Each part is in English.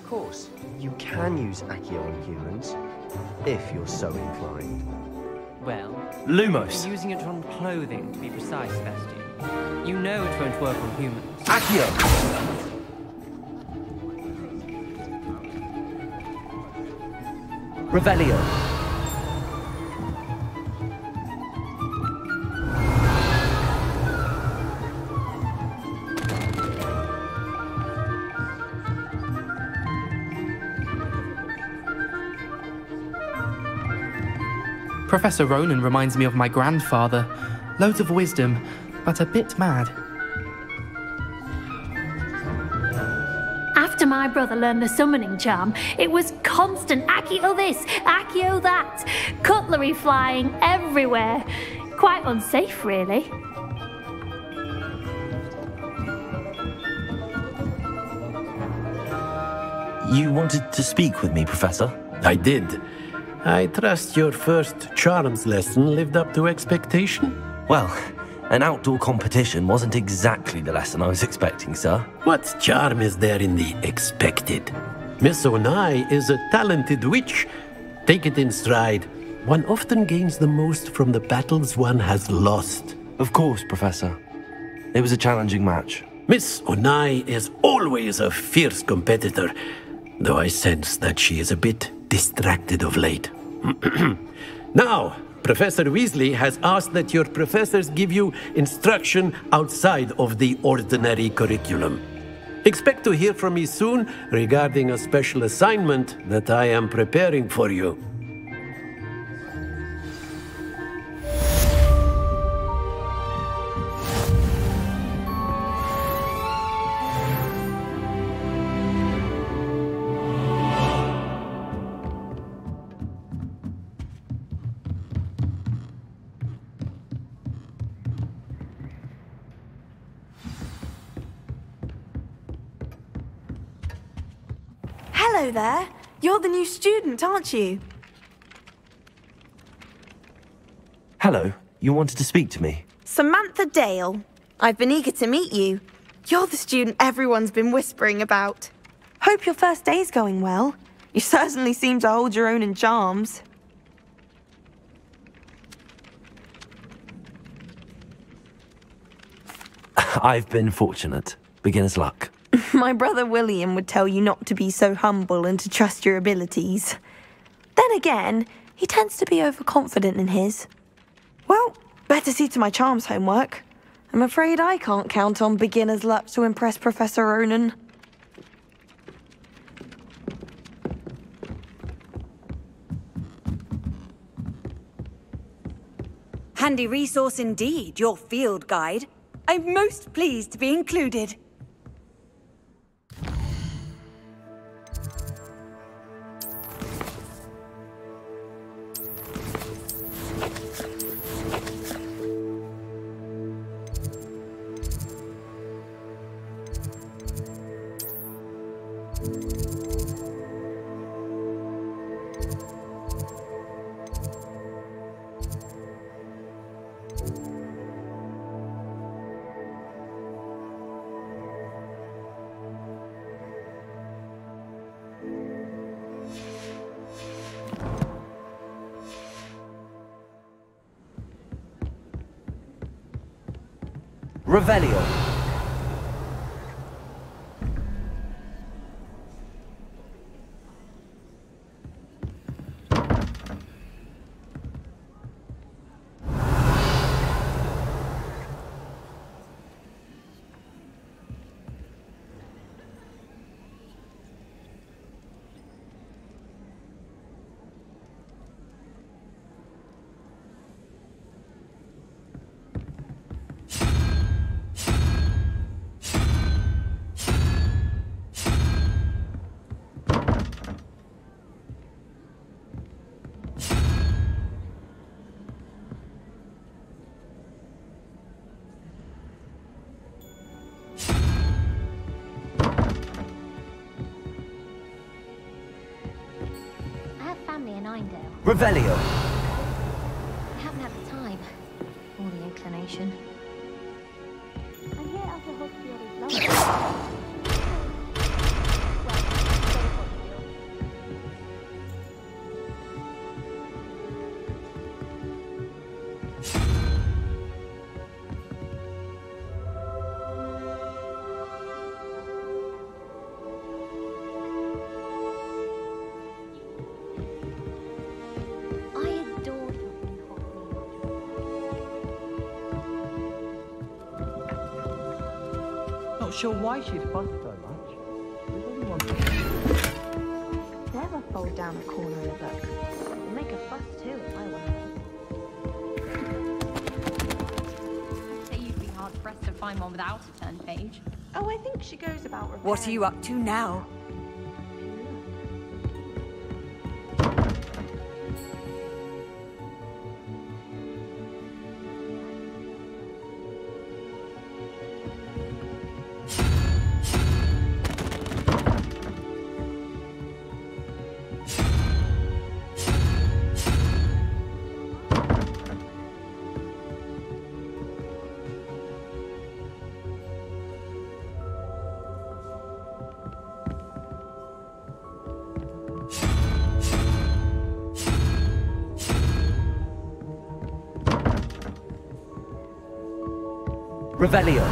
Of course, you can use Accio on humans, if you're so inclined. Well, Lumos! you're using it on clothing, to be precise, Sebastian. You know it won't work on humans. Accio! Revelio! Professor Ronan reminds me of my grandfather. Loads of wisdom, but a bit mad. After my brother learned the summoning charm, it was constant Accio this, Accio that, cutlery flying everywhere. Quite unsafe, really. You wanted to speak with me, Professor? I did. I trust your first charms lesson lived up to expectation? Well, an outdoor competition wasn't exactly the lesson I was expecting, sir. What charm is there in the expected? Miss Onai is a talented witch. Take it in stride. One often gains the most from the battles one has lost. Of course, Professor. It was a challenging match. Miss Onai is always a fierce competitor, though I sense that she is a bit distracted of late. Now, Professor Weasley has asked that your professors give you instruction outside of the ordinary curriculum. Expect to hear from me soon regarding a special assignment that I am preparing for you. Hello there. You're the new student, aren't you? Hello, you wanted to speak to me? Samantha Dale. I've been eager to meet you. You're the student everyone's been whispering about. Hope your first day's going well. You certainly seem to hold your own in charms. I've been fortunate. Beginner's luck. My brother William would tell you not to be so humble and to trust your abilities. Then again, he tends to be overconfident in his. Well, better see to my charms homework. I'm afraid I can't count on beginner's luck to impress Professor Ronan. Handy resource indeed, your field guide. I'm most pleased to be included. Revelio. Revelio. I haven't had the time, or the inclination. I hear Alpha Hogfield is lovely. Well, Not sure why she'd fuss so much. There's only one thing. Never fold down a corner in a book. It'll make a fuss too if I were her. I'd say you'd be hard pressed to find one without a turned page. Oh, I think she goes about repairing... What are you up to now? Revelio.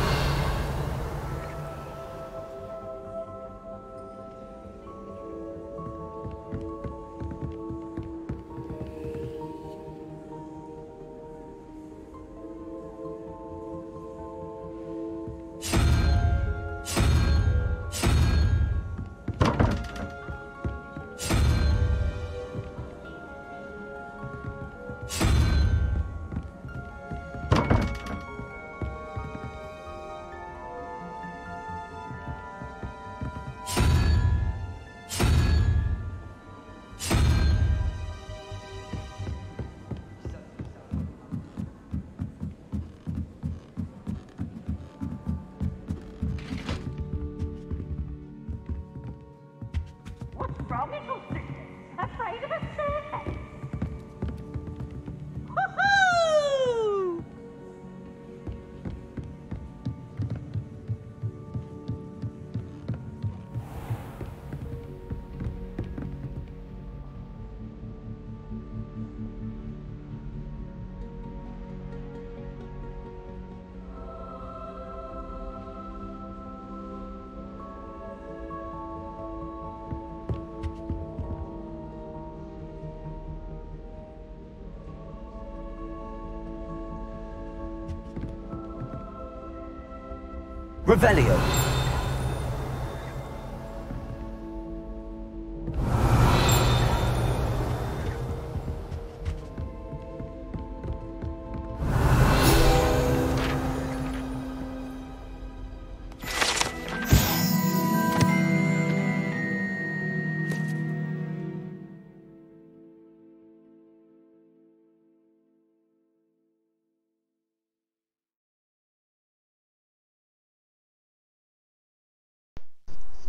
Revelio.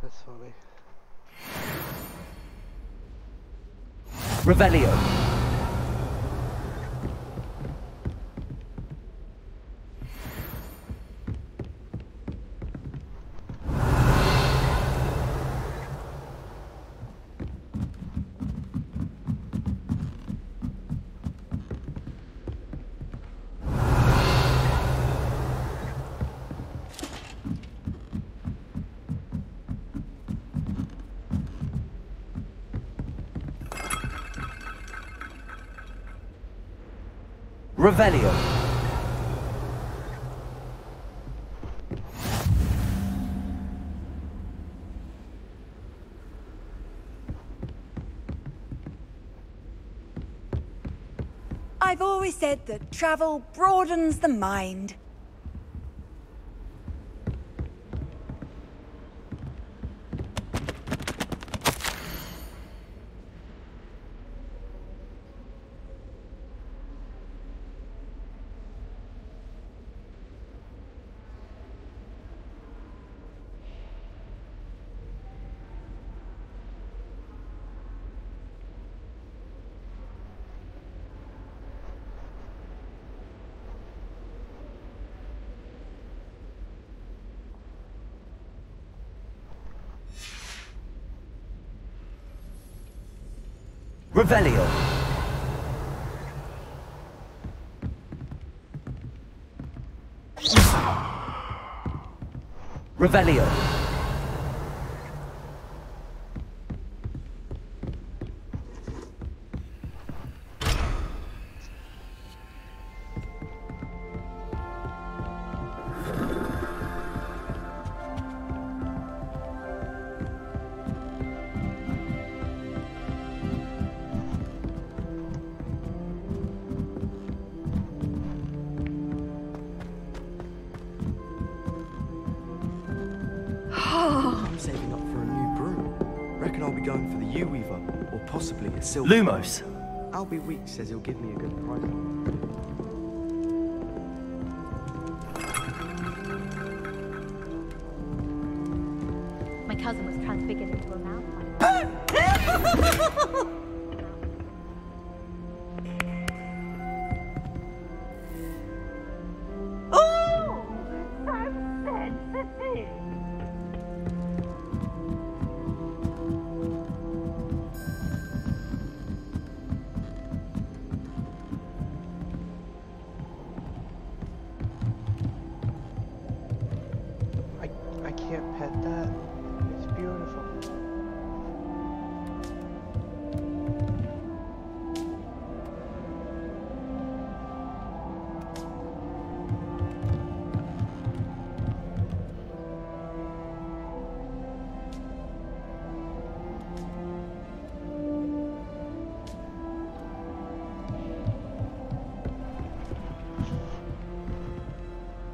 That's funny. Revelio. Revelio. I've always said that travel broadens the mind. Revelio. Revelio. Or possibly a silver. Lumos! Albie Weeks says he'll give me a good price. My cousin was transfigured into a mouse. Oh, so sensitive. I can't pet that. It's beautiful.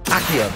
Accio!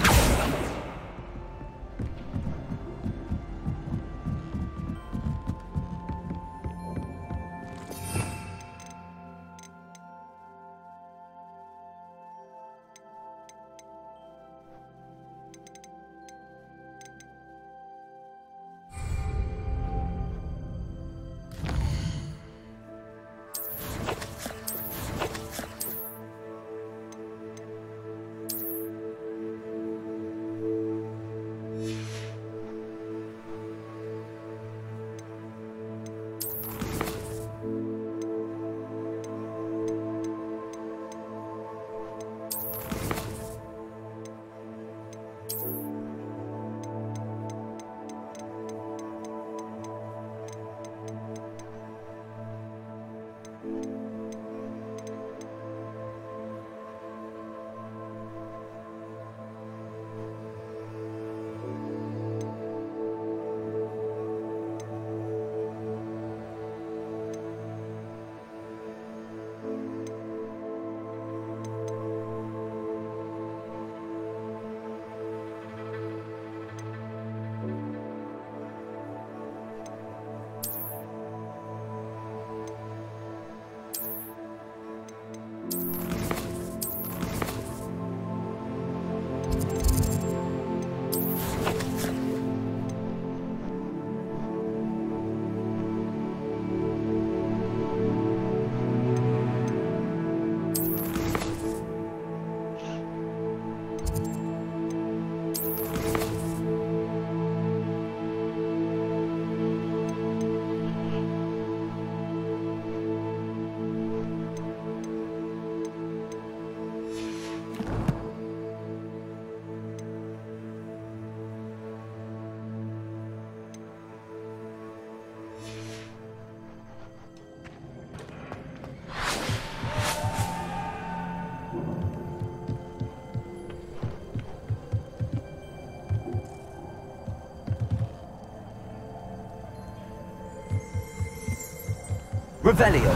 Revelio!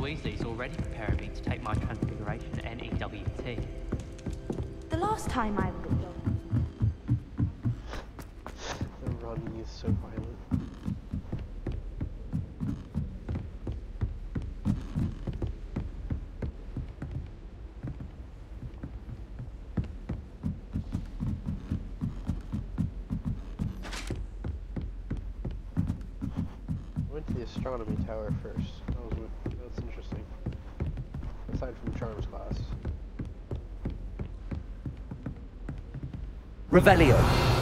Weasley's already preparing me to take my transfiguration NEWT. The last time I was young. The running is so violent. I went to the astronomy tower first. That's interesting. Aside from charms class. Revelio.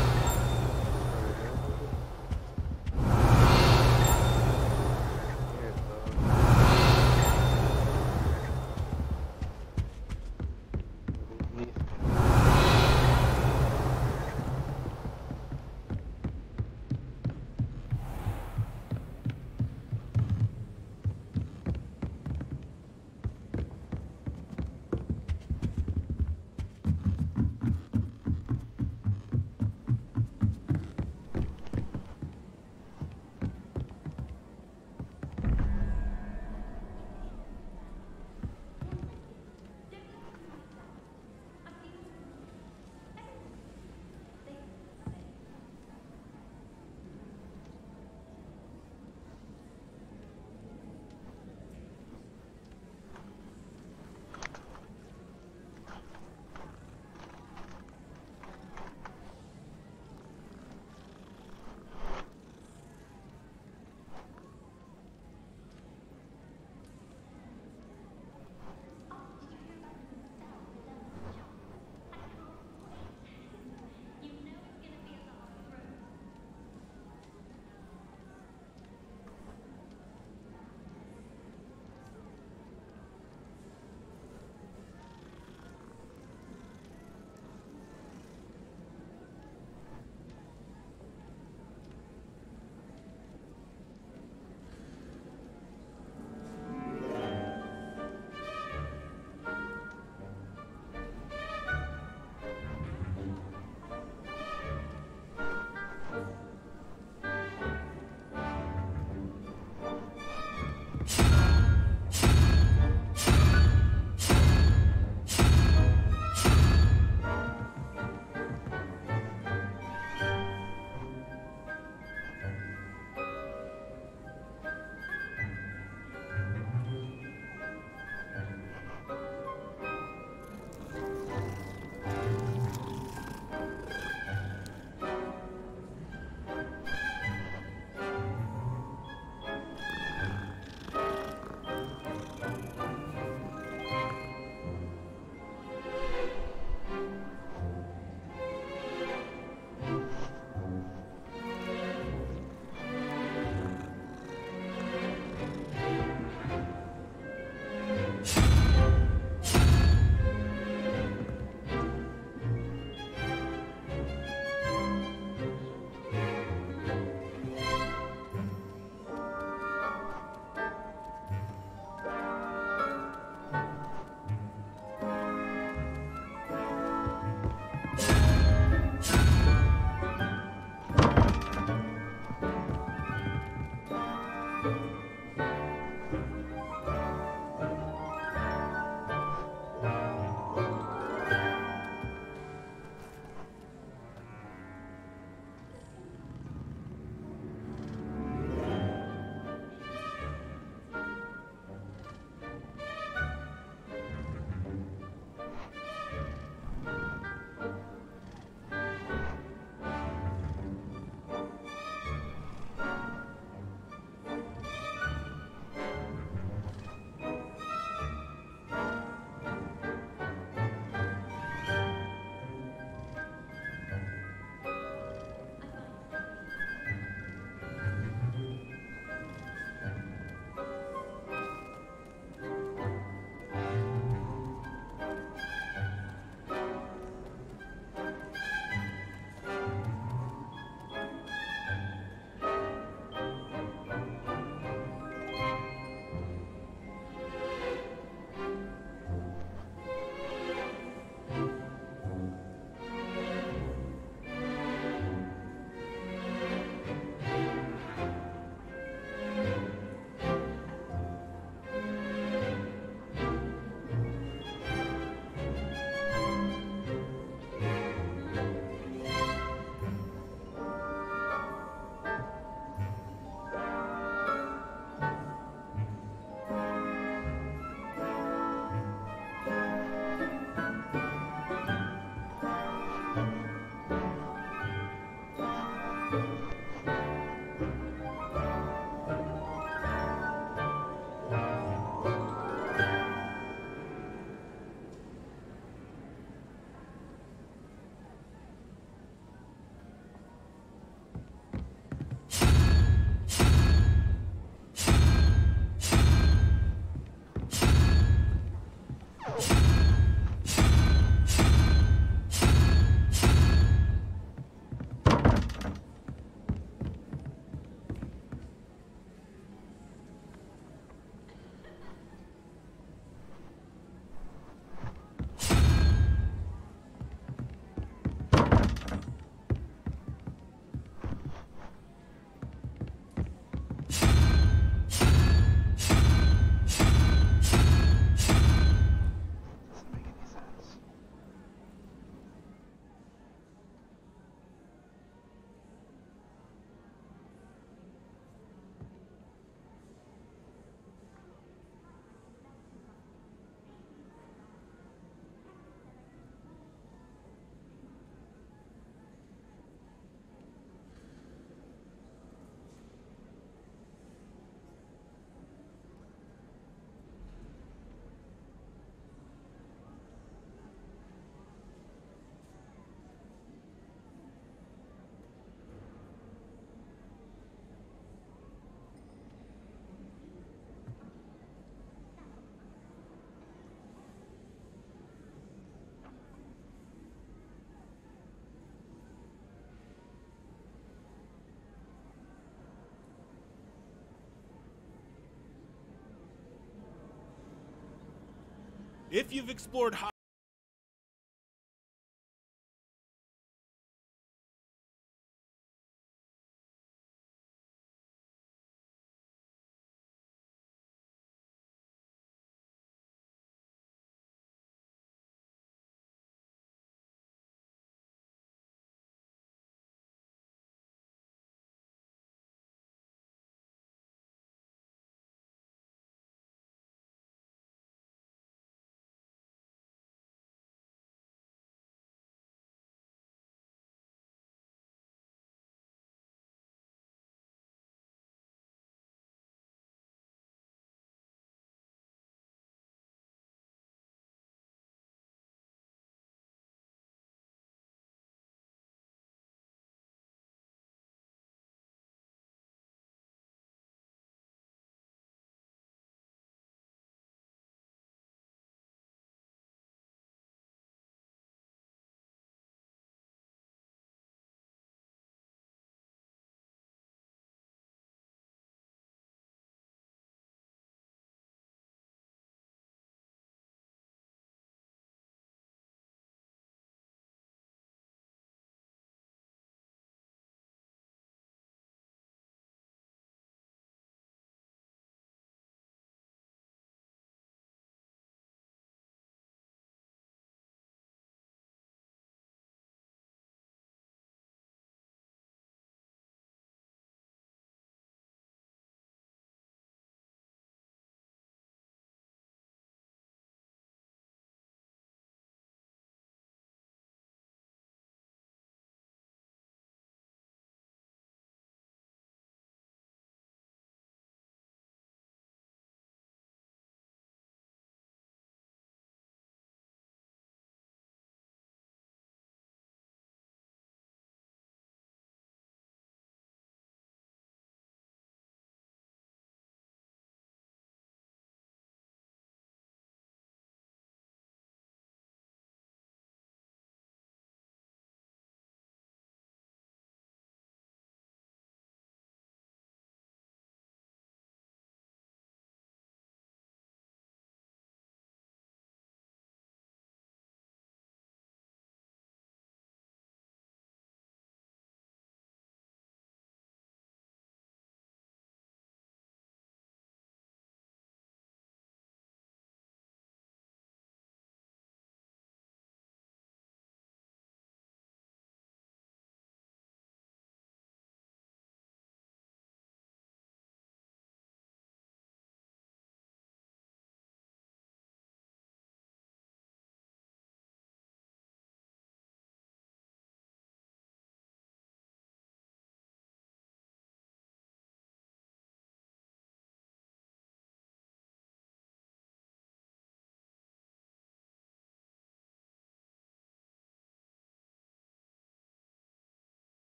If you've explored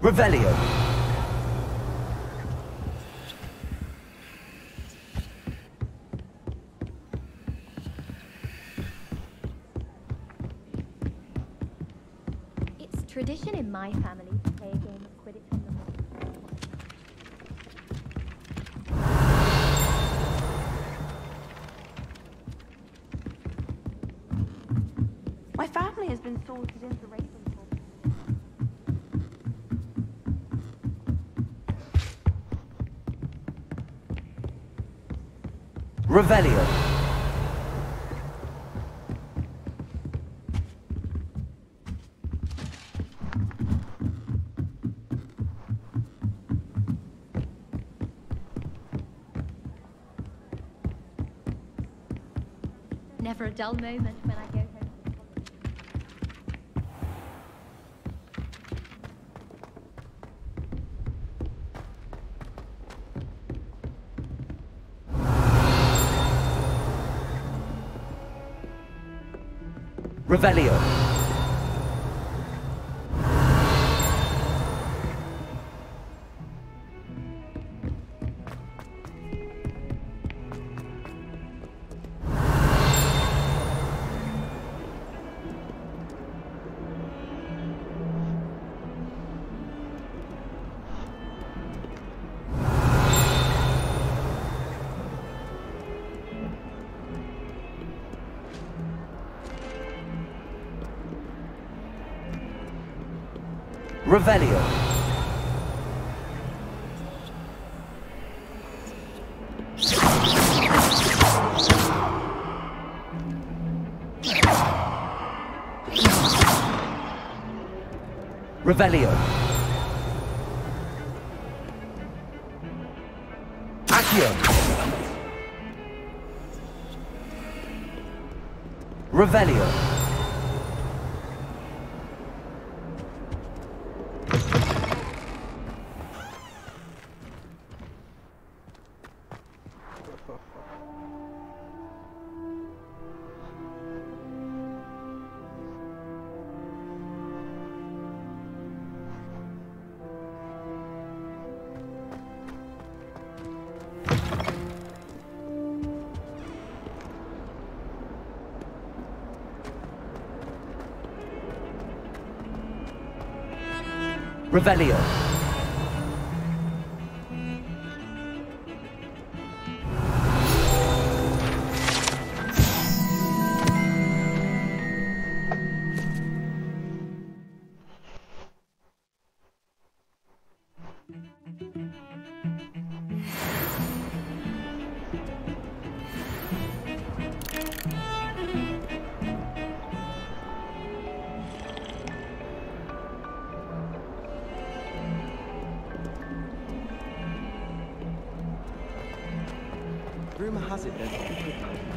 Revelio. Tradition in my family to play a game of Quidditch on the moor. My family has been sorted into Ravenclaw. Revelio. Never a dull moment when I go home. Revelio. Revelio. Revelio. Accio. Revelio. Revelio. Rumor has it there's a secret passage.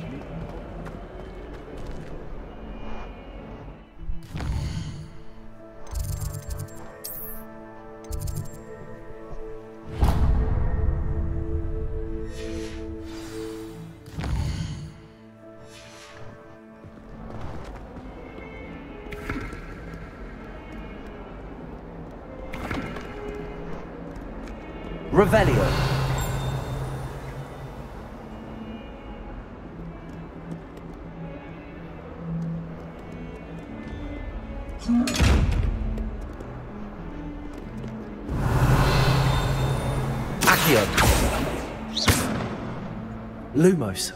Revelio. Accio. Lumos.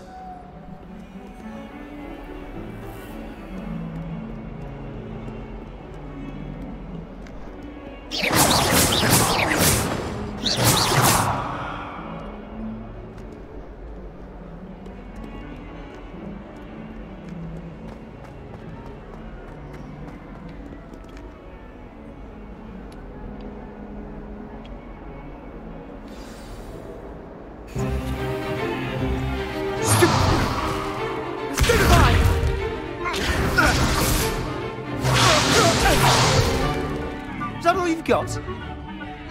Is that all you've got?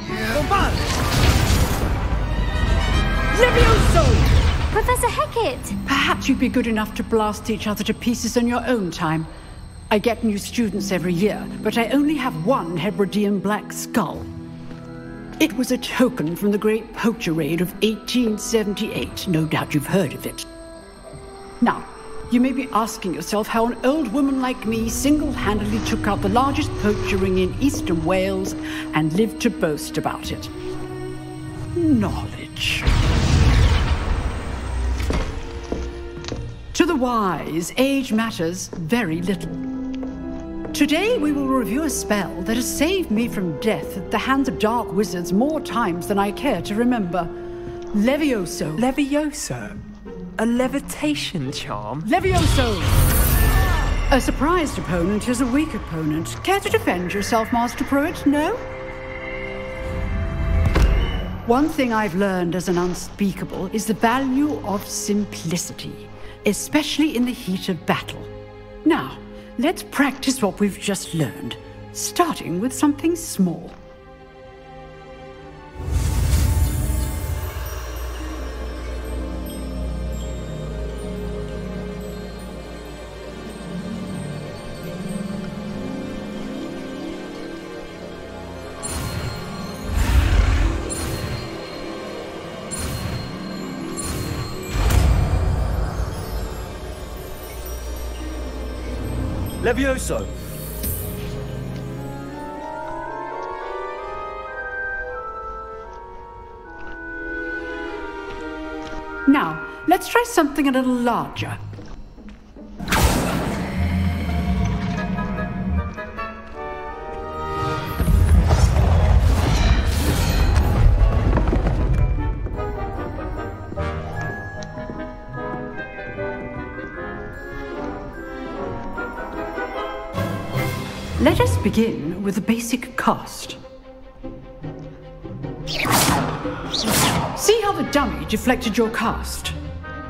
Yeah. Levioso! Professor Hecat! Perhaps you'd be good enough to blast each other to pieces on your own time. I get new students every year, but I only have one Hebridean black skull. It was a token from the Great Poacher Raid of 1878. No doubt you've heard of it. Now, You may be asking yourself how an old woman like me single-handedly took out the largest poacher ring in eastern Wales and lived to boast about it. Knowledge. To the wise, age matters very little. Today we will review a spell that has saved me from death at the hands of dark wizards more times than I care to remember. Levioso. Levioso? A levitation charm? Levioso! A surprised opponent is a weak opponent. Care to defend yourself, Master Pruitt? No? One thing I've learned as an unspeakable is the value of simplicity, especially in the heat of battle. Now, let's practice what we've just learned, starting with something small. Levioso! Now, let's try something a little larger. Let us begin with the basic cast. See how the dummy deflected your cast?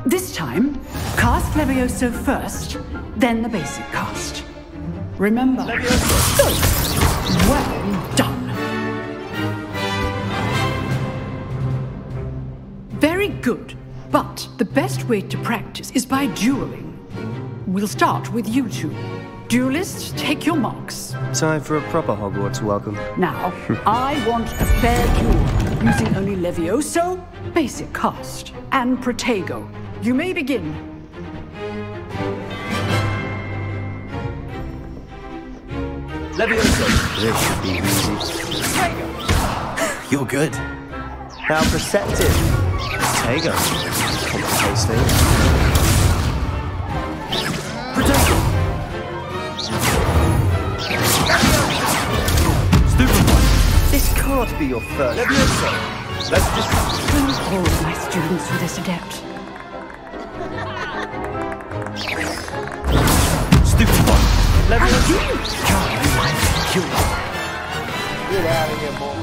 This time, cast Levioso first, then the basic cast. Remember, Levioso. Good. Well done. Very good, but the best way to practice is by dueling. We'll start with you two. Duelists, take your marks. Time for a proper Hogwarts welcome. Now, I want a fair duel, using only Levioso, basic cast, and Protego. You may begin. Levioso! This should be easy. You're good. How perceptive. Protego. Complicates things. Protego! This can't be your first. Levioso! Let's just... Please all of my students with this adept. Stupid one! Levioso! Get out of here, boy.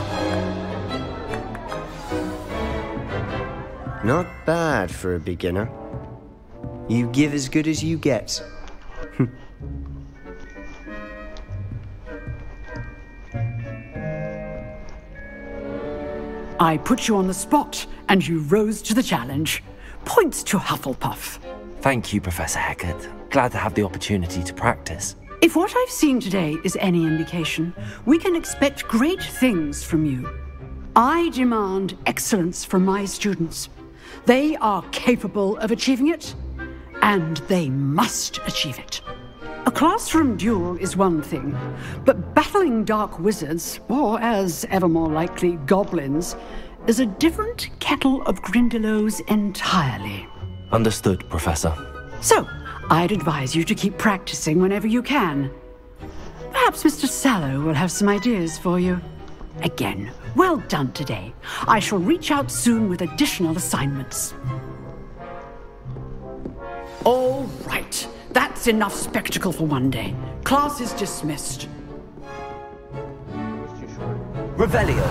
Not bad for a beginner. You give as good as you get. I put you on the spot, and you rose to the challenge. Points to Hufflepuff. Thank you, Professor Hecat. Glad to have the opportunity to practice. If what I've seen today is any indication, we can expect great things from you. I demand excellence from my students. They are capable of achieving it, and they must achieve it. A classroom duel is one thing, but battling dark wizards, or as ever more likely, goblins, is a different kettle of Grindylows entirely. Understood, Professor. So, I'd advise you to keep practicing whenever you can. Perhaps Mr. Sallow will have some ideas for you. Again, well done today. I shall reach out soon with additional assignments. All right. That's enough spectacle for one day. Class is dismissed. Revelio!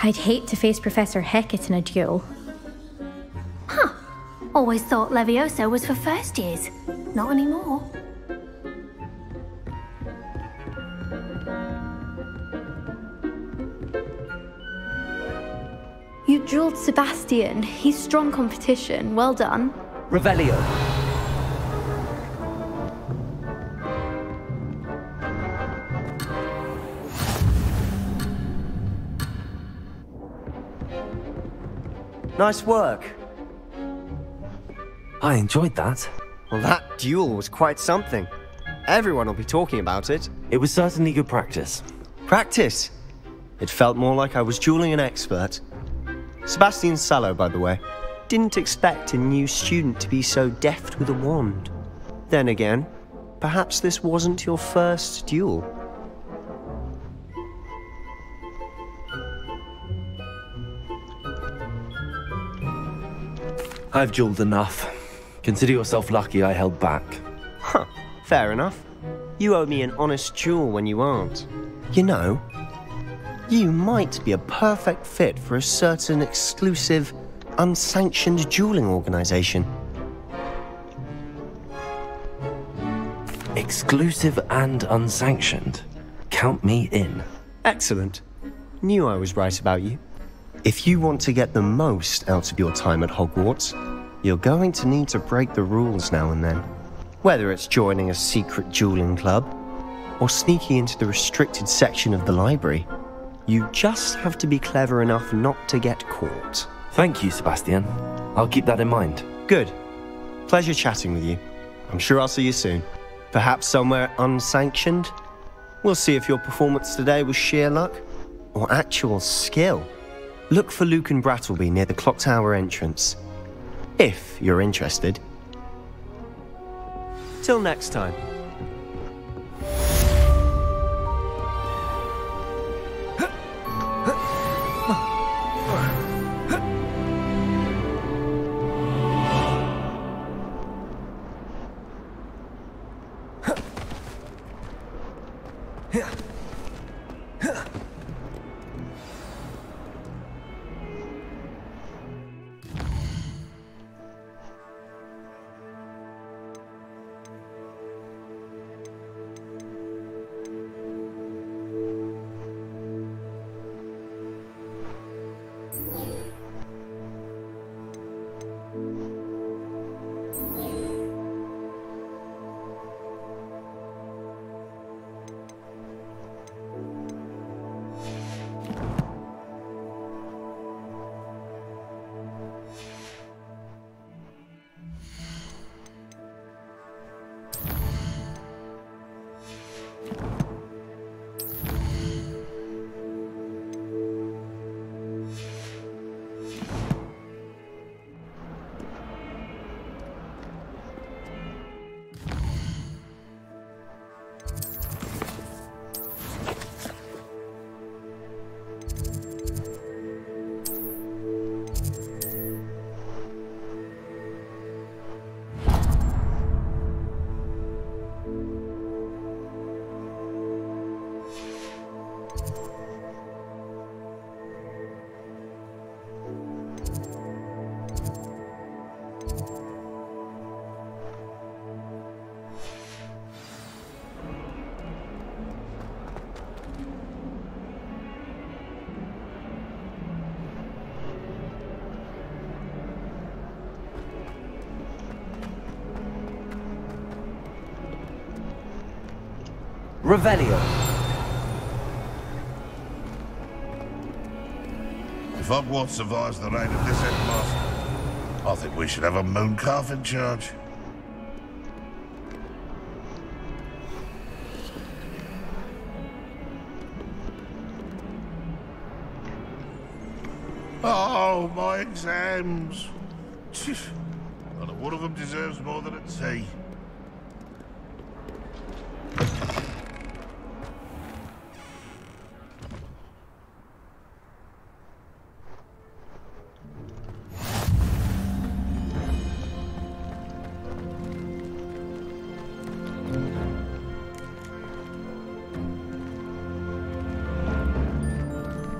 I'd hate to face Professor Hecat in a duel. Huh. Always thought Levioso was for first years. Not anymore. You drilled Sebastian. He's strong competition. Well done. Revelio. Nice work. I enjoyed that. Well, that duel was quite something. Everyone will be talking about it. It was certainly good practice. Practice? It felt more like I was dueling an expert. Sebastian Sallow, by the way. Didn't expect a new student to be so deft with a wand. Then again, perhaps this wasn't your first duel. I've dueled enough. Consider yourself lucky I held back. Huh, fair enough. You owe me an honest duel when you aren't. You know, you might be a perfect fit for a certain exclusive, unsanctioned dueling organization. Exclusive and unsanctioned. Count me in. Excellent. Knew I was right about you. If you want to get the most out of your time at Hogwarts, you're going to need to break the rules now and then. Whether it's joining a secret dueling club, or sneaking into the restricted section of the library, you just have to be clever enough not to get caught. Thank you, Sebastian. I'll keep that in mind. Good. Pleasure chatting with you. I'm sure I'll see you soon. Perhaps somewhere unsanctioned? We'll see if your performance today was sheer luck, or actual skill. Look for Luke and Brattleby near the clock tower entrance. If you're interested. Till next time. Revelio. If Hogwarts survives the reign of this headmaster, I think we should have a mooncalf in charge. Oh, my exams. Not one of them deserves more than a tea.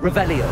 Revelio.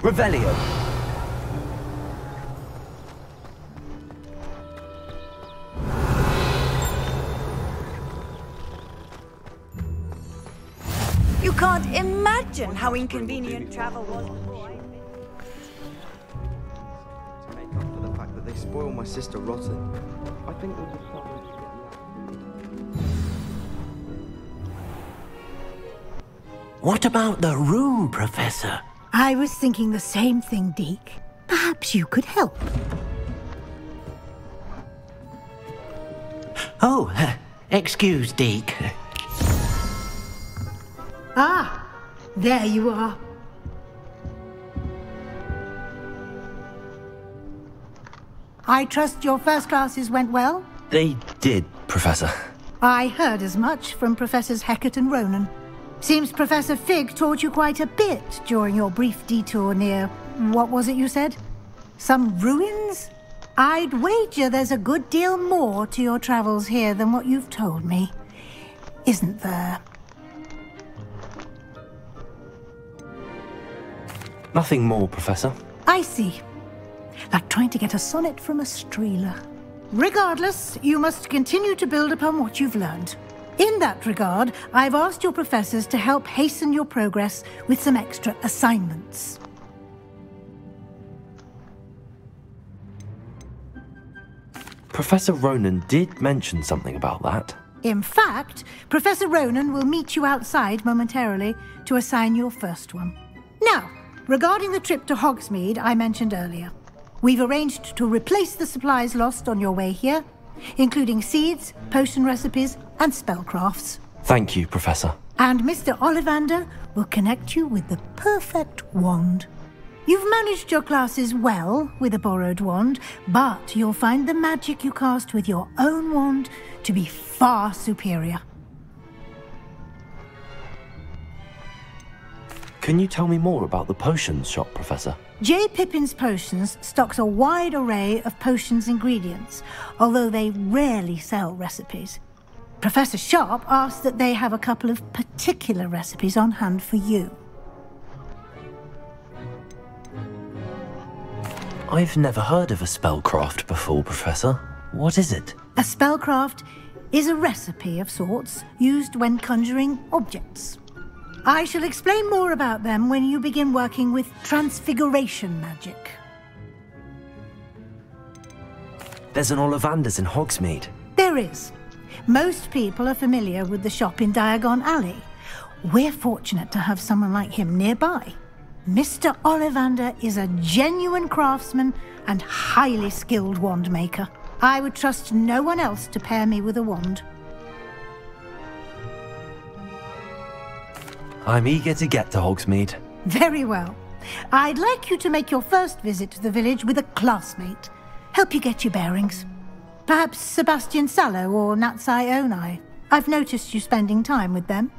Revelio. You can't imagine how inconvenient travel was before I... To make up for the fact that they spoiled my sister rotten, I think we'll just start with What about the room, Professor? I was thinking the same thing, Deke. Perhaps you could help. Oh, excuse, Deke. Ah, there you are. I trust your first classes went well? They did, Professor. I heard as much from Professors Hecat and Ronan. Seems Professor Fig taught you quite a bit during your brief detour near... what was it you said? Some ruins? I'd wager there's a good deal more to your travels here than what you've told me. Isn't there? Nothing more, Professor. I see. Like trying to get a sonnet from a streeler. Regardless, you must continue to build upon what you've learned. In that regard, I've asked your professors to help hasten your progress with some extra assignments. Professor Ronan did mention something about that. In fact, Professor Ronan will meet you outside momentarily to assign your first one. Now, regarding the trip to Hogsmeade I mentioned earlier, we've arranged to replace the supplies lost on your way here, including seeds, potion recipes, and spellcrafts. Thank you, Professor. And Mr. Ollivander will connect you with the perfect wand. You've managed your classes well with a borrowed wand, but you'll find the magic you cast with your own wand to be far superior. Can you tell me more about the potions shop, Professor? J. Pippin's Potions stocks a wide array of potions ingredients, although they rarely sell recipes. Professor Sharp asked that they have a couple of particular recipes on hand for you. I've never heard of a spellcraft before, Professor. What is it? A spellcraft is a recipe of sorts used when conjuring objects. I shall explain more about them when you begin working with transfiguration magic. There's an Ollivander's in Hogsmeade. There is. Most people are familiar with the shop in Diagon Alley. We're fortunate to have someone like him nearby. Mr. Ollivander is a genuine craftsman and highly skilled wand maker. I would trust no one else to pair me with a wand. I'm eager to get to Hogsmeade. Very well. I'd like you to make your first visit to the village with a classmate. Help you get your bearings. Perhaps Sebastian Sallow or Natsai Onai. I've noticed you spending time with them.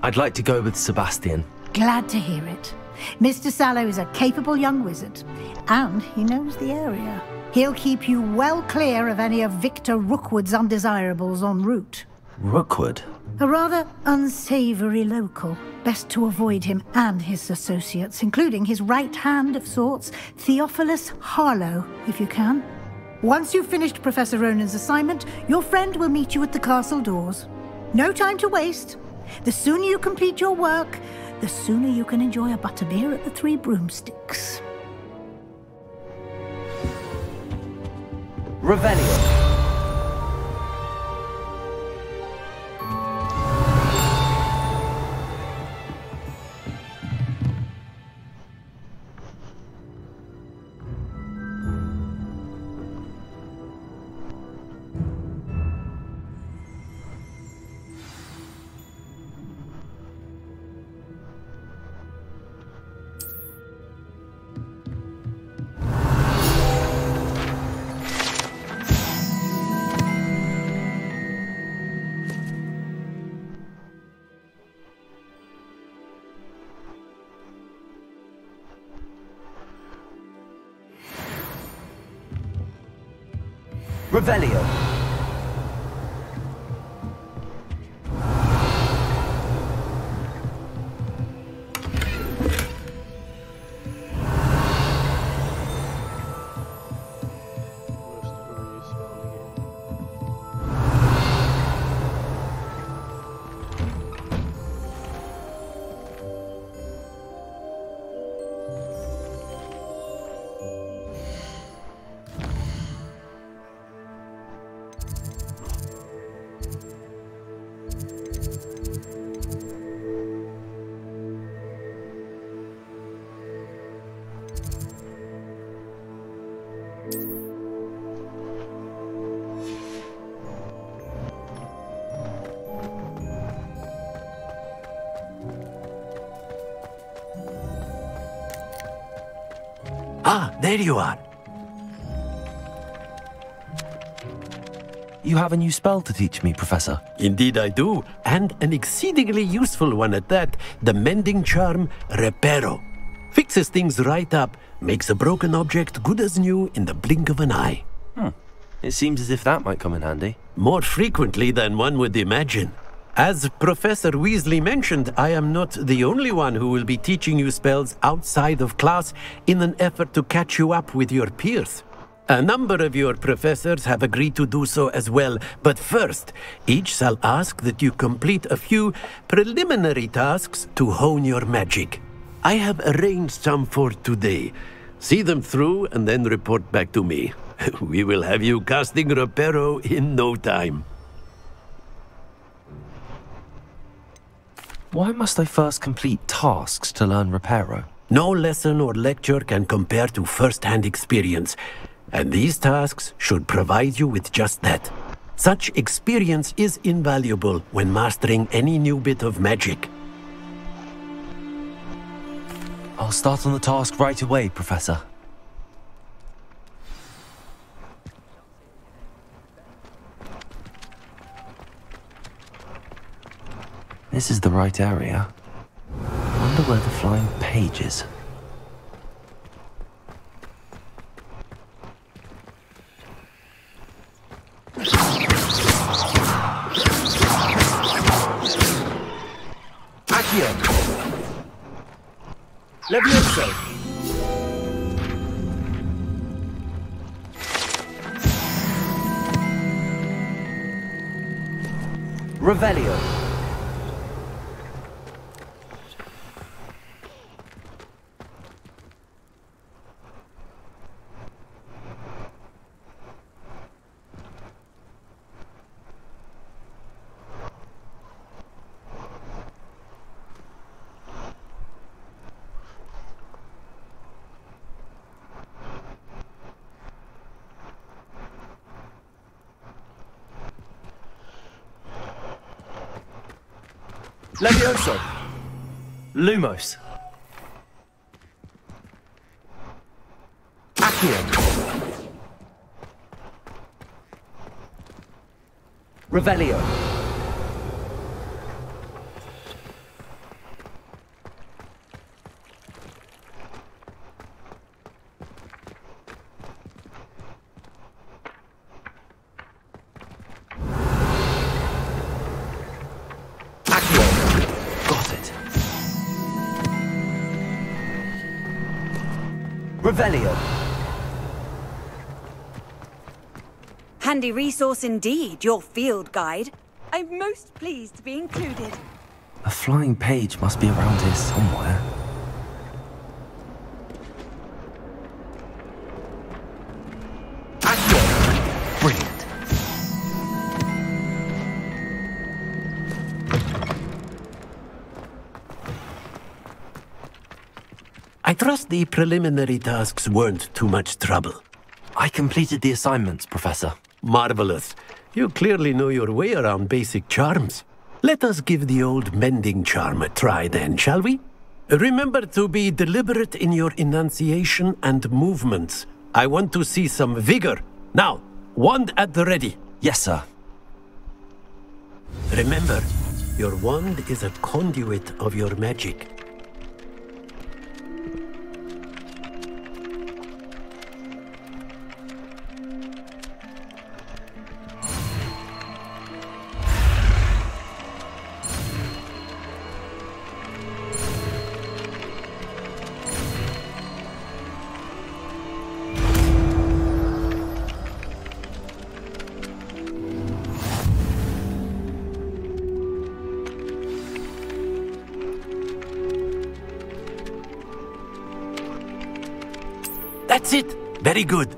I'd like to go with Sebastian. Glad to hear it. Mr. Sallow is a capable young wizard, and he knows the area. He'll keep you well clear of any of Victor Rookwood's undesirables en route. Rookwood? A rather unsavoury local. Best to avoid him and his associates, including his right hand of sorts, Theophilus Harlow, if you can. Once you've finished Professor Ronan's assignment, your friend will meet you at the castle doors. No time to waste. The sooner you complete your work, the sooner you can enjoy a butterbeer at the Three Broomsticks. Revelio. Revelio. Ah, there you are. You have a new spell to teach me, Professor. Indeed I do, and an exceedingly useful one at that. The mending charm, Reparo. Fixes things right up, makes a broken object good as new in the blink of an eye. It seems as if that might come in handy. More frequently than one would imagine. As Professor Weasley mentioned, I am not the only one who will be teaching you spells outside of class in an effort to catch you up with your peers. A number of your professors have agreed to do so as well, but first, each shall ask that you complete a few preliminary tasks to hone your magic. I have arranged some for today. See them through and then report back to me. We will have you casting Reparo in no time. Why must I first complete tasks to learn Reparo? No lesson or lecture can compare to first-hand experience, and these tasks should provide you with just that. Such experience is invaluable when mastering any new bit of magic. I'll start on the task right away, Professor. This is the right area. I wonder where the flying page is. Accio! Levioso! Revelio. Levioso. Lumos. Accio. Revelio. Revelio. Handy resource indeed, your field guide. I'm most pleased to be included. A flying page must be around here somewhere. Accio. Brilliant. I trust the preliminary tasks weren't too much trouble. I completed the assignments, Professor. Marvelous. You clearly know your way around basic charms. Let us give the old mending charm a try then, shall we? Remember to be deliberate in your enunciation and movements. I want to see some vigor. Now, wand at the ready. Yes, sir. Remember, your wand is a conduit of your magic. That's it! Very good.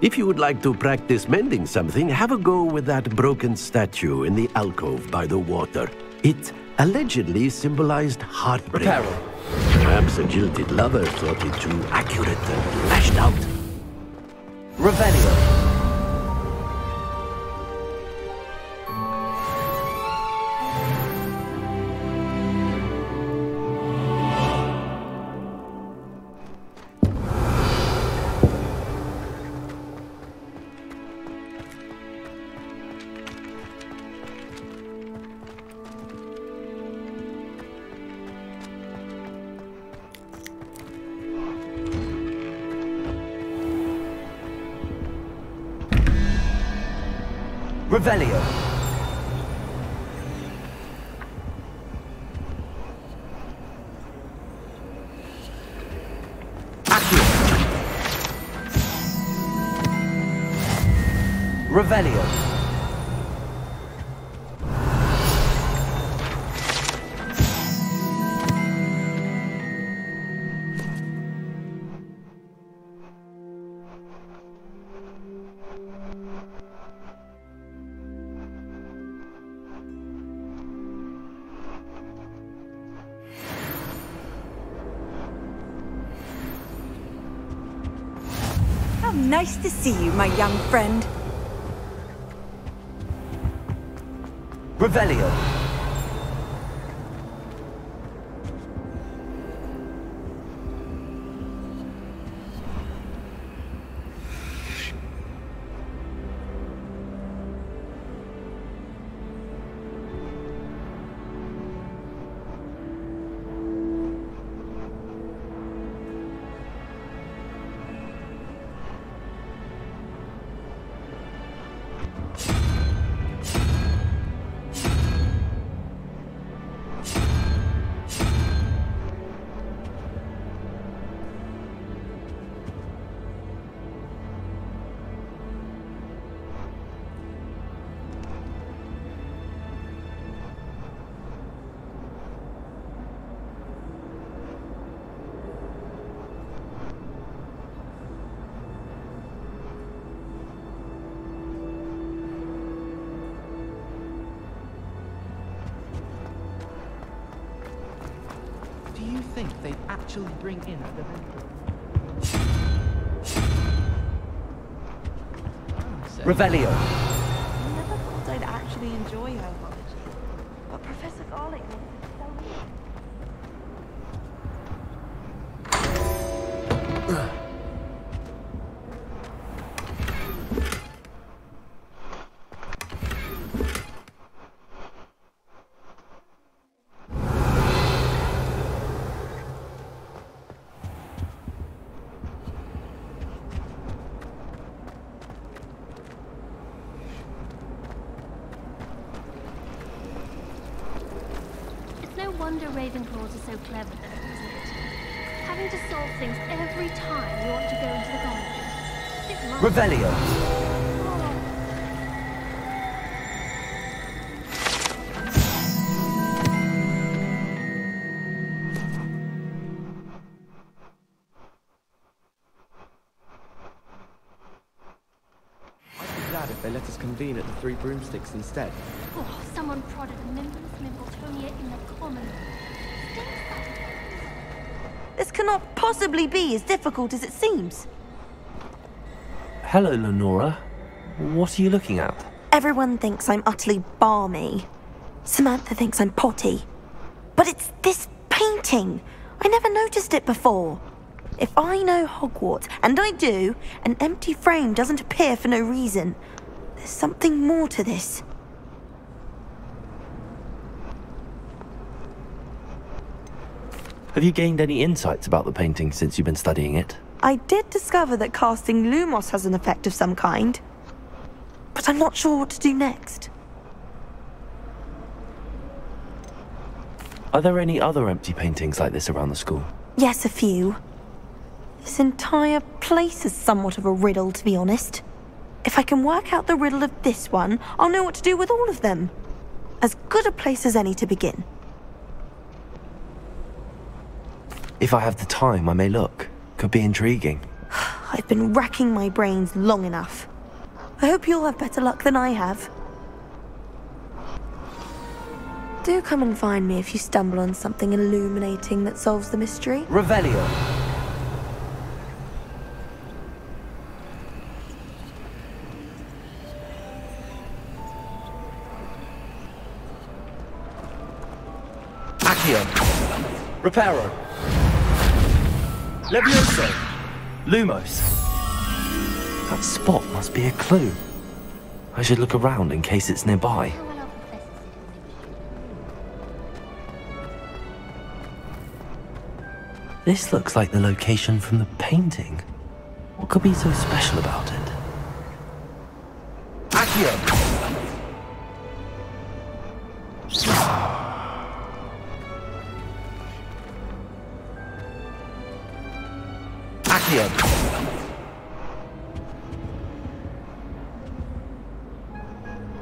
If you would like to practice mending something, have a go with that broken statue in the alcove by the water. It allegedly symbolized heartbreak. Reparo. Perhaps a jilted lover thought it too accurate and lashed out. Revelio. Revelio. Revelio. How nice to see you, my young friend. Revelio. Do you think they'd actually bring in the Revelio. I never thought I'd actually enjoy herbology, but Professor Garlick makes it so weird. No wonder Ravenclaws are so clever, though, isn't it? Having to solve things every time you want to go into the gauntlet. Revelio. I'd be glad if they let us convene at the Three Broomsticks instead. Oh, someone prodded Nimbus Mimbletonia in the common. This cannot possibly be as difficult as it seems. Hello, Lenora. What are you looking at? Everyone thinks I'm utterly balmy. Samantha thinks I'm potty. But it's this painting. I never noticed it before. If I know Hogwarts, and I do, an empty frame doesn't appear for no reason. There's something more to this. Have you gained any insights about the painting since you've been studying it? I did discover that casting Lumos has an effect of some kind. But I'm not sure what to do next. Are there any other empty paintings like this around the school? Yes, a few. This entire place is somewhat of a riddle, to be honest. If I can work out the riddle of this one, I'll know what to do with all of them. As good a place as any to begin. If I have the time, I may look. Could be intriguing. I've been racking my brains long enough. I hope you'll have better luck than I have. Do come and find me if you stumble on something illuminating that solves the mystery. Revelio. Accio. Reparo. Levioso. Lumos. That spot must be a clue. I should look around in case it's nearby. This looks like the location from the painting. What could be so special about it? Accio. Accio!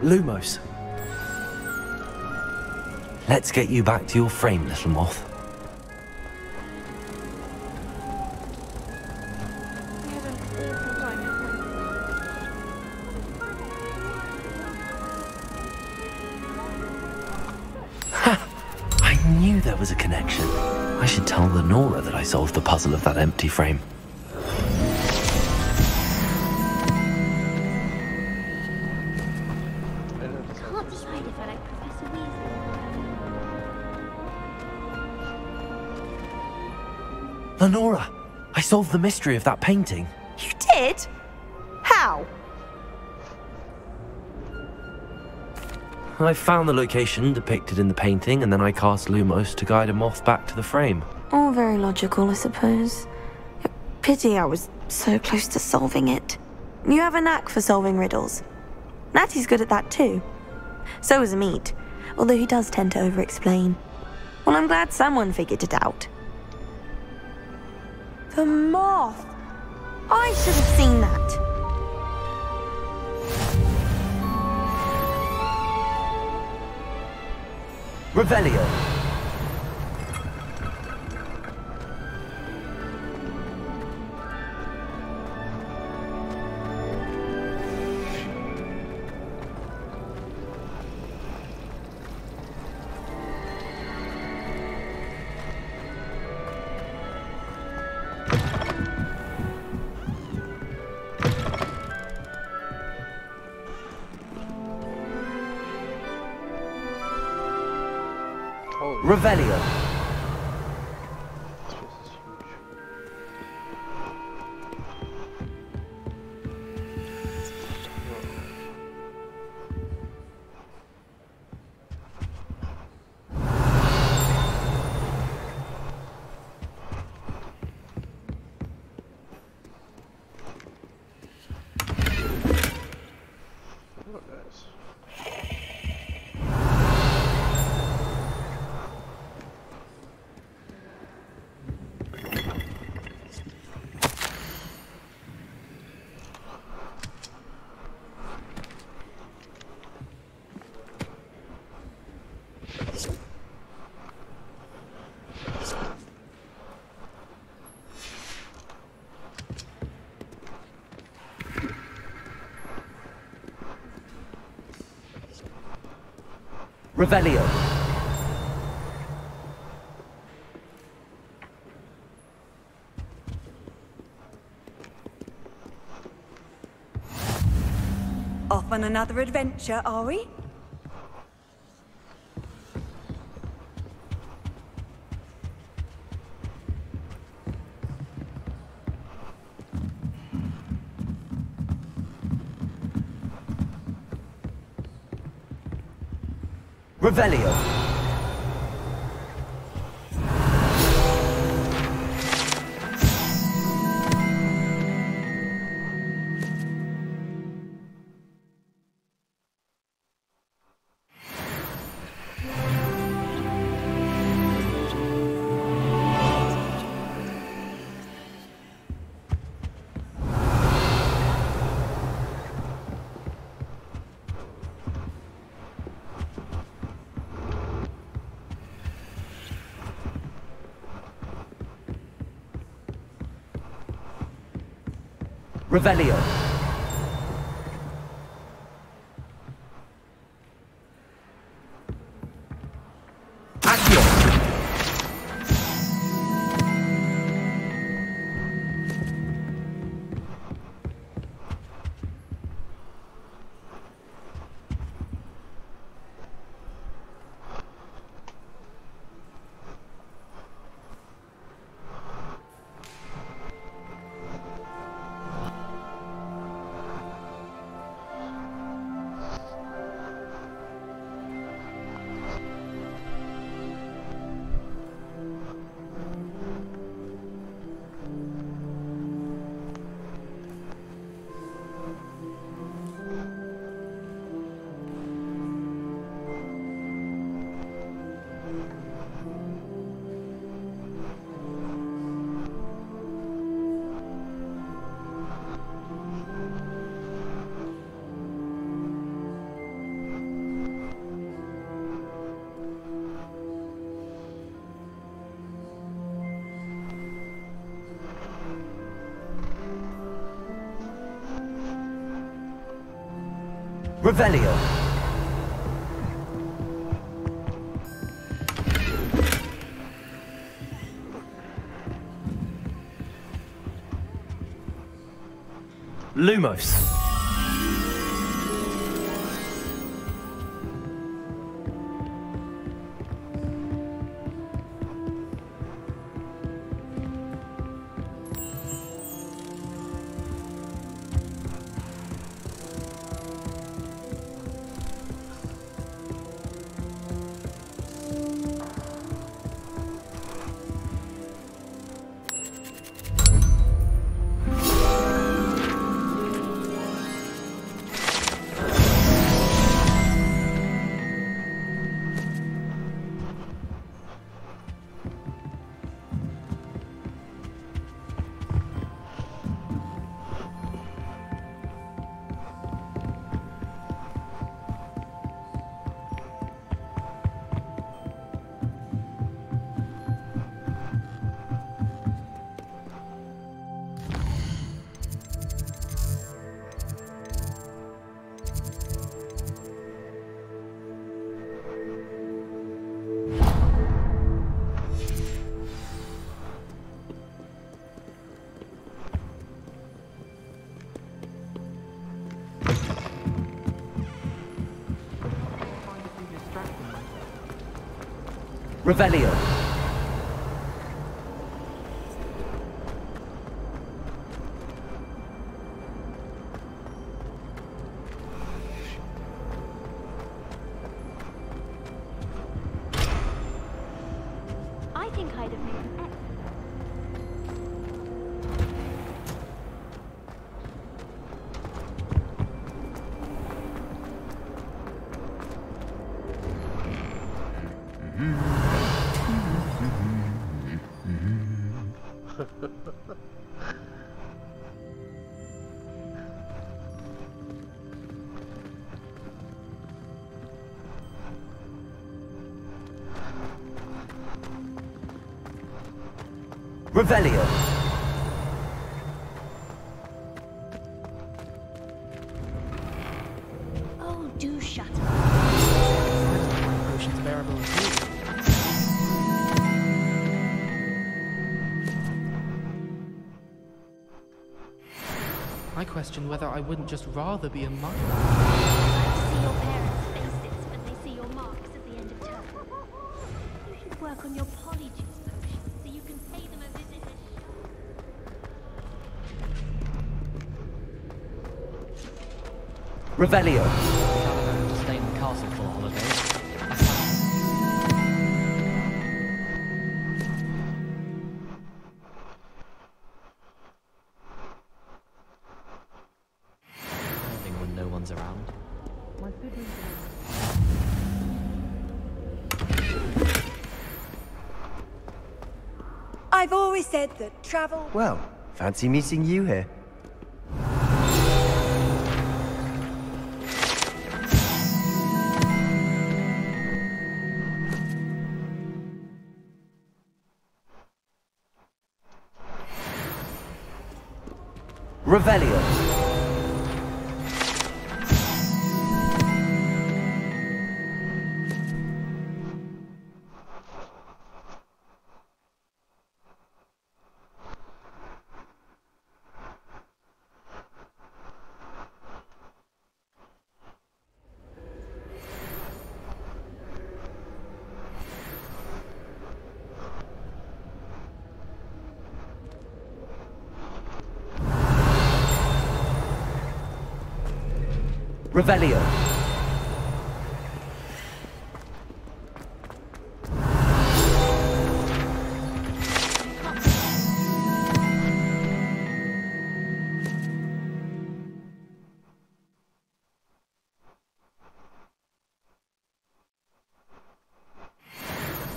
Lumos. Let's get you back to your frame, little moth. I knew there was a connection. I should tell Lenora that I solved the puzzle of that empty frame. Can't decide if I like Professor Weasley. Lenora, I solved the mystery of that painting. You did? How? I found the location depicted in the painting, and then I cast Lumos to guide a moth back to the frame. All very logical, I suppose. Pity I was so close to solving it. You have a knack for solving riddles. Natty's good at that too. So is Amit, although he does tend to over-explain. Well, I'm glad someone figured it out. The moth! I should have seen that. Revelio. Revelio. Revelio. Off on another adventure, are we? Revelio. Revelio. Accio. Revelio. Lumos. Revelio. I think I'd have made an X. Revelio. Oh, do shut up. Potions bearable as you. I question whether I wouldn't just rather be a monk. I'd like to see your parents' faces when they see your marks at the end of term. You should work on your polyjuice potions so you can pay them a visit as Revelio. To stay in the castle for the holidays. Anything when no one's around. I've always said that travel... Well, fancy meeting you here. Revelio. Revelio.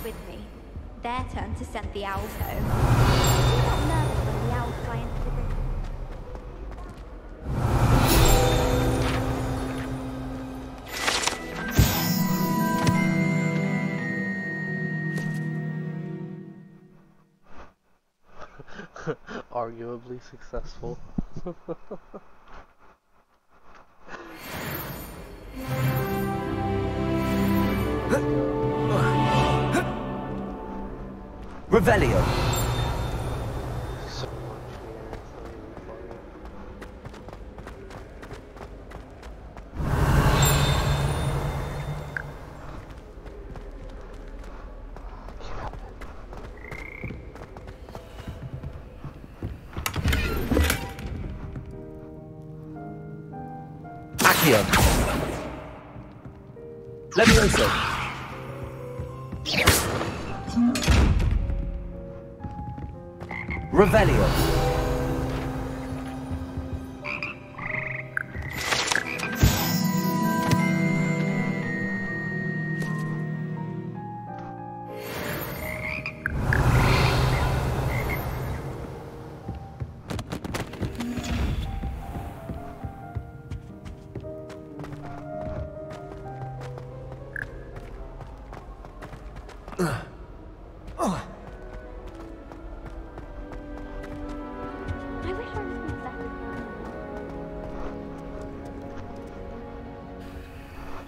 With me. Their turn to send the owls home. Do you not nervous when the owls fly into the room? Arguably successful. Revelio. Accio. Levioso. Revelio.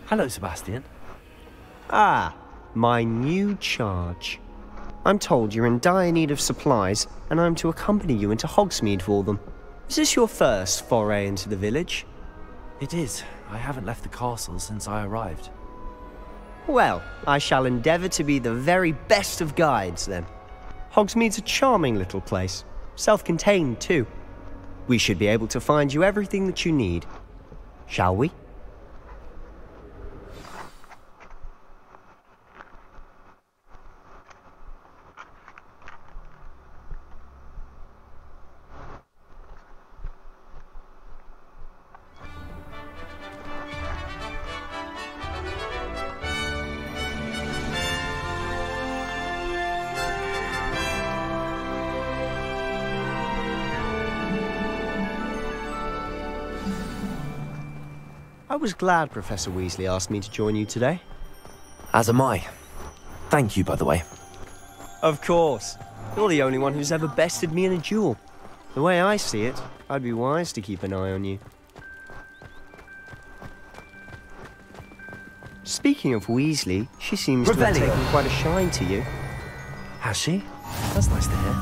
Hello, Sebastian. Ah, my new charge. I'm told you're in dire need of supplies, and I'm to accompany you into Hogsmeade for them. Is this your first foray into the village? It is. I haven't left the castle since I arrived. Well, I shall endeavour to be the very best of guides, then. Hogsmeade's a charming little place. Self-contained, too. We should be able to find you everything that you need. Shall we? I was glad Professor Weasley asked me to join you today. As am I. Thank you, by the way. Of course. You're the only one who's ever bested me in a duel. The way I see it, I'd be wise to keep an eye on you. Speaking of Weasley, she seems to have taken quite a shine to you. Has she? That's nice to hear.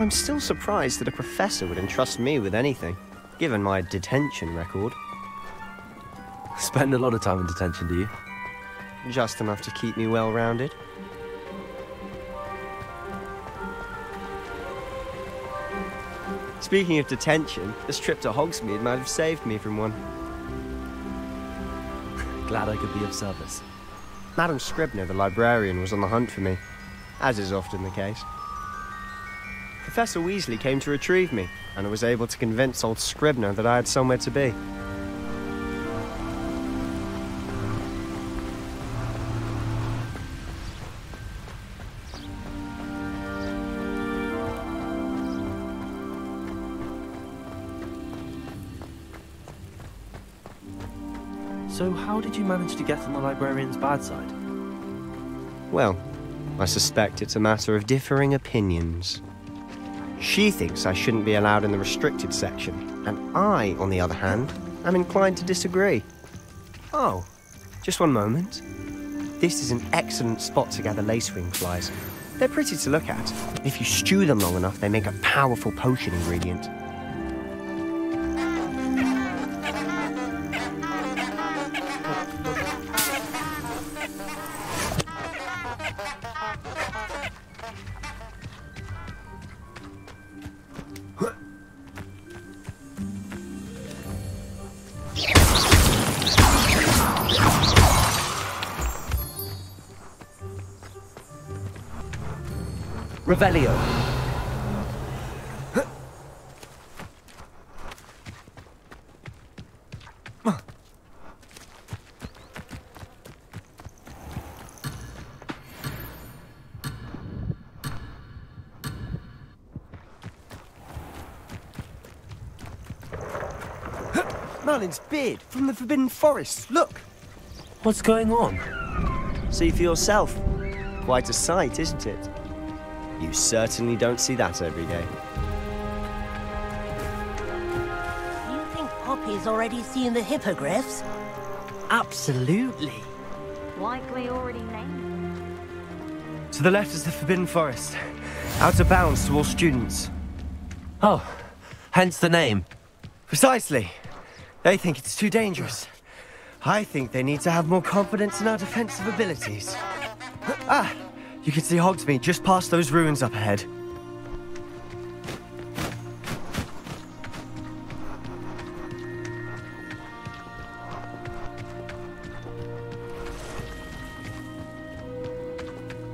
I'm still surprised that a professor would entrust me with anything, given my detention record. Spend a lot of time in detention, do you? Just enough to keep me well-rounded. Speaking of detention, this trip to Hogsmeade might have saved me from one. Glad I could be of service. Madam Scribner, the librarian, was on the hunt for me, as is often the case. Professor Weasley came to retrieve me, and I was able to convince old Scribner that I had somewhere to be. So how did you manage to get on the librarian's bad side? Well, I suspect it's a matter of differing opinions. She thinks I shouldn't be allowed in the restricted section, and I, on the other hand, am inclined to disagree. Oh, just one moment. This is an excellent spot to gather lacewing flies. They're pretty to look at. If you stew them long enough, they make a powerful potion ingredient. Revelio. Merlin's beard from the Forbidden Forest. Look! What's going on? See for yourself. Quite a sight, isn't it? You certainly don't see that every day. You think Poppy's already seen the hippogriffs? absolutely. Likely already named. To the left is the Forbidden Forest. Out of bounds to all students. Oh, hence the name. Precisely. They think it's too dangerous. I think they need to have more confidence in our defensive abilities. Ah, you can see Hogsmeade just past those ruins up ahead.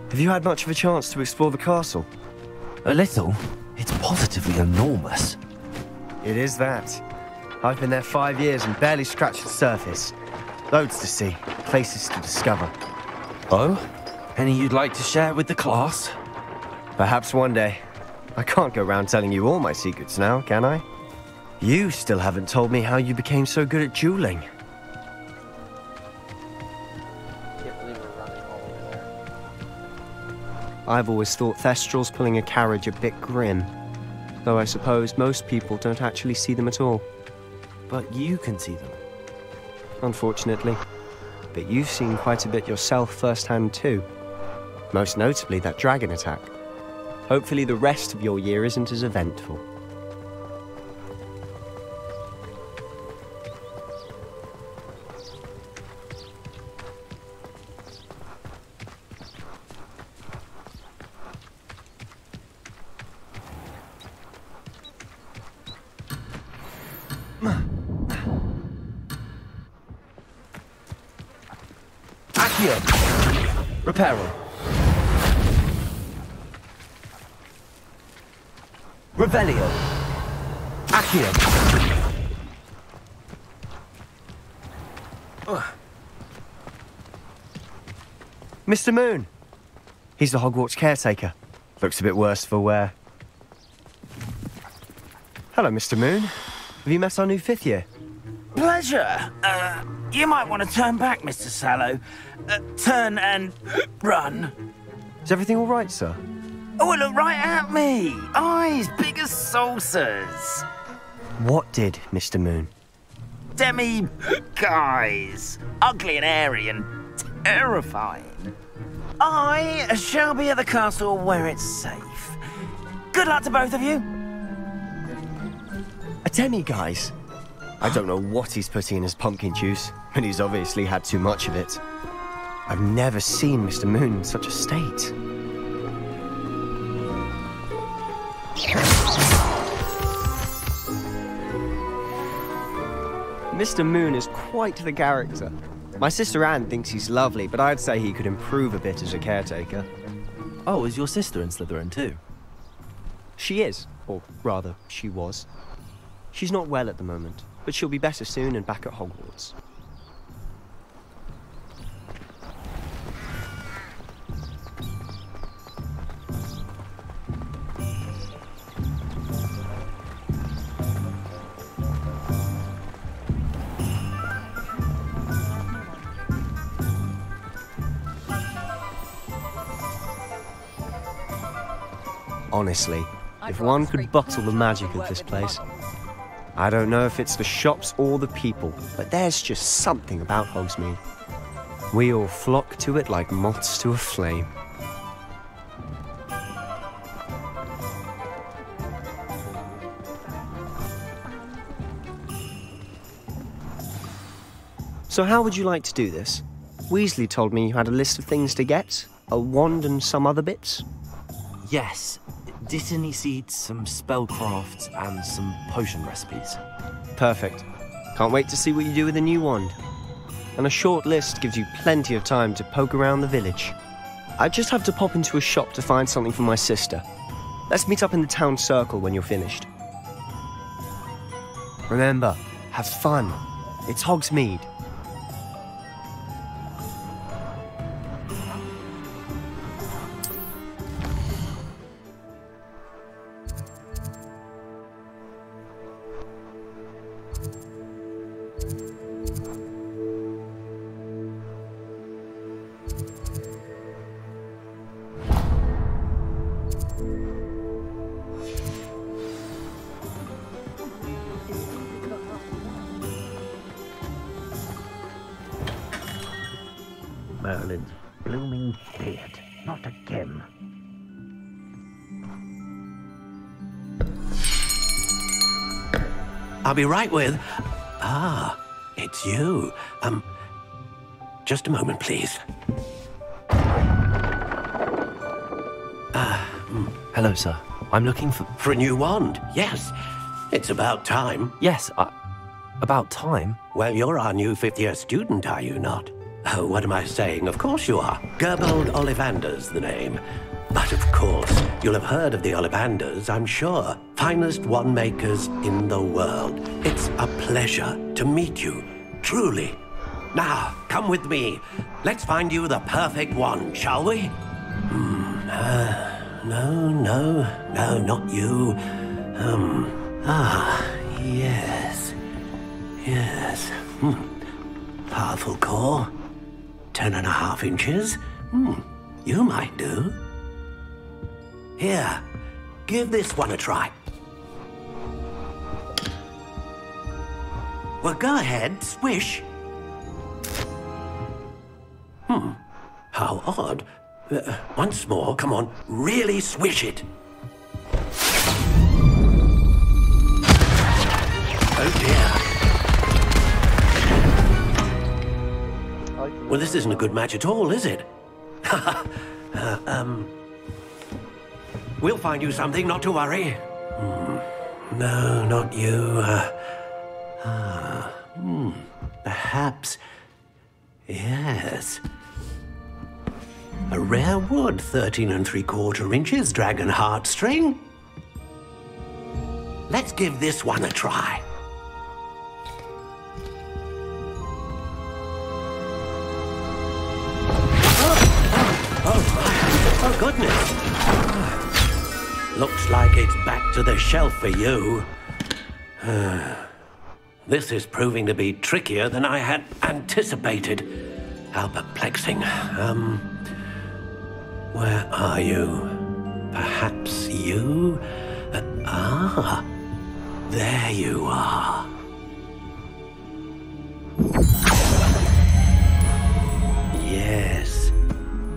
Have you had much of a chance to explore the castle? A little. It's positively enormous. It is that. I've been there 5 years and barely scratched the surface. Loads to see, places to discover. Oh? Any you'd like to share with the class? Perhaps one day. I can't go around telling you all my secrets now, can I? You still haven't told me how you became so good at dueling. I've always thought Thestrals pulling a carriage a bit grim. Though I suppose most people don't actually see them at all. But you can see them. Unfortunately. But you've seen quite a bit yourself firsthand too. Most notably that dragon attack. Hopefully the rest of your year isn't as eventful. Reparo. Revelio. Accio. Mr. Moon! He's the Hogwarts caretaker. Looks a bit worse for wear. Hello, Mr. Moon. Have you met our new 5th year? Pleasure. You might want to turn back, Mr. Sallow. Turn and run. Is everything all right, sir? Oh, look right at me. Eyes big as saucers. What did, Mr. Moon? Guys. Ugly and airy and terrifying. I shall be at the castle where it's safe. Good luck to both of you. A demi-guise? I don't know what he's putting in his pumpkin juice, but he's obviously had too much of it. I've never seen Mr. Moon in such a state. Mr. Moon is quite the character. My sister Anne thinks he's lovely, but I'd say he could improve a bit as a caretaker. Oh, is your sister in Slytherin too? She is, or rather, she was. She's not well at the moment, but she'll be better soon and back at Hogwarts. Honestly, if one could bottle the magic of this place. I don't know if it's the shops or the people, but there's just something about Hogsmeade. We all flock to it like moths to a flame. So how would you like to do this? Weasley told me you had a list of things to get, a wand and some other bits. Yes. Dittany seeds, some spellcrafts, and some potion recipes. Perfect. Can't wait to see what you do with the new wand. And a short list gives you plenty of time to poke around the village. I just have to pop into a shop to find something for my sister. Let's meet up in the town circle when you're finished. Remember, have fun. It's Hogsmeade. Merlin's blooming beard. Not again. I'll be right with... Ah, it's you. Just a moment, please. Hello, sir. I'm looking for... For a new wand, yes. It's about time. Yes, about time? Well, you're our new fifth-year student, are you not? Oh, what am I saying? Of course you are. Gerbold Ollivander's the name. But of course, you'll have heard of the Ollivanders, I'm sure. Finest wand makers in the world. It's a pleasure to meet you, truly. Now, come with me. Let's find you the perfect wand, shall we? No, not you. Yes. Powerful core. 10.5 inches. You might do. Here, give this one a try. Well, go ahead, swish. How odd. Once more, come on, really swish it. Oh dear. Well, this isn't a good match at all, is it? We'll find you something, not to worry. No, not you. Perhaps... Yes. A rare wood, 13 3/4 inches, dragon heartstring. Let's give this one a try. Oh, goodness. Looks like it's back to the shelf for you. This is proving to be trickier than I had anticipated. How perplexing. Where are you? Perhaps you? There you are. Yes,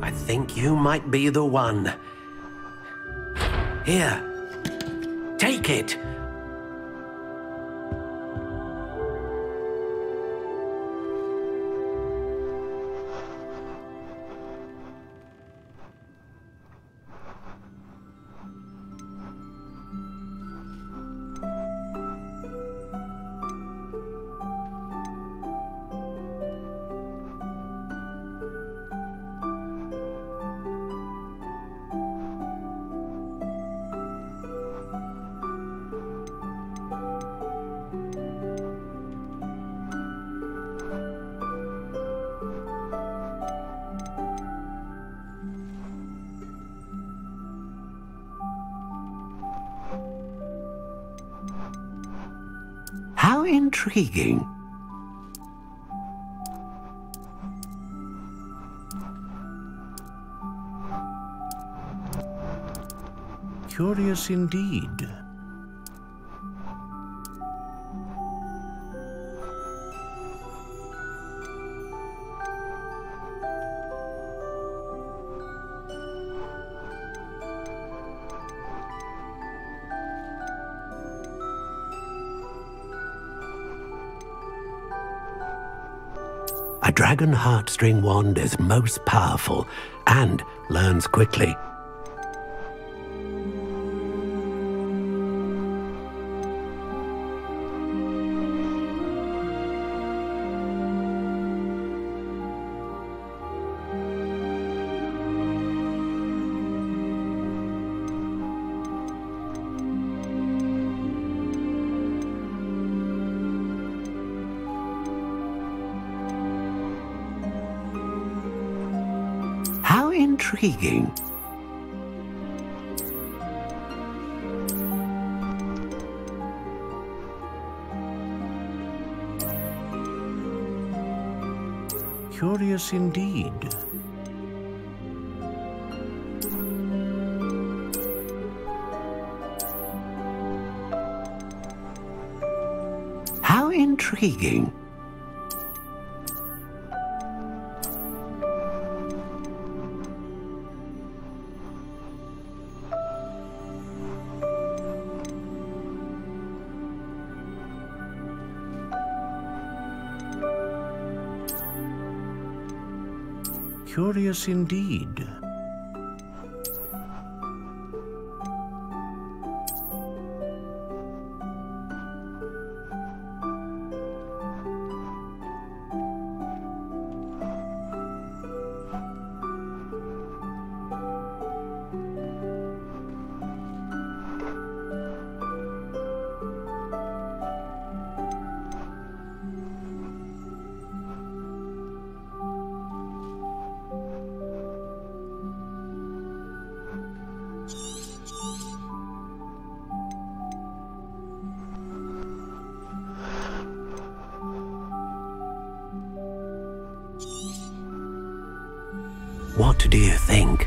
I think you might be the one. Here, take it. How intriguing. Curious indeed. A dragon heartstring wand is most powerful and learns quickly. How intriguing. Curious indeed. How intriguing. Curious indeed. What do you think?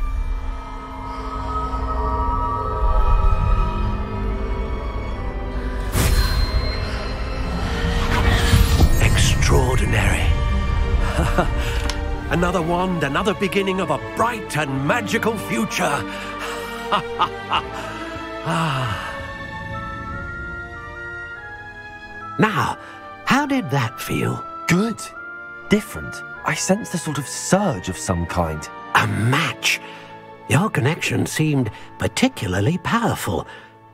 Extraordinary. Another wand, another beginning of a bright and magical future. Now, how did that feel? Good. Different. I sensed a sort of surge of some kind. A match. Your connection seemed particularly powerful.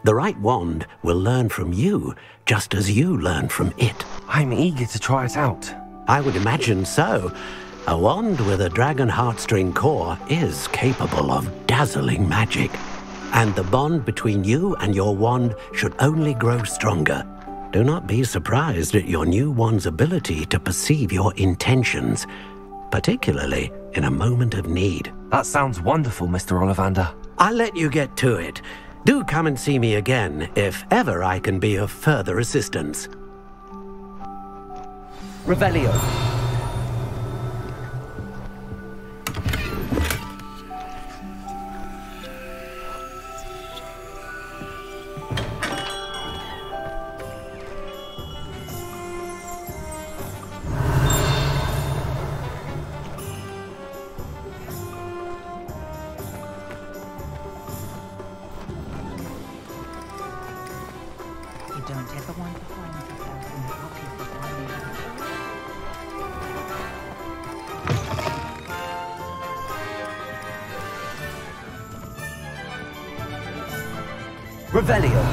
The right wand will learn from you, just as you learn from it. I'm eager to try it out. I would imagine so. A wand with a dragon heartstring core is capable of dazzling magic. And the bond between you and your wand should only grow stronger. Do not be surprised at your new wand's ability to perceive your intentions, particularly in a moment of need. That sounds wonderful, Mr. Ollivander. I'll let you get to it. Do come and see me again if ever I can be of further assistance. Revelio. Revelio.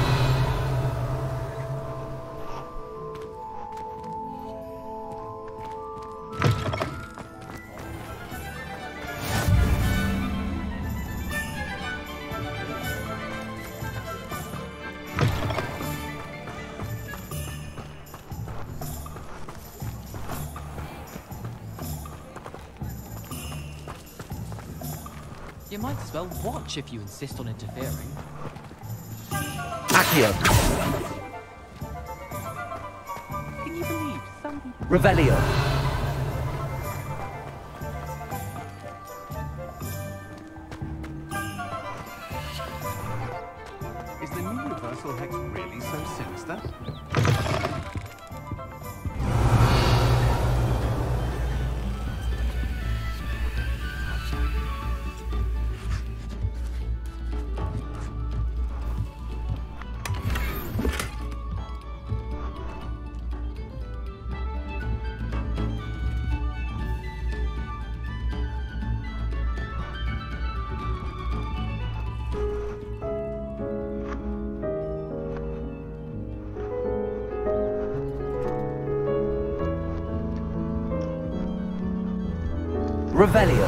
You might as well watch if you insist on interfering. Accio. Can you believe some people... Revelio. Is the new reversal hex really so sinister? Revelio.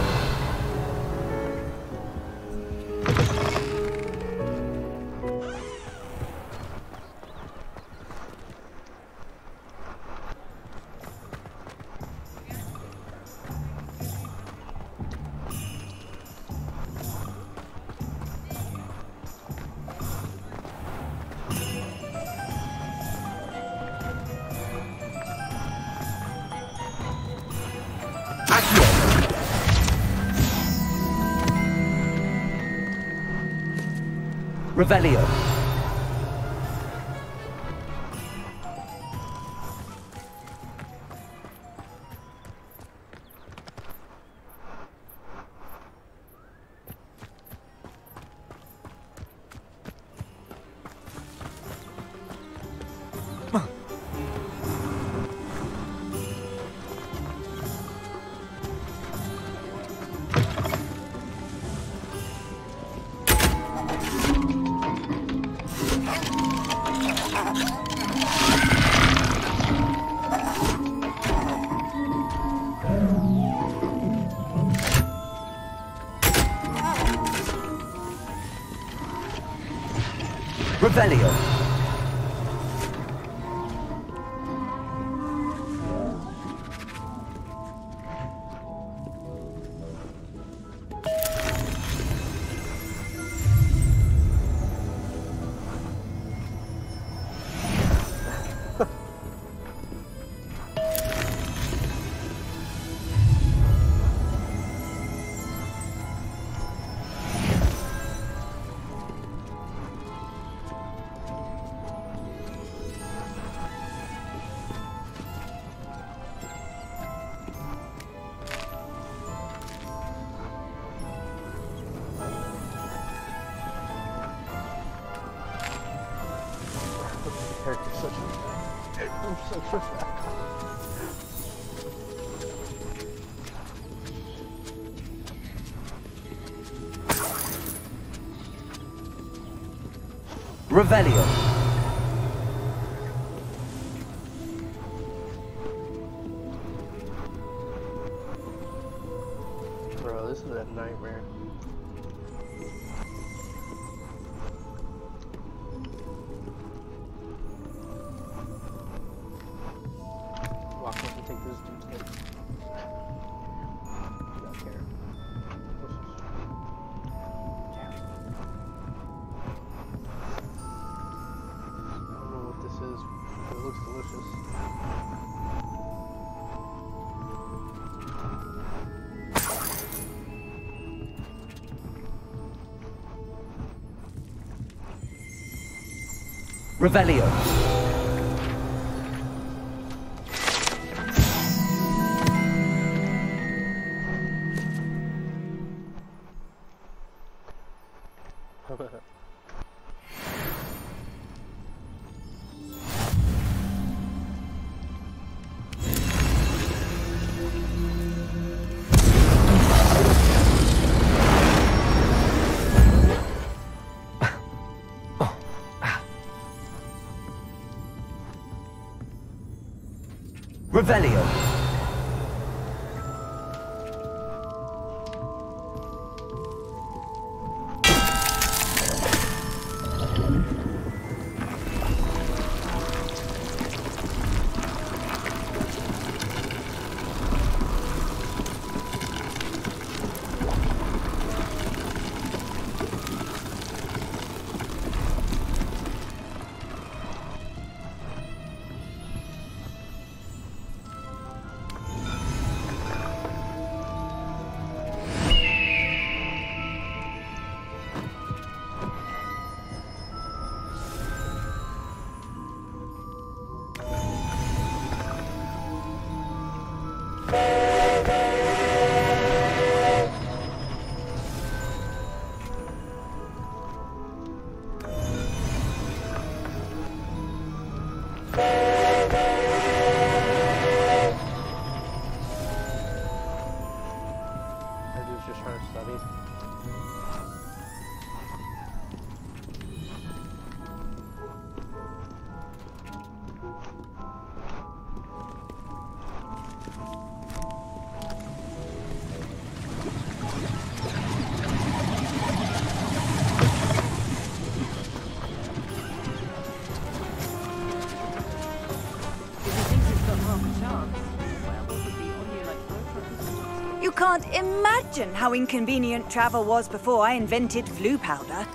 Revelio. Revelio. Character's such a... I'm such a... Revelio. Bro, this is a nightmare. Walk up and take this dude's head. Don't care. I don't know what this is, but it looks delicious. Revelio. Revelio. That dude's just trying to study. You can't imagine how inconvenient travel was before I invented flu powder.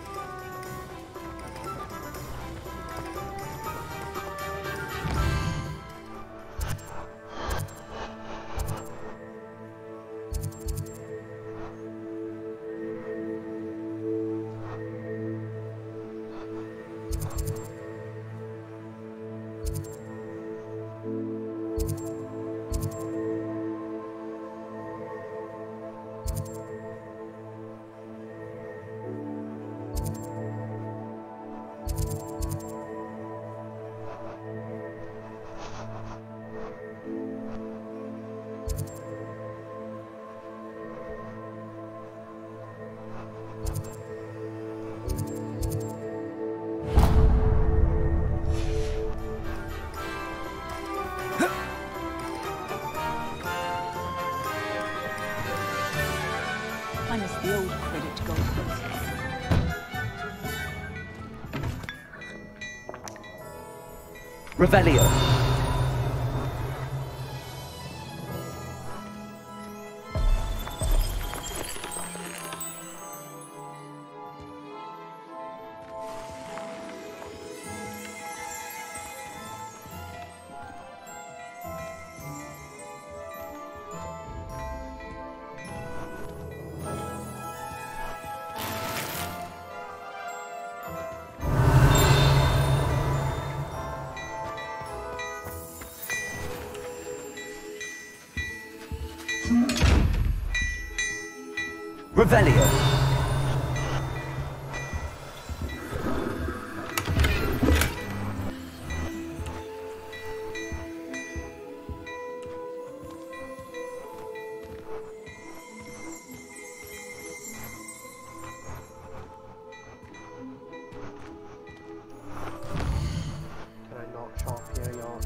Revelio. Revelio. Can I not shop here, y'all?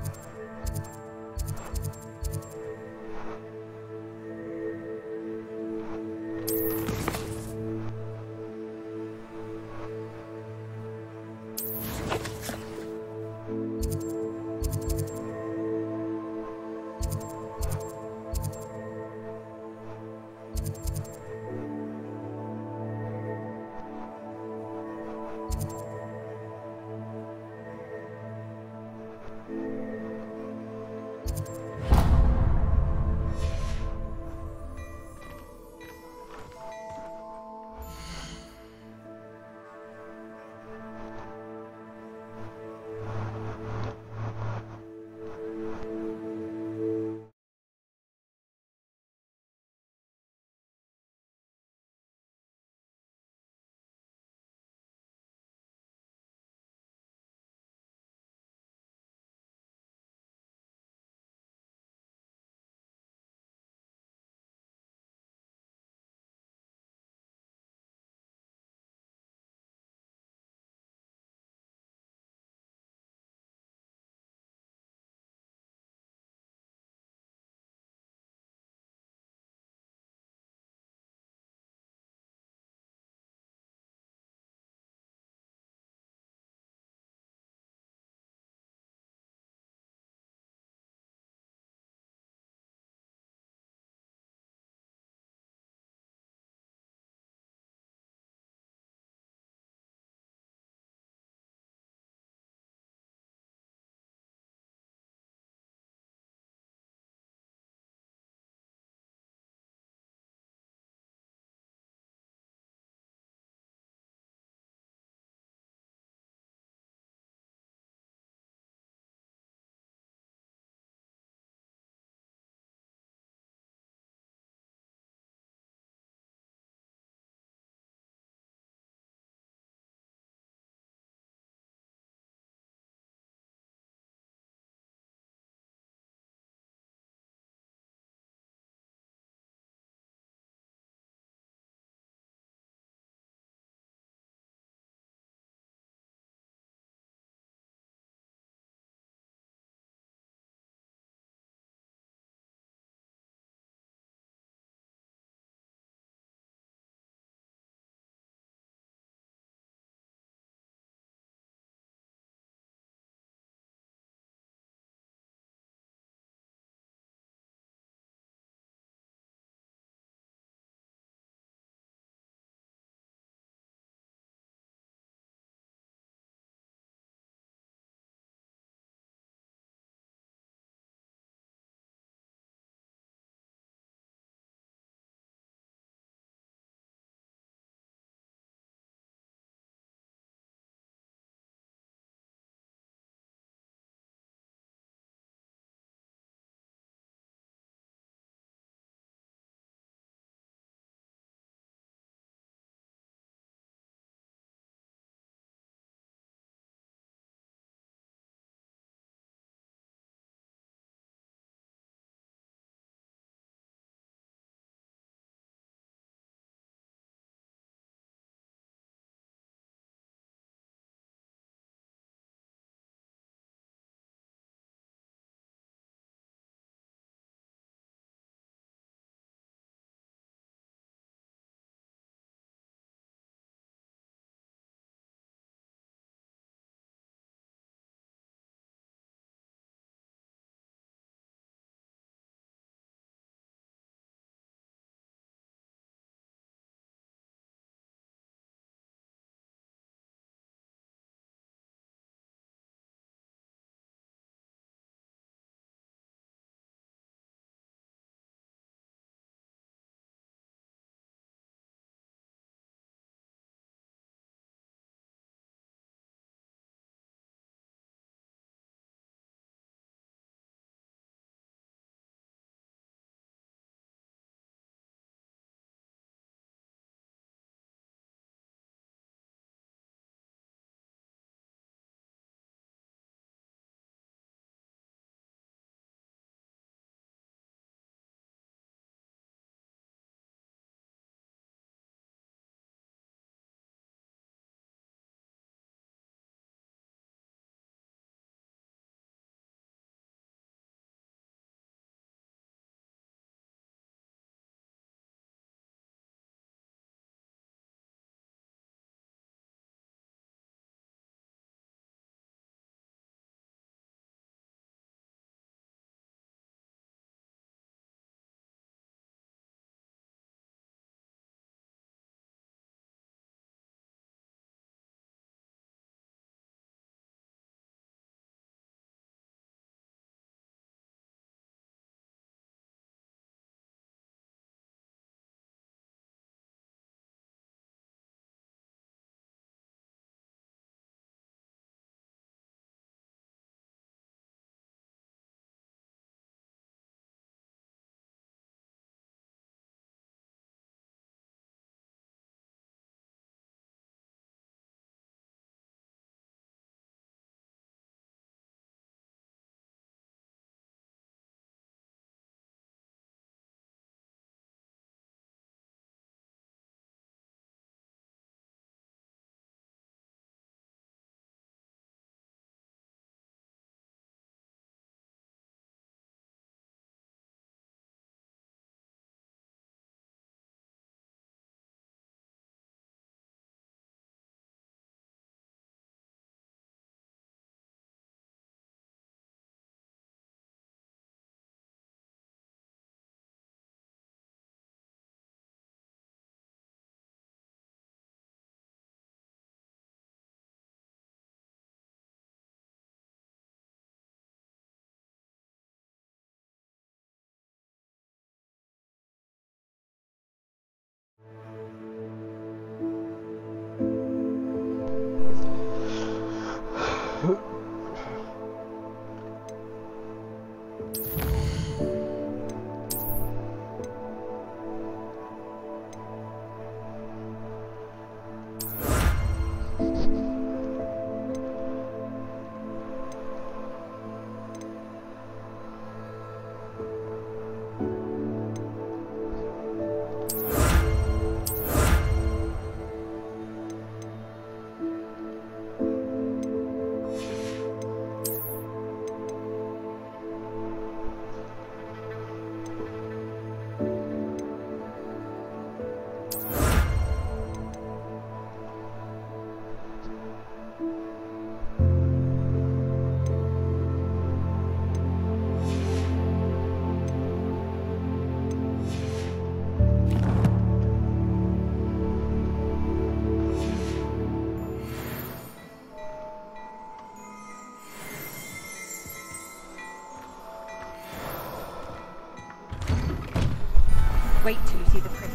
Wait till you see the prince.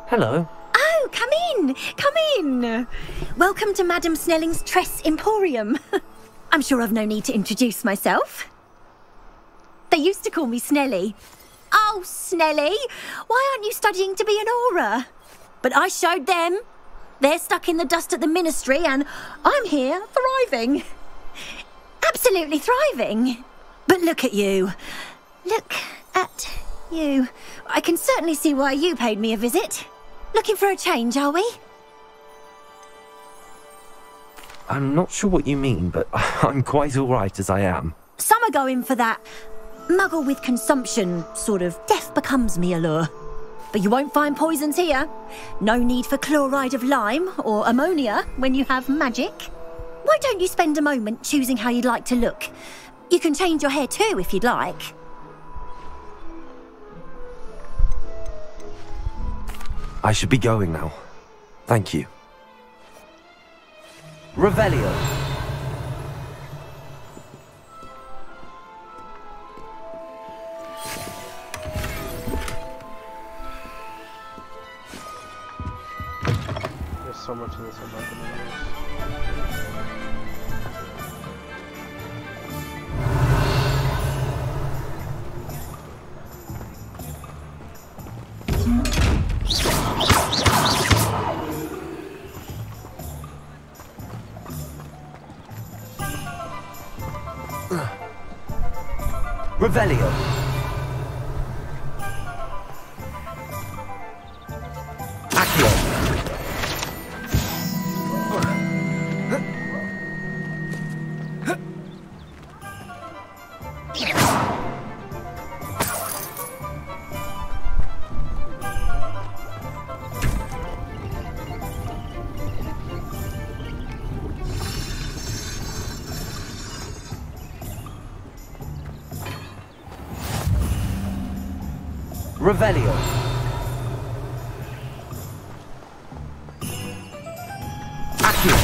Hello. Oh, come in! Come in! Welcome to Madame Snelling's Tress Emporium. I'm sure I've no need to introduce myself. They used to call me Snelly. Oh, Snelly! Why aren't you studying to be an aura? But I showed them. They're stuck in the dust at the ministry and I'm here, thriving. Absolutely thriving. But look at you. Look at you. I can certainly see why you paid me a visit. Looking for a change, are we? I'm not sure what you mean, but I'm quite alright as I am. Some are going for that muggle with consumption, sort of death becomes me allure. But you won't find poisons here. No need for chloride of lime or ammonia when you have magic. Why don't you spend a moment choosing how you'd like to look? You can change your hair too if you'd like. I should be going now. Thank you. Revelio. There's so much in this I'm not gonna use. Revelio. Accio. Revelio. Accio.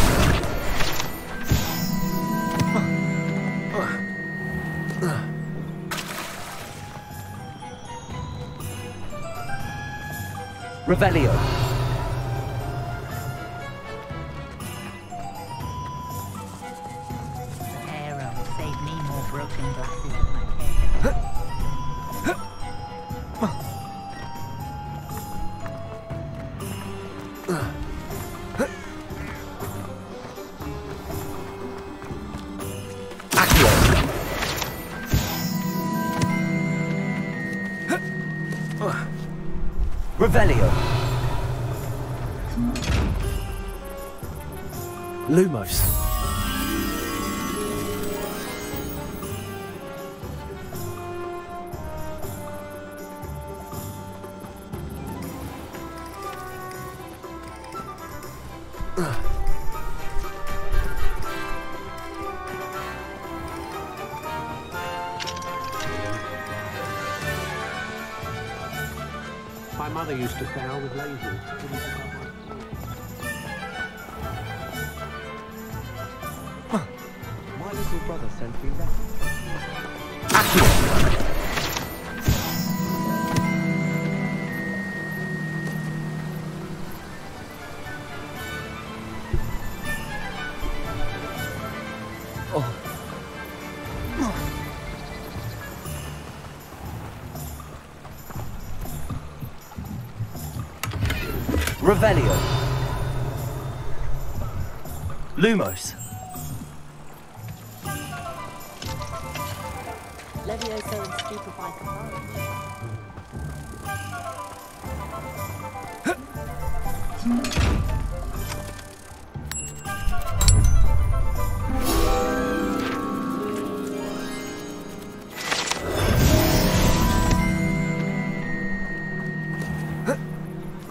Revelio. Arrow will save me more broken glasses in my head. Revelio. Lumos. My mother used to sail with lasers. My little brother sent me that. Revelio. Lumos. Levioso and stupefy courage.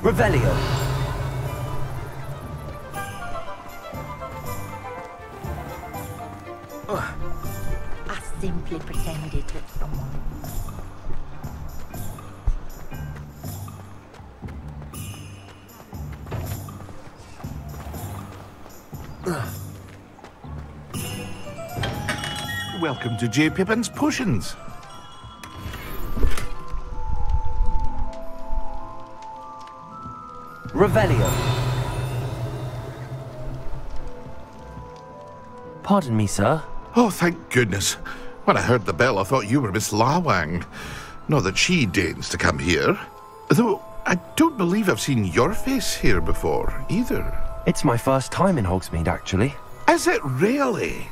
Revelio. I simply pretended that someone... Welcome to J. Pippin's Potions. Revelio. Pardon me, sir. Oh, thank goodness. When I heard the bell, I thought you were Miss Lawang. Not that she deigns to come here. Though, I don't believe I've seen your face here before, either. It's my first time in Hogsmeade, actually. Is it really?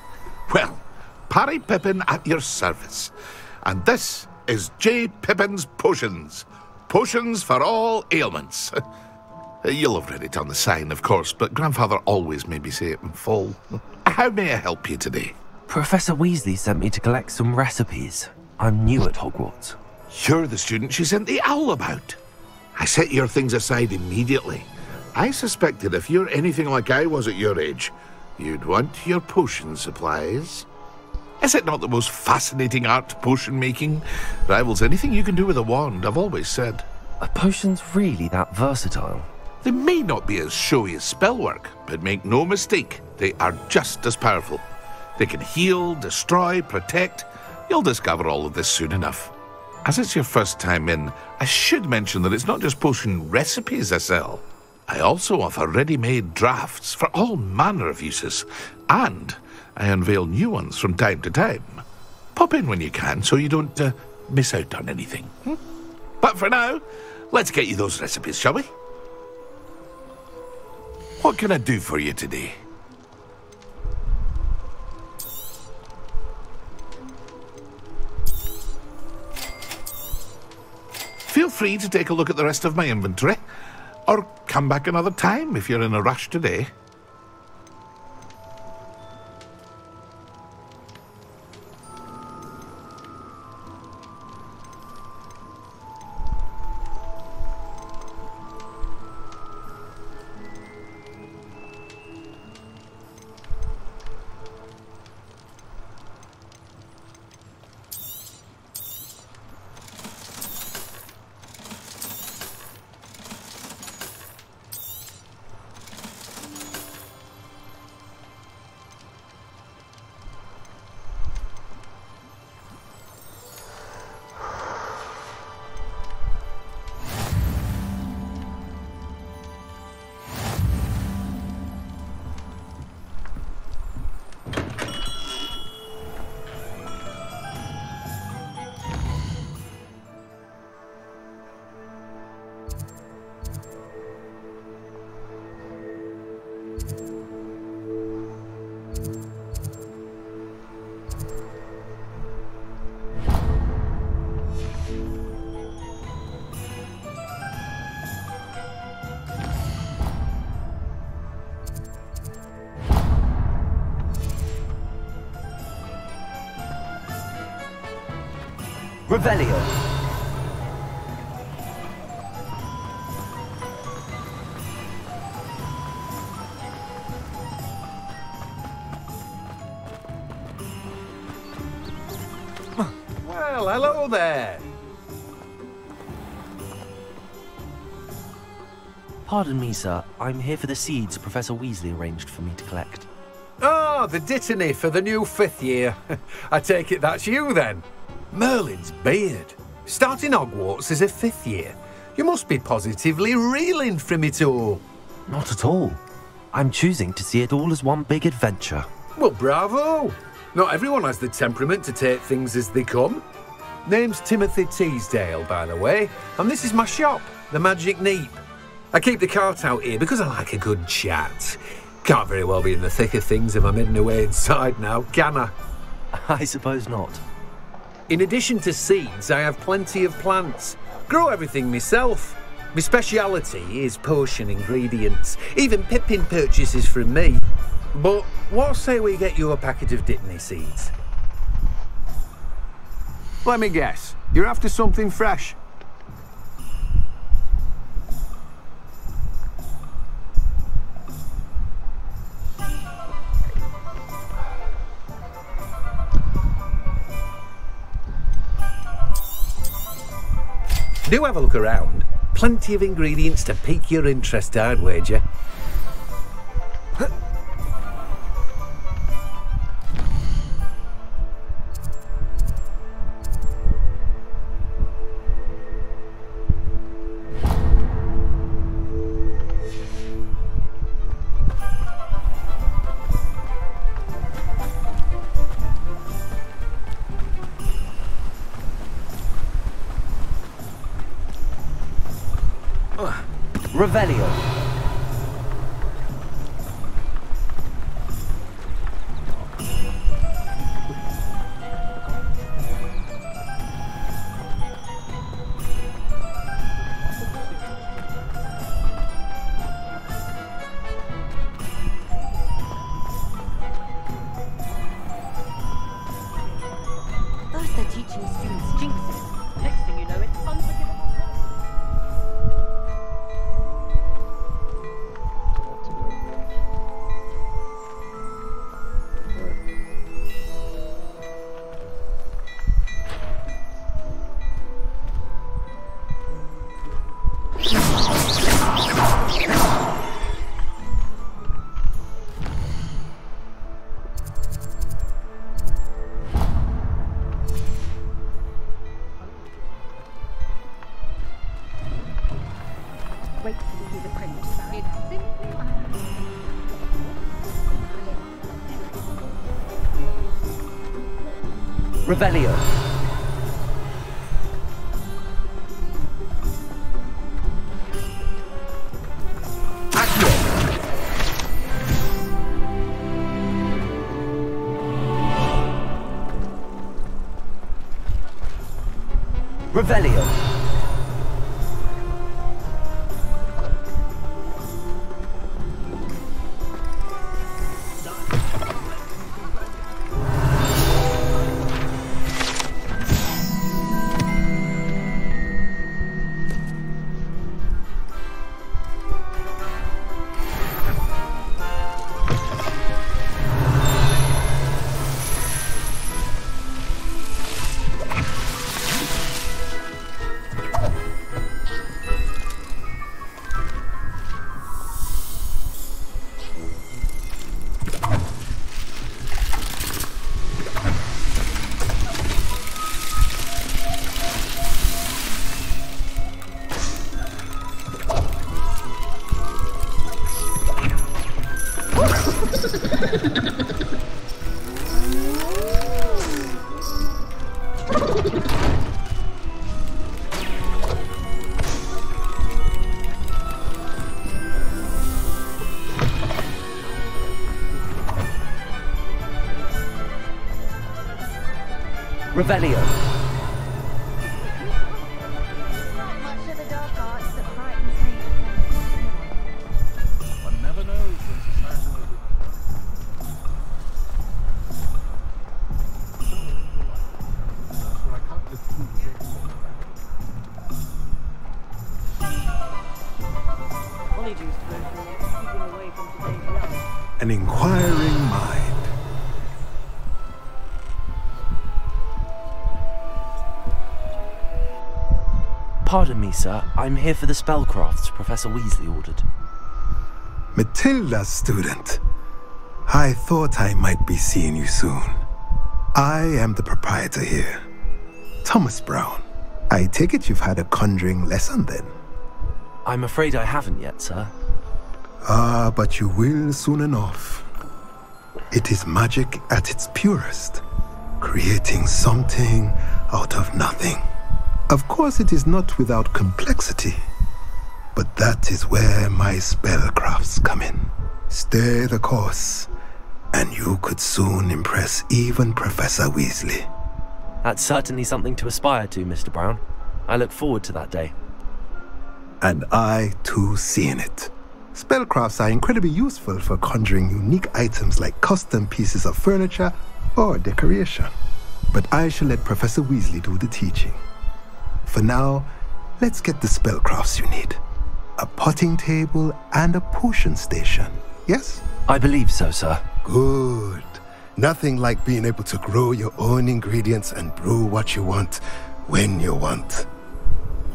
Well, Parry Pippin at your service. And this is J. Pippin's Potions. Potions for all ailments. You'll have read it on the sign, of course, but Grandfather always made me say it in full. How may I help you today? Professor Weasley sent me to collect some recipes. I'm new at Hogwarts. You're the student she sent the owl about. I set your things aside immediately. I suspected if you're anything like I was at your age, you'd want your potion supplies. Is it not the most fascinating art, potion making? Rivals anything you can do with a wand, I've always said. Are potions really that versatile? They may not be as showy as spellwork, but make no mistake, they are just as powerful. They can heal, destroy, protect. You'll discover all of this soon enough. As it's your first time in, I should mention that it's not just potion recipes I sell. I also offer ready-made drafts for all manner of uses, and I unveil new ones from time to time. Pop in when you can so you don't miss out on anything. But for now, let's get you those recipes, shall we? What can I do for you today? Feel free to take a look at the rest of my inventory, or come back another time if you're in a rush today. Revelio. Well, hello there. Pardon me, sir. I'm here for the seeds Professor Weasley arranged for me to collect. Oh, the dittany for the new 5th year. I take it that's you, then. Merlin's beard. Starting Hogwarts as a 5th year. You must be positively reeling from it all. Not at all. I'm choosing to see it all as one big adventure. Well, bravo. Not everyone has the temperament to take things as they come. Name's Timothy Teasdale, by the way, and this is my shop, the Magic Neep. I keep the cart out here because I like a good chat. Can't very well be in the thick of things if I'm hidden away inside now, can I? I suppose not. In addition to seeds, I have plenty of plants. Grow everything myself. My speciality is potion ingredients. Even Pippin purchases from me. But what say we get you a packet of Dittany seeds? Let me guess. You're after something fresh. Do have a look around. Plenty of ingredients to pique your interest, I'd wager. Revelio. First they're teaching students jinxing. Next thing you know, it's unforgivable. Wait till you hear the print. It's simply Revelio. Revelio. Revelio. much of the dark arts that frightens me. One never knows when society will be. That's where I can't defeat Honeydews to go through, keeping away from today's love. An inquiring mind. Pardon me, sir. I'm here for the spellcrafts Professor Weasley ordered. Matilda's student. I thought I might be seeing you soon. I am the proprietor here, Thomas Brown. I take it you've had a conjuring lesson then? I'm afraid I haven't yet, sir. Ah, but you will soon enough. It is magic at its purest, creating something out of nothing. Of course, it is not without complexity, but that is where my spellcrafts come in. Stay the course, and you could soon impress even Professor Weasley. That's certainly something to aspire to, Mr. Brown. I look forward to that day. And I, too, seeing it. Spellcrafts are incredibly useful for conjuring unique items like custom pieces of furniture or decoration. But I shall let Professor Weasley do the teaching. For now, let's get the spellcrafts you need. A potting table and a potion station, yes? I believe so, sir. Good. Nothing like being able to grow your own ingredients and brew what you want, when you want.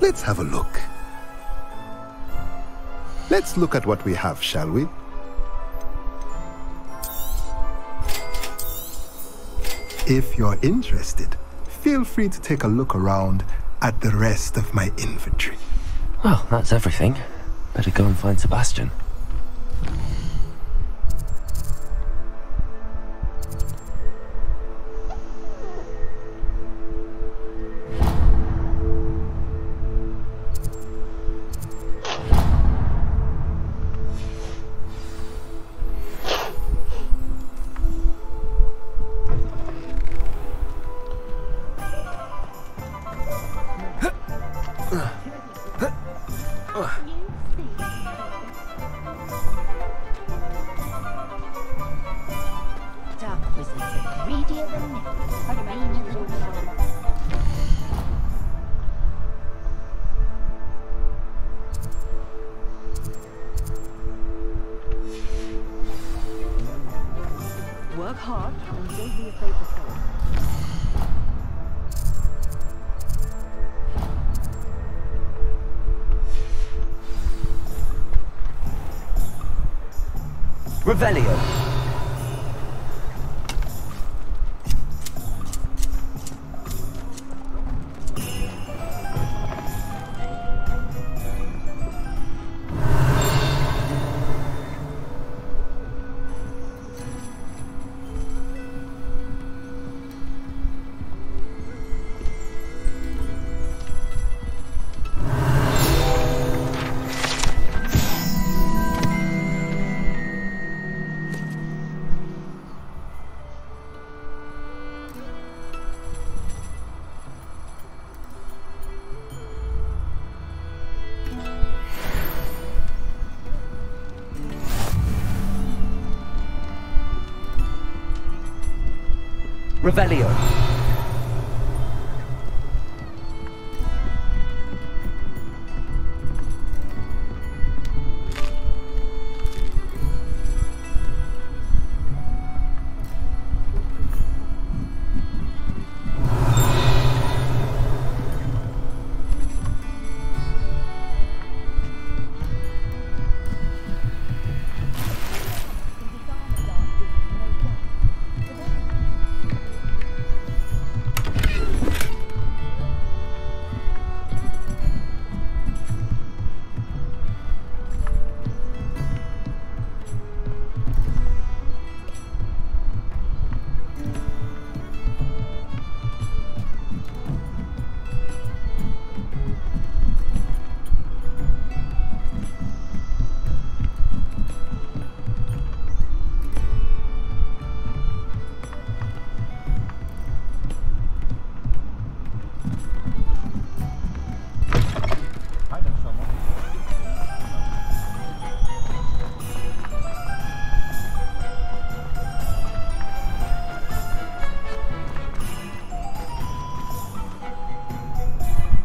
Let's have a look. Let's look at what we have, shall we? If you're interested, feel free to take a look around at the rest of my inventory. Well, that's everything. Better go and find Sebastian. Dark wizards are greedier than never. Remain as your Work hard and don't be afraid to fail. Revelio. Revelio.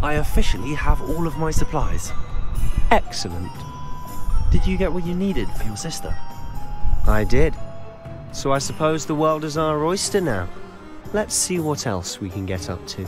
I officially have all of my supplies. Excellent. Did you get what you needed for your sister? I did. So I suppose the world is our oyster now. Let's see what else we can get up to.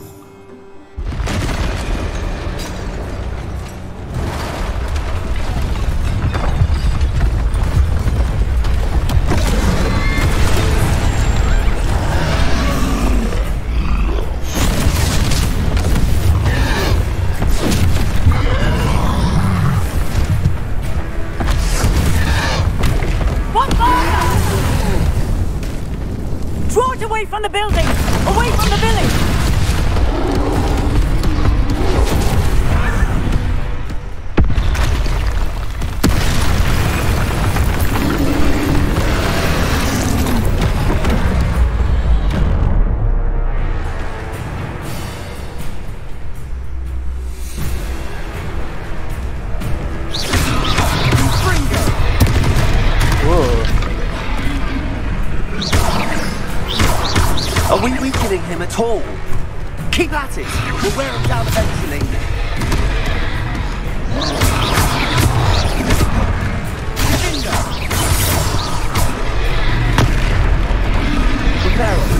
Away from the building! Away from the village! Are we weakening him at all? Keep at it! We'll wear him down eventually. Prepare.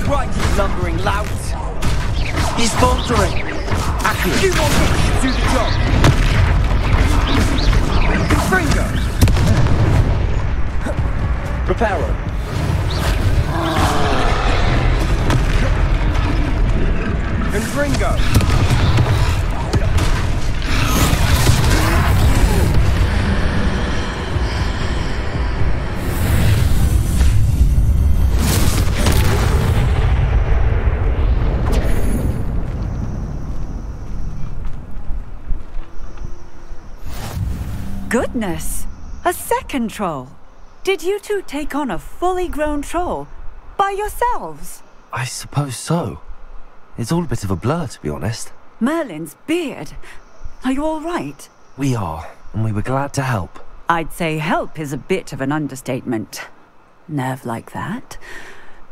right, you lumbering lout. He's faltering. Accurate. You want me to do the job? Fringo! Reparo. And Ringo! Goodness! A second troll! Did you two take on a fully grown troll? By yourselves? I suppose so. It's all a bit of a blur, to be honest. Merlin's beard. Are you all right? We are, and we were glad to help. I'd say help is a bit of an understatement. Nerve like that.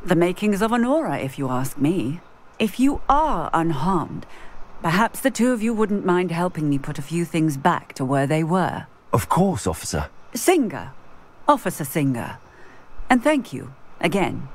The makings of an aura, if you ask me. If you are unharmed, perhaps the two of you wouldn't mind helping me put a few things back to where they were. Of course, officer. Singer. Officer Singer. And thank you, again.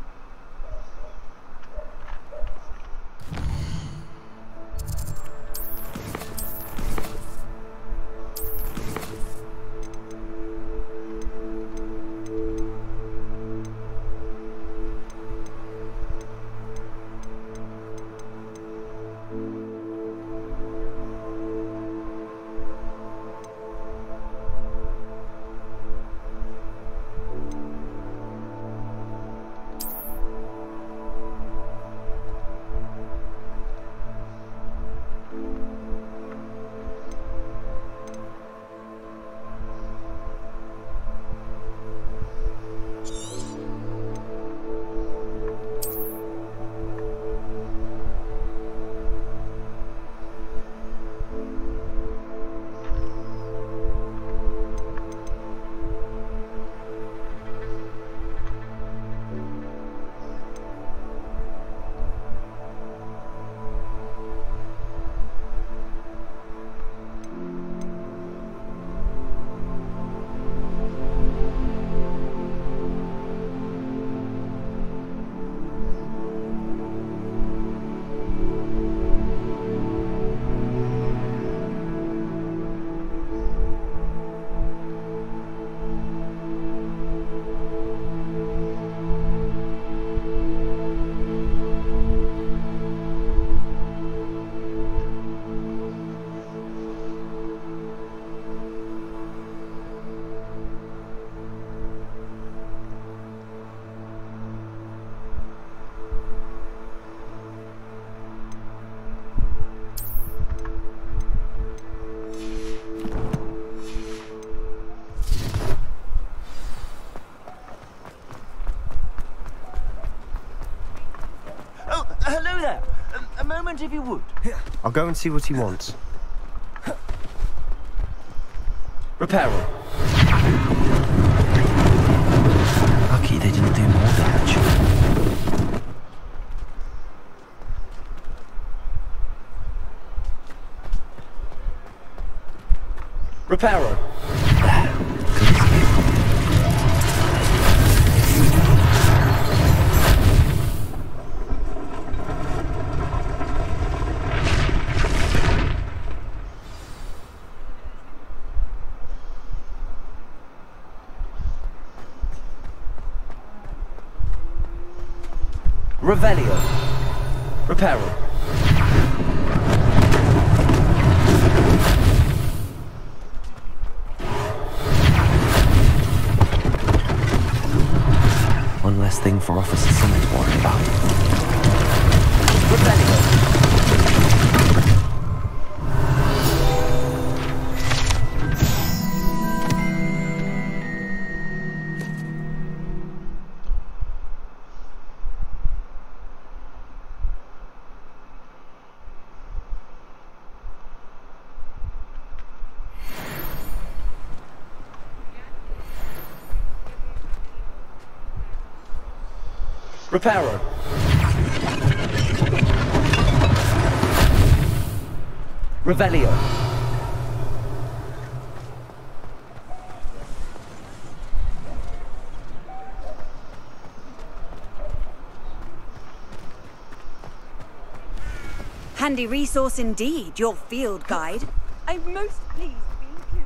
Hello there. A moment if you would. I'll go and see what he wants. Reparo. Lucky they didn't do more damage. Reparo. Revelio. Reparo. One less thing for Officer Singer to worry about. Revelio. Reparo. Revelio. Handy resource indeed, your field guide. I'm most pleased to be included.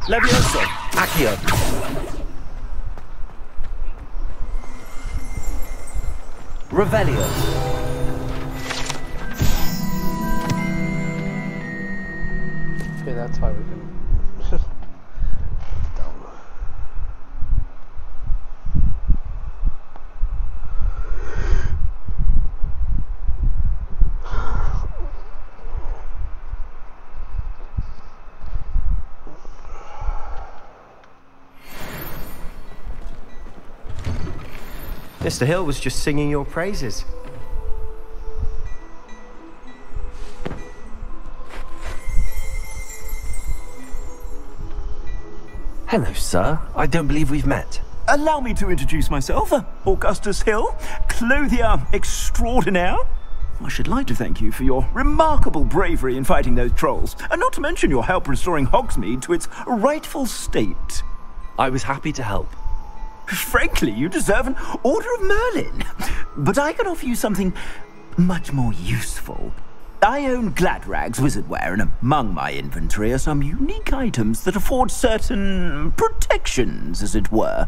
Levioso, Accio. Revelio. Okay, that's why we can. Mr. Hill was just singing your praises. Hello, sir. I don't believe we've met. Allow me to introduce myself, Augustus Hill, clothier extraordinaire. I should like to thank you for your remarkable bravery in fighting those trolls, and not to mention your help restoring Hogsmeade to its rightful state. I was happy to help. Frankly, you deserve an Order of Merlin. But I can offer you something much more useful. I own Gladrag's wizardware, and among my inventory are some unique items that afford certain protections, as it were.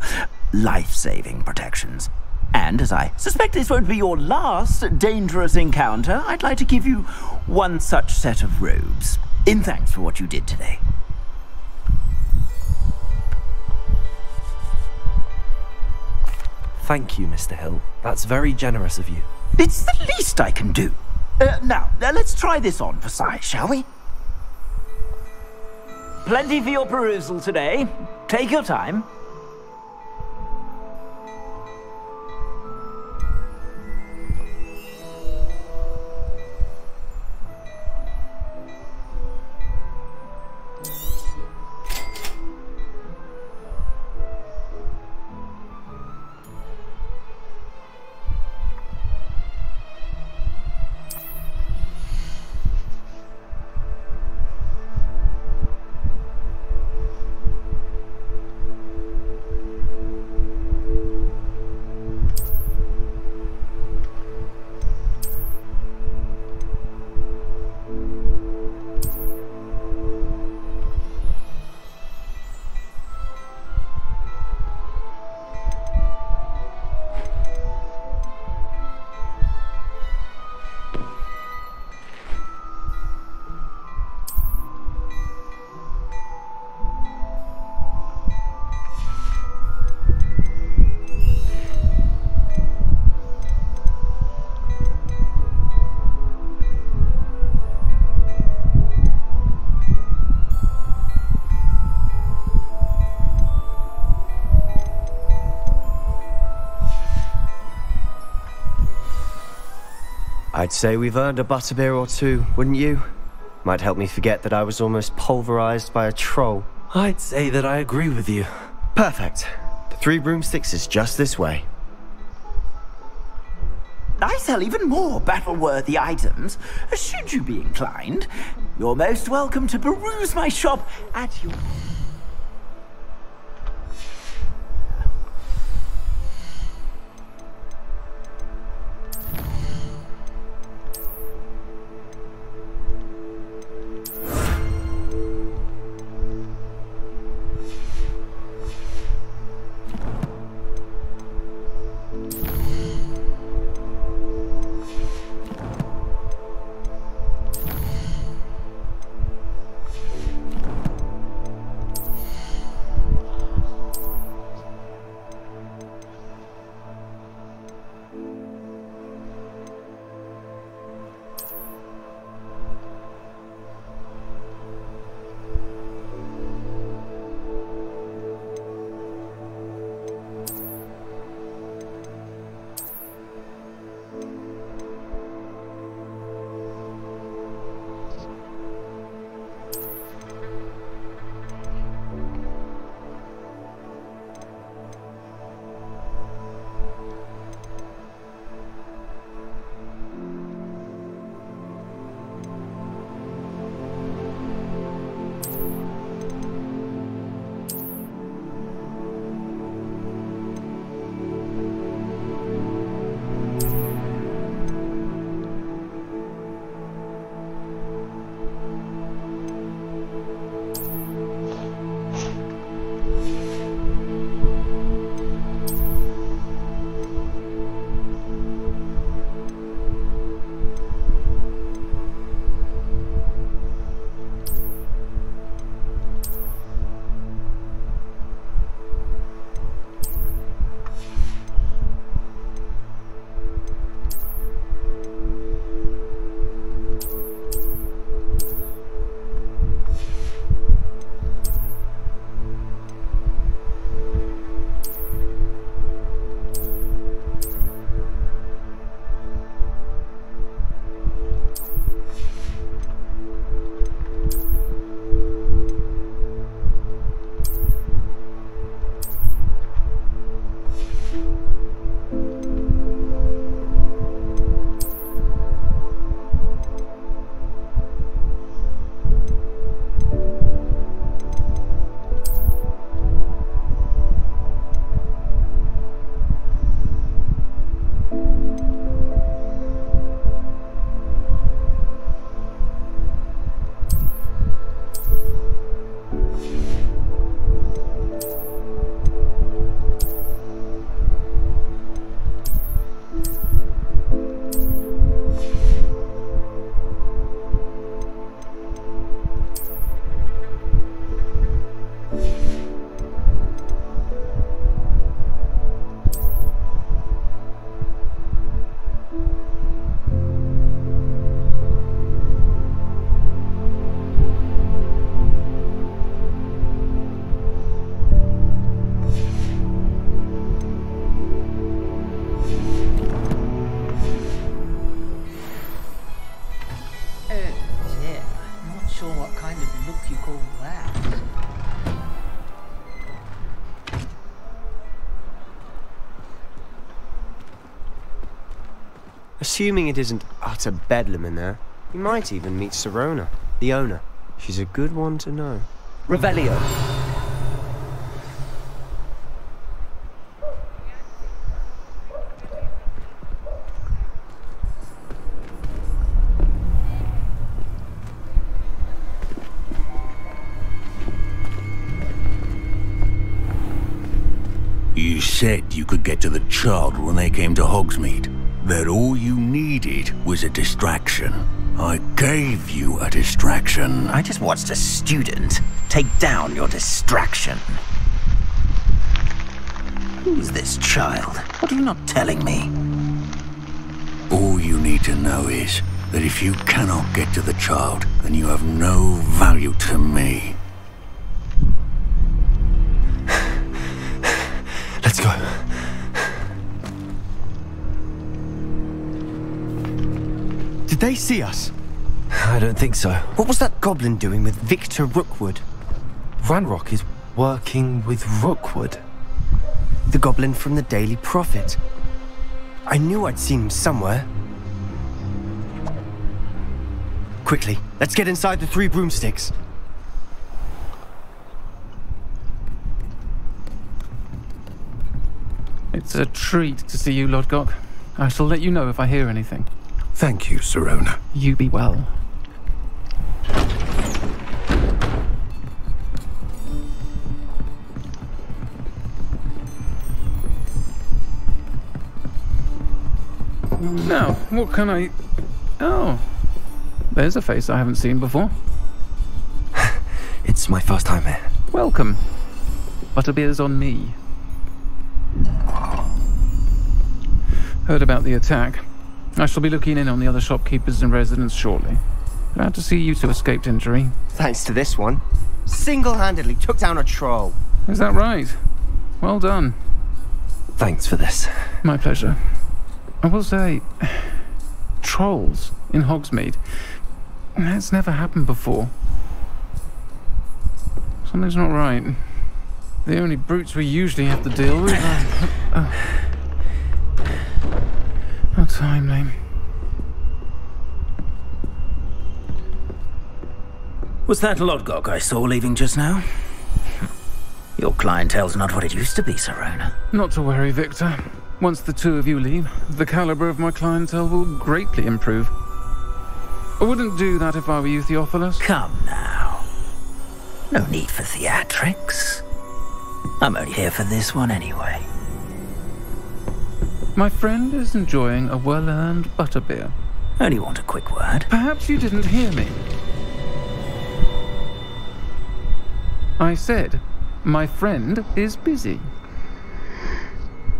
Life-saving protections. And as I suspect this won't be your last dangerous encounter, I'd like to give you one such set of robes, in thanks for what you did today. Thank you, Mr. Hill. That's very generous of you. It's the least I can do. Now, let's try this on for size, shall we? Plenty for your perusal today. Take your time. I'd say we've earned a butterbeer or two, wouldn't you? Might help me forget that I was almost pulverized by a troll. I'd say that I agree with you. Perfect. The 3 broomsticks is just this way. I sell even more battle-worthy items. Should you be inclined, you're most welcome to peruse my shop at your... Assuming it isn't utter bedlam in there, you might even meet Sirona, the owner. She's a good one to know. Revelio. You said you could get to the child when they came to Hogsmeade. That all you needed was a distraction. I gave you a distraction. I just watched a student take down your distraction. Who's this child? What are you not telling me? All you need to know is that if you cannot get to the child, then you have no value to me. Let's go. Did they see us? I don't think so. What was that goblin doing with Victor Rookwood? Ranrock is working with Rookwood. The goblin from the Daily Prophet. I knew I'd seen him somewhere. Quickly, let's get inside the 3 broomsticks. It's a treat to see you, Lodgok. I shall let you know if I hear anything. Thank you, Sirona. You be well. Now, what can I... Oh, there's a face I haven't seen before. It's my first time here. Welcome. Butterbeer's on me. Heard about the attack. I shall be looking in on the other shopkeepers and residents shortly. Glad to see you two escaped injury. Thanks to this one. Single-handedly took down a troll. Is that right? Well done. Thanks for this. My pleasure. I will say, trolls in Hogsmeade. That's never happened before. Something's not right. The only brutes we usually have to deal with are... How timely. Was that Lodgok I saw leaving just now? Your clientele's not what it used to be, Sirona. Not to worry, Victor. Once the 2 of you leave, the caliber of my clientele will greatly improve. I wouldn't do that if I were you, Theophilus. Come now. No need for theatrics. I'm only here for this one anyway. My friend is enjoying a well-earned butterbeer. Only want a quick word. Perhaps you didn't hear me. I said, my friend is busy.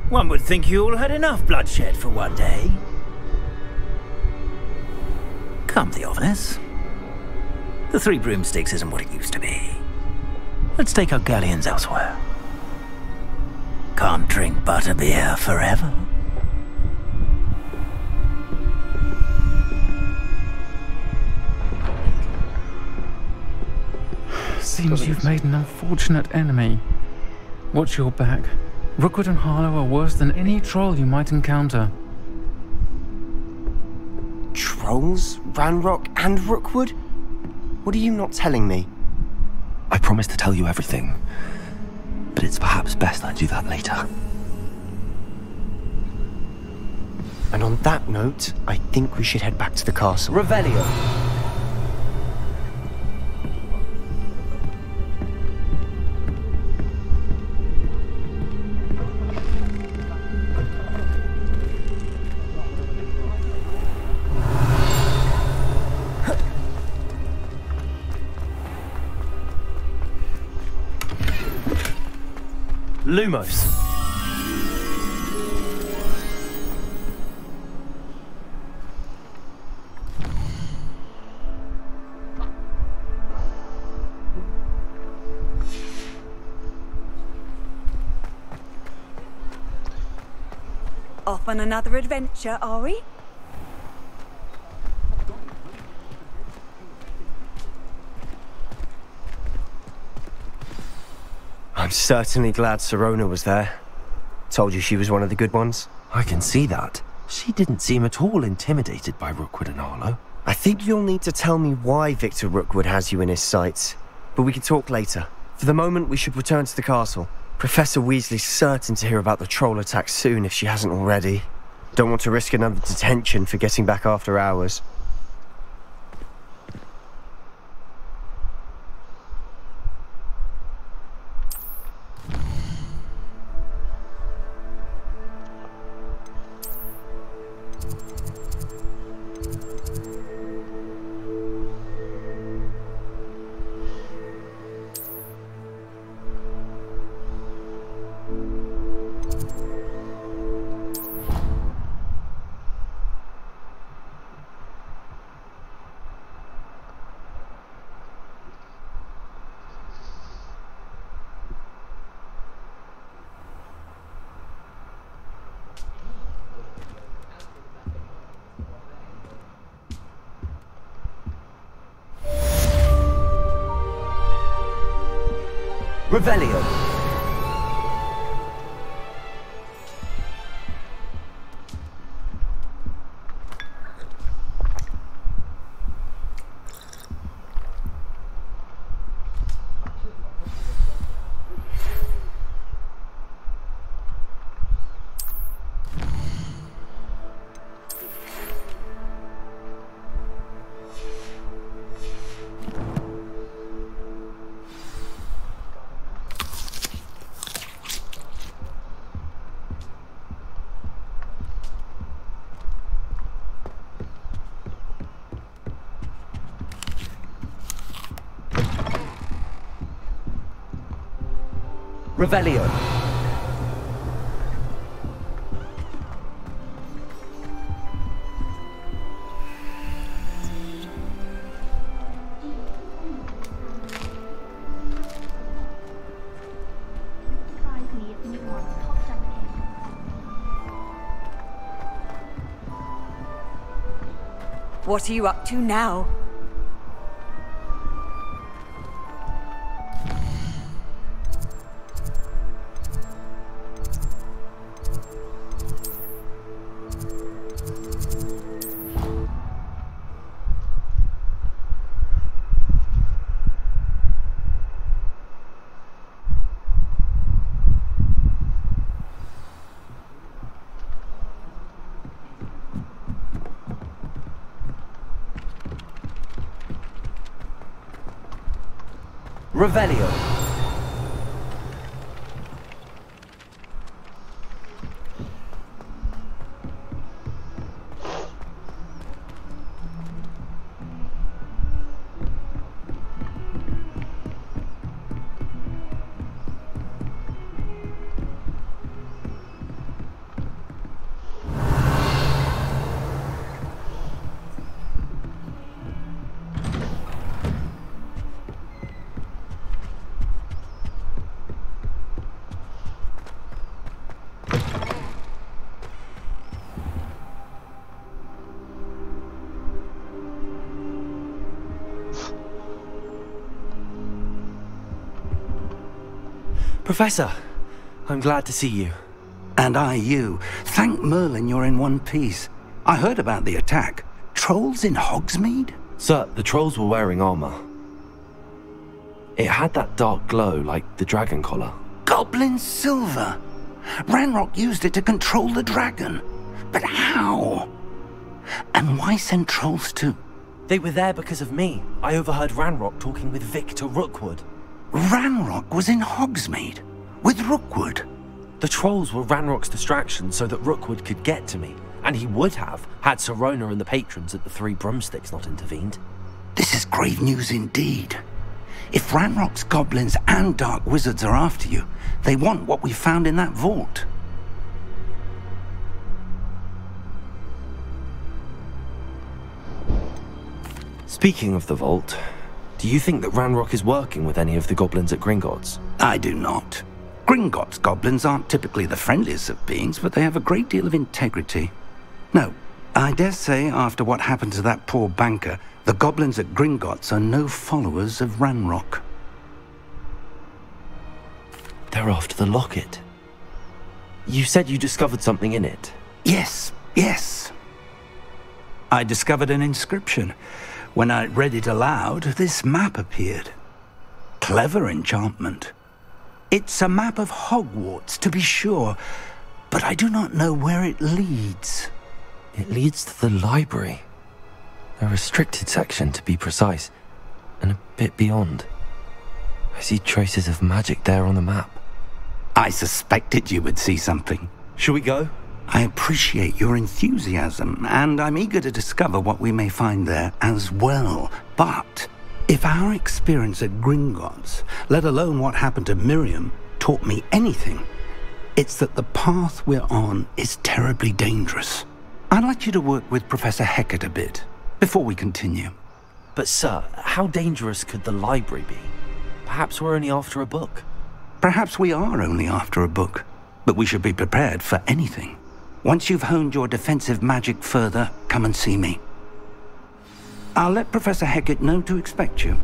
One would think you all had enough bloodshed for one day. Come, Theophilus. The 3 broomsticks isn't what it used to be. Let's take our galleons elsewhere. Can't drink butterbeer forever. Seems you've made an unfortunate enemy. Watch your back. Rookwood and Harlow are worse than any troll you might encounter. Trolls? Ranrock and Rookwood? What are you not telling me? I promised to tell you everything, but it's perhaps best I do that later. And on that note, I think we should head back to the castle. Revelio. Lumos. Off on another adventure, are we? I'm certainly glad Sirona was there. Told you she was one of the good ones. I can see that. She didn't seem at all intimidated by Rookwood and Arlo. I think you'll need to tell me why Victor Rookwood has you in his sights. But we can talk later. For the moment, we should return to the castle. Professor Weasley's certain to hear about the troll attack soon if she hasn't already. Don't want to risk another detention for getting back after hours. Revelio. Revelio. What are you up to now? Revelio. Professor, I'm glad to see you. And I you. Thank Merlin you're in one piece. I heard about the attack. Trolls in Hogsmeade? Sir, the trolls were wearing armor. It had that dark glow like the dragon collar. Goblin silver! Ranrock used it to control the dragon. But how? And why send trolls too? They were there because of me. I overheard Ranrock talking with Victor Rookwood. Ranrock was in Hogsmeade? With Rookwood? The trolls were Ranrock's distraction so that Rookwood could get to me. And he would have, had Sirona and the patrons at the Three Broomsticks not intervened. This is grave news indeed. If Ranrock's goblins and dark wizards are after you, they want what we found in that vault. Speaking of the vault, do you think that Ranrock is working with any of the goblins at Gringotts? I do not. Gringotts goblins aren't typically the friendliest of beings, but they have a great deal of integrity. No, I dare say after what happened to that poor banker, the goblins at Gringotts are no followers of Ranrock. They're after the locket. You said you discovered something in it. Yes, Yes. I discovered an inscription. When I read it aloud, this map appeared. Clever enchantment. It's a map of Hogwarts, to be sure, but I do not know where it leads. It leads to the library. A restricted section, to be precise, and a bit beyond. I see traces of magic there on the map. I suspected you would see something. Shall we go? I appreciate your enthusiasm, and I'm eager to discover what we may find there as well. But if our experience at Gringotts, let alone what happened to Miriam, taught me anything, it's that the path we're on is terribly dangerous. I'd like you to work with Professor Hecat a bit before we continue. But sir, how dangerous could the library be? Perhaps we're only after a book. Perhaps we are only after a book, but we should be prepared for anything. Once you've honed your defensive magic further, come and see me. I'll let Professor Hecat know to expect you.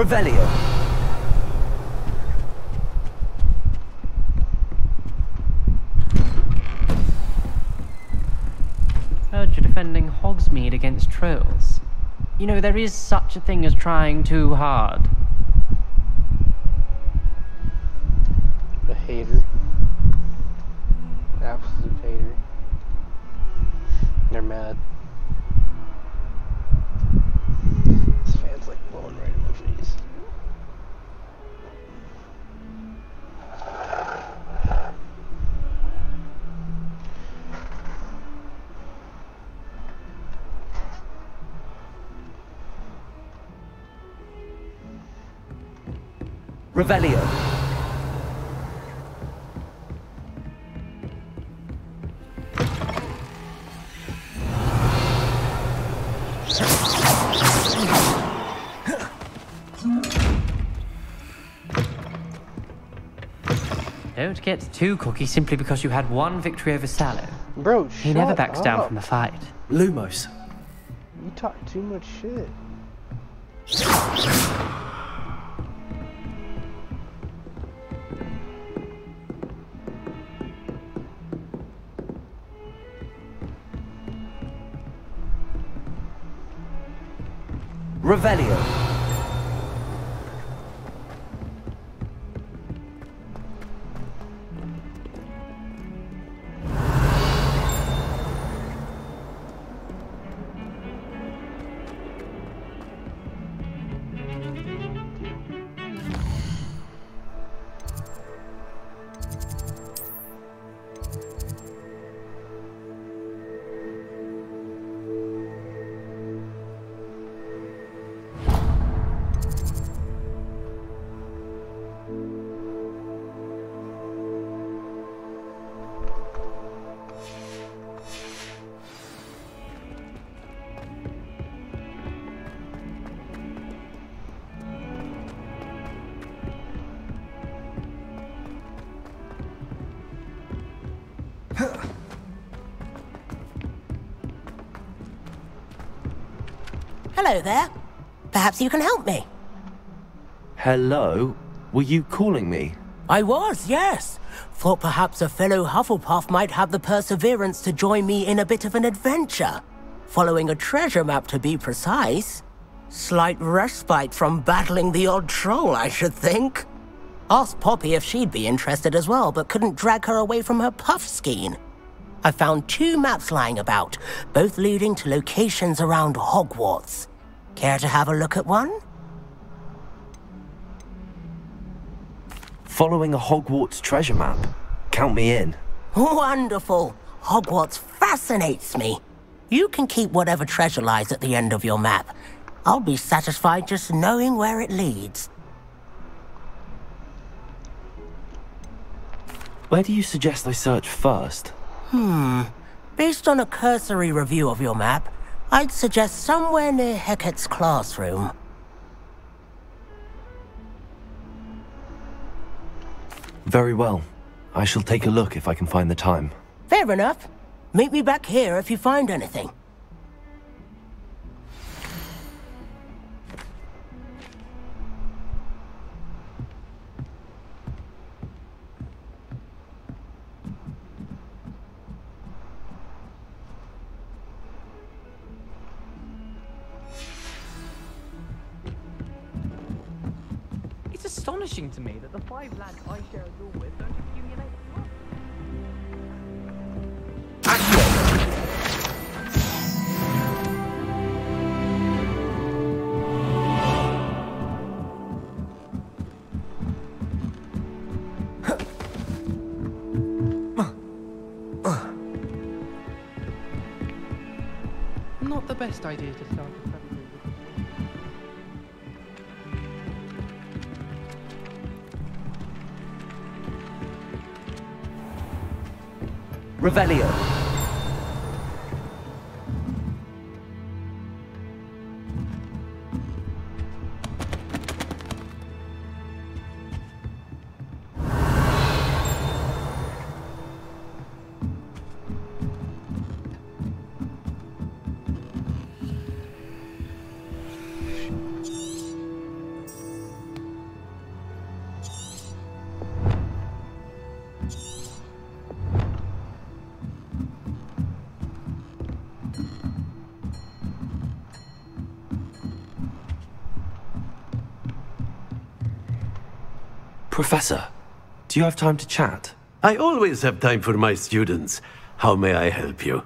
Revelio. Heard you're defending Hogsmeade against trolls. You know, there is such a thing as trying too hard. A hater. Absolute hater. They're mad. This fan's like blowing right in my face. Revelio. Don't get too cocky simply because you had one victory over Sallow. Bro, He never backs down from the fight. Lumos. You talk too much shit. Revelio. Hello there. Perhaps you can help me. Hello? Were you calling me? I was, yes. Thought perhaps a fellow Hufflepuff might have the perseverance to join me in a bit of an adventure. Following a treasure map, to be precise. Slight respite from battling the odd troll, I should think. Asked Poppy if she'd be interested as well, but couldn't drag her away from her puff skein. I found 2 maps lying about, both leading to locations around Hogwarts. Care to have a look at one? Following a Hogwarts treasure map? Count me in. Wonderful. Hogwarts fascinates me. You can keep whatever treasure lies at the end of your map. I'll be satisfied just knowing where it leads. Where do you suggest I search first? Based on a cursory review of your map, I'd suggest somewhere near Hecat's classroom. Very well. I shall take a look if I can find the time. Fair enough. Meet me back here if you find anything. It's astonishing to me that the 5 lads I share a door with don't accumulate. Not the best idea to start a study group. Revelio. Professor, do you have time to chat? I always have time for my students. How may I help you?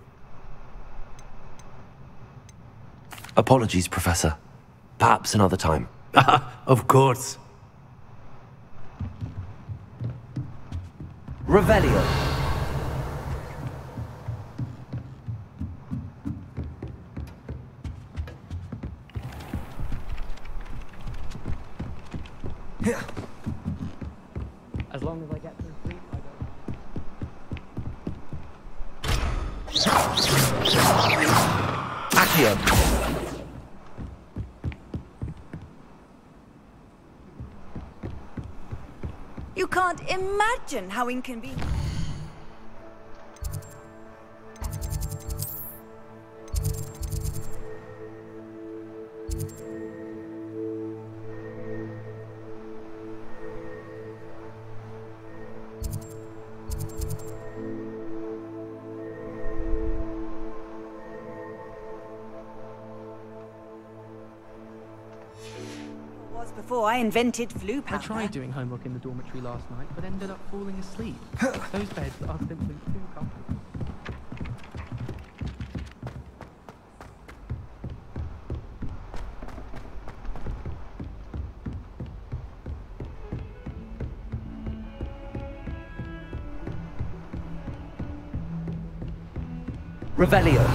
Apologies, Professor. Perhaps another time. Of course. Revelio. As long as I get some sleep, I don't. Accio. You can't imagine how inconvenient. Before I invented flu powder. I tried doing homework in the dormitory last night, but ended up falling asleep. Those beds are simply too comfortable. Revelio.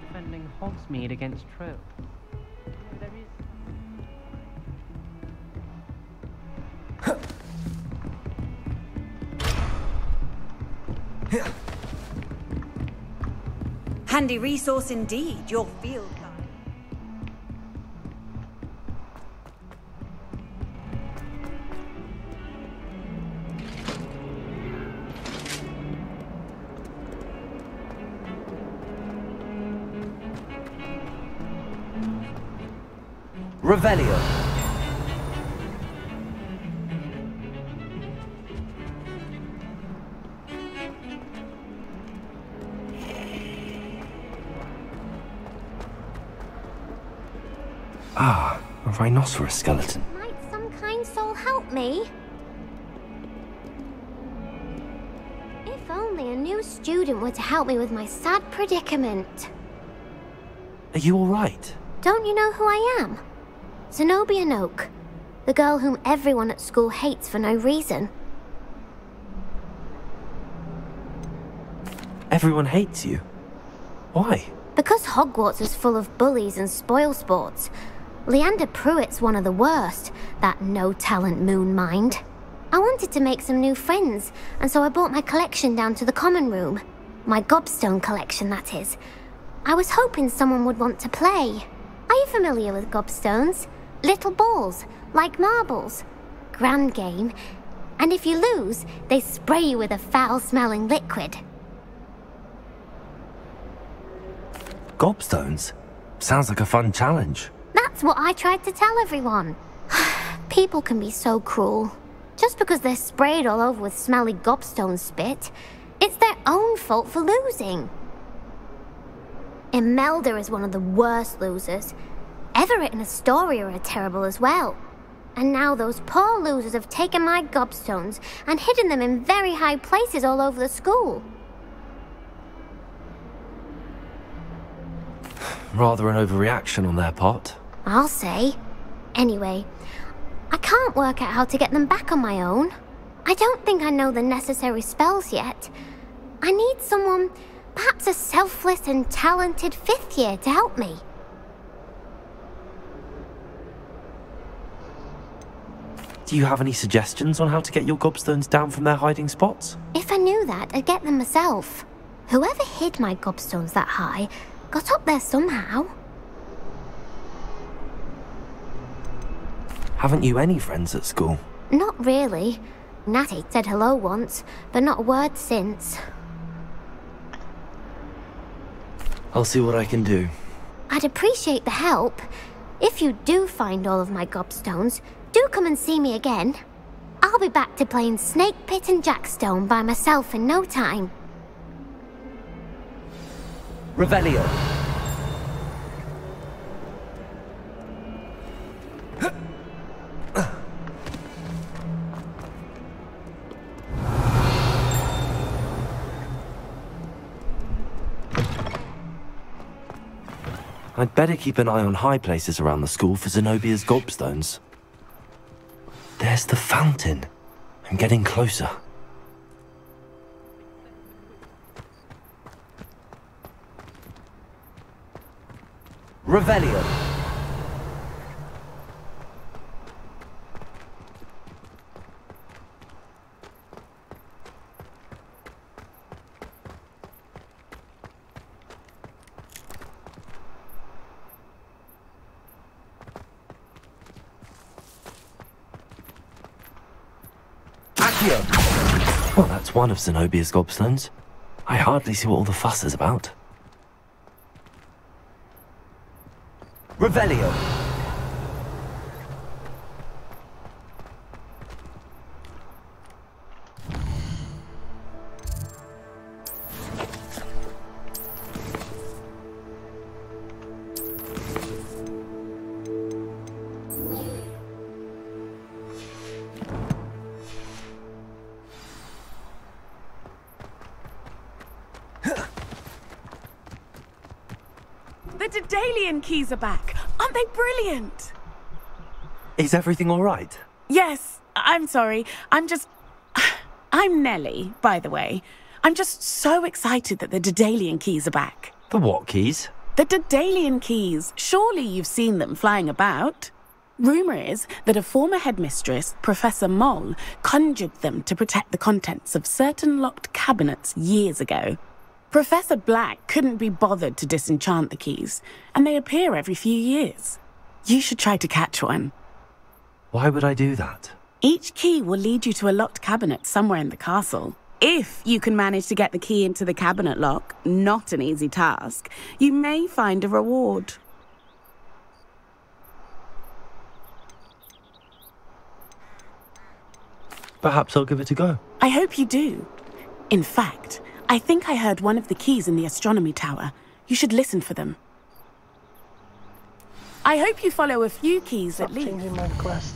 Defending Hogsmeade against Troll. There is. Handy resource indeed, your field guide. Revelio. Ah, a rhinoceros skeleton. Might some kind soul help me? If only a new student were to help me with my sad predicament. Are you all right? Don't you know who I am? Zenobia Noak, the girl whom everyone at school hates for no reason. Everyone hates you. Why? Because Hogwarts is full of bullies and spoilsports. Leander Pruitt's one of the worst, that no-talent moon mind. I wanted to make some new friends, and so I brought my collection down to the common room. My gobstone collection, that is. I was hoping someone would want to play. Are you familiar with gobstones? Little balls, like marbles. Grand game. And if you lose, they spray you with a foul-smelling liquid. Gobstones? Sounds like a fun challenge. That's what I tried to tell everyone. People can be so cruel. Just because they're sprayed all over with smelly gobstone spit, it's their own fault for losing. Imelda is one of the worst losers. Everett and Astoria are terrible as well. And now those poor losers have taken my gobstones and hidden them in very high places all over the school. Rather an overreaction on their part. I'll say. Anyway, I can't work out how to get them back on my own. I don't think I know the necessary spells yet. I need someone, perhaps a selfless and talented 5th year to help me. Do you have any suggestions on how to get your gobstones down from their hiding spots? If I knew that, I'd get them myself. Whoever hid my gobstones that high got up there somehow. Haven't you any friends at school? Not really. Natty said hello once, but not a word since. I'll see what I can do. I'd appreciate the help. If you do find all of my gobstones, do come and see me again. I'll be back to playing Snake Pit and Jackstone by myself in no time. Revelio. I'd better keep an eye on high places around the school for Zenobia's gobstones. There's the fountain. I'm getting closer. Revelio. Well, that's one of Zenobia's gobstones. I hardly see what all the fuss is about. Revelio. The Dueling keys are back. Aren't they brilliant? Is everything all right? Yes, I'm sorry. I'm Nellie, by the way. I'm just so excited that the Dueling keys are back. The what keys? The Dueling keys. Surely you've seen them flying about. Rumour is that a former headmistress, Professor Moll, conjured them to protect the contents of certain locked cabinets years ago. Professor Black couldn't be bothered to disenchant the keys, and they appear every few years. You should try to catch one. Why would I do that? Each key will lead you to a locked cabinet somewhere in the castle. If you can manage to get the key into the cabinet lock, not an easy task, you may find a reward. Perhaps I'll give it a go. I hope you do. In fact, I think I heard one of the keys in the astronomy tower. You should listen for them. I hope you follow a few keys at least. Changing my quest.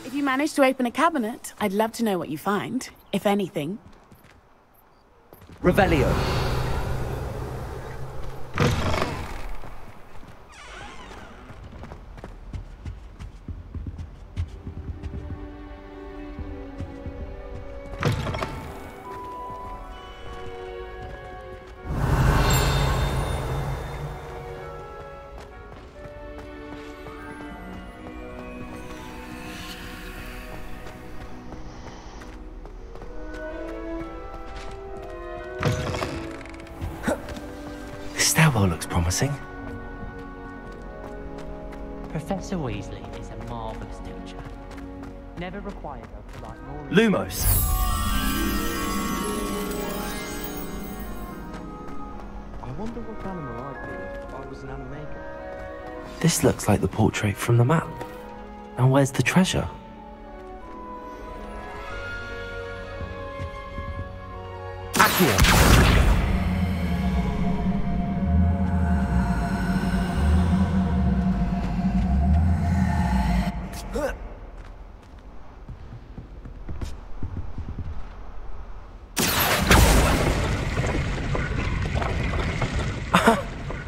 If you manage to open a cabinet, I'd love to know what you find, if anything. Revelio. This stairwell looks promising. Professor Weasley is a marvellous teacher. Never required her to like more... Lumos! I wonder what animal I'd be if I was an animaker. This looks like the portrait from the map. And where's the treasure? Accio!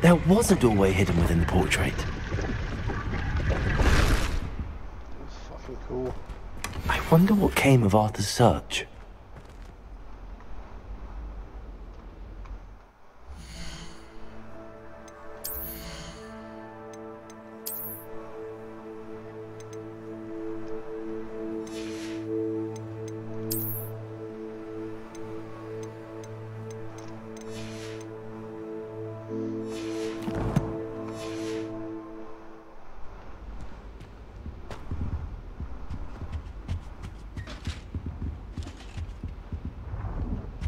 There was a doorway hidden within the portrait. That's fucking cool. I wonder what came of Arthur's search.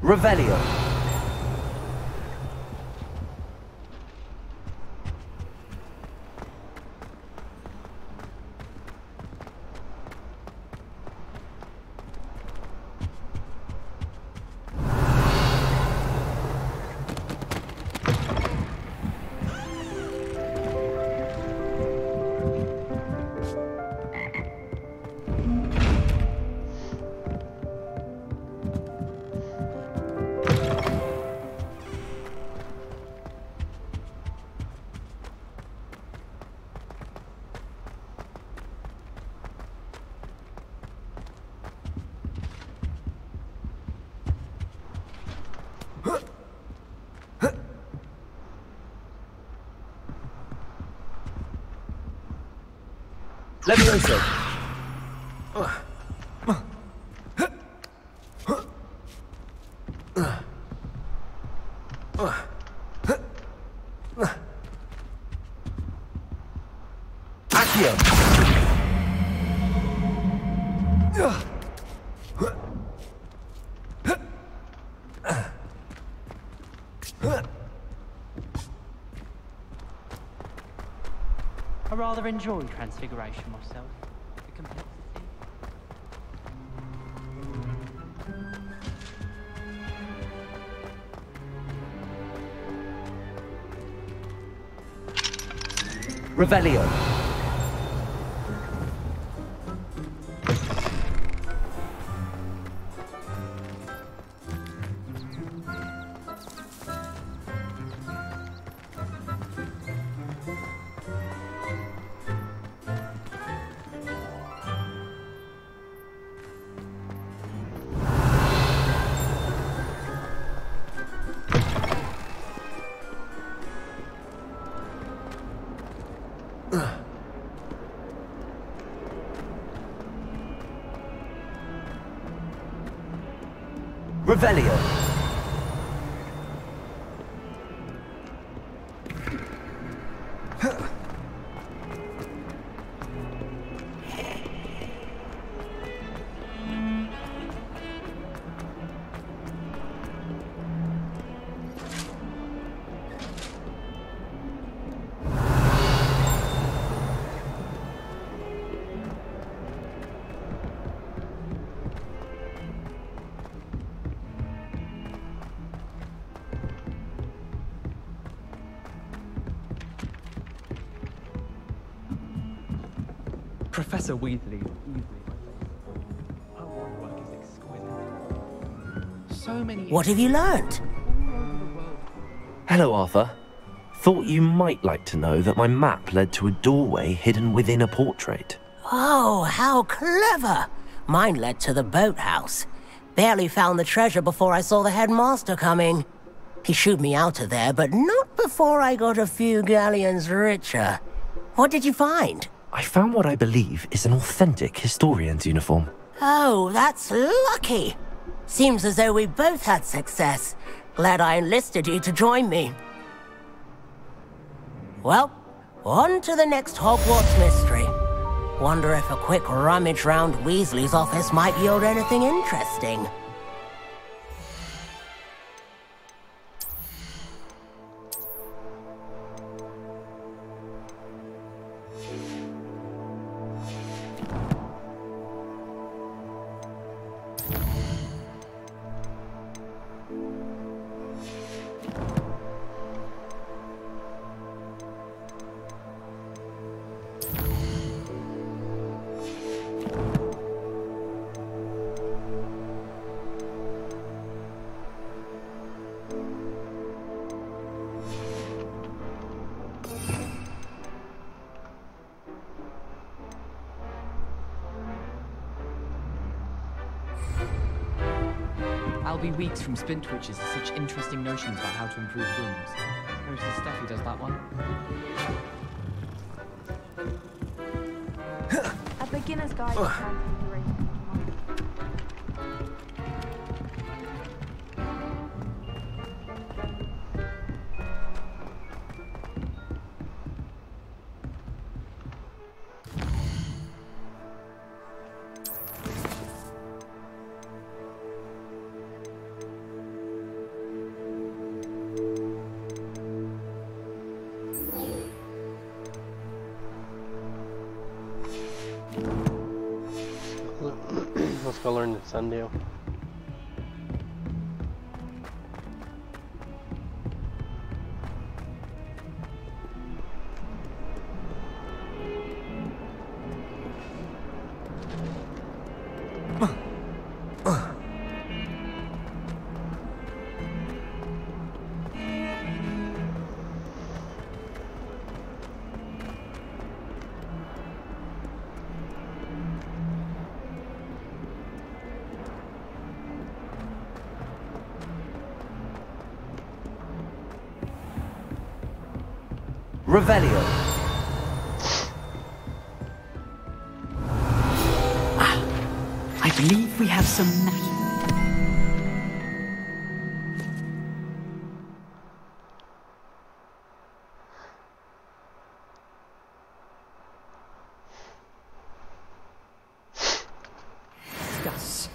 Revelio. Levioso. Accio. I rather enjoy Transfiguration myself. The complexity. Revelio. Revelio. Professor Weasley is easily my favourite. Her wand work is exquisite. So many. What have you learnt? Hello, Arthur. Thought you might like to know that my map led to a doorway hidden within a portrait. Oh, how clever! Mine led to the boathouse. Barely found the treasure before I saw the headmaster coming. He shooed me out of there, but not before I got a few galleons richer. What did you find? I found what I believe is an authentic historian's uniform. Oh, that's lucky. Seems as though we both had success. Glad I enlisted you to join me. Well, on to the next Hogwarts mystery. Wonder if a quick rummage round Weasley's office might yield anything interesting. I'll be weeks from Splint Witches to such interesting notions about how to improve rooms. Most of the stuff he does that one. A beginner's guide to configuration. Let's go learn Incendio. Revelio. I believe we have some magic. Discuss.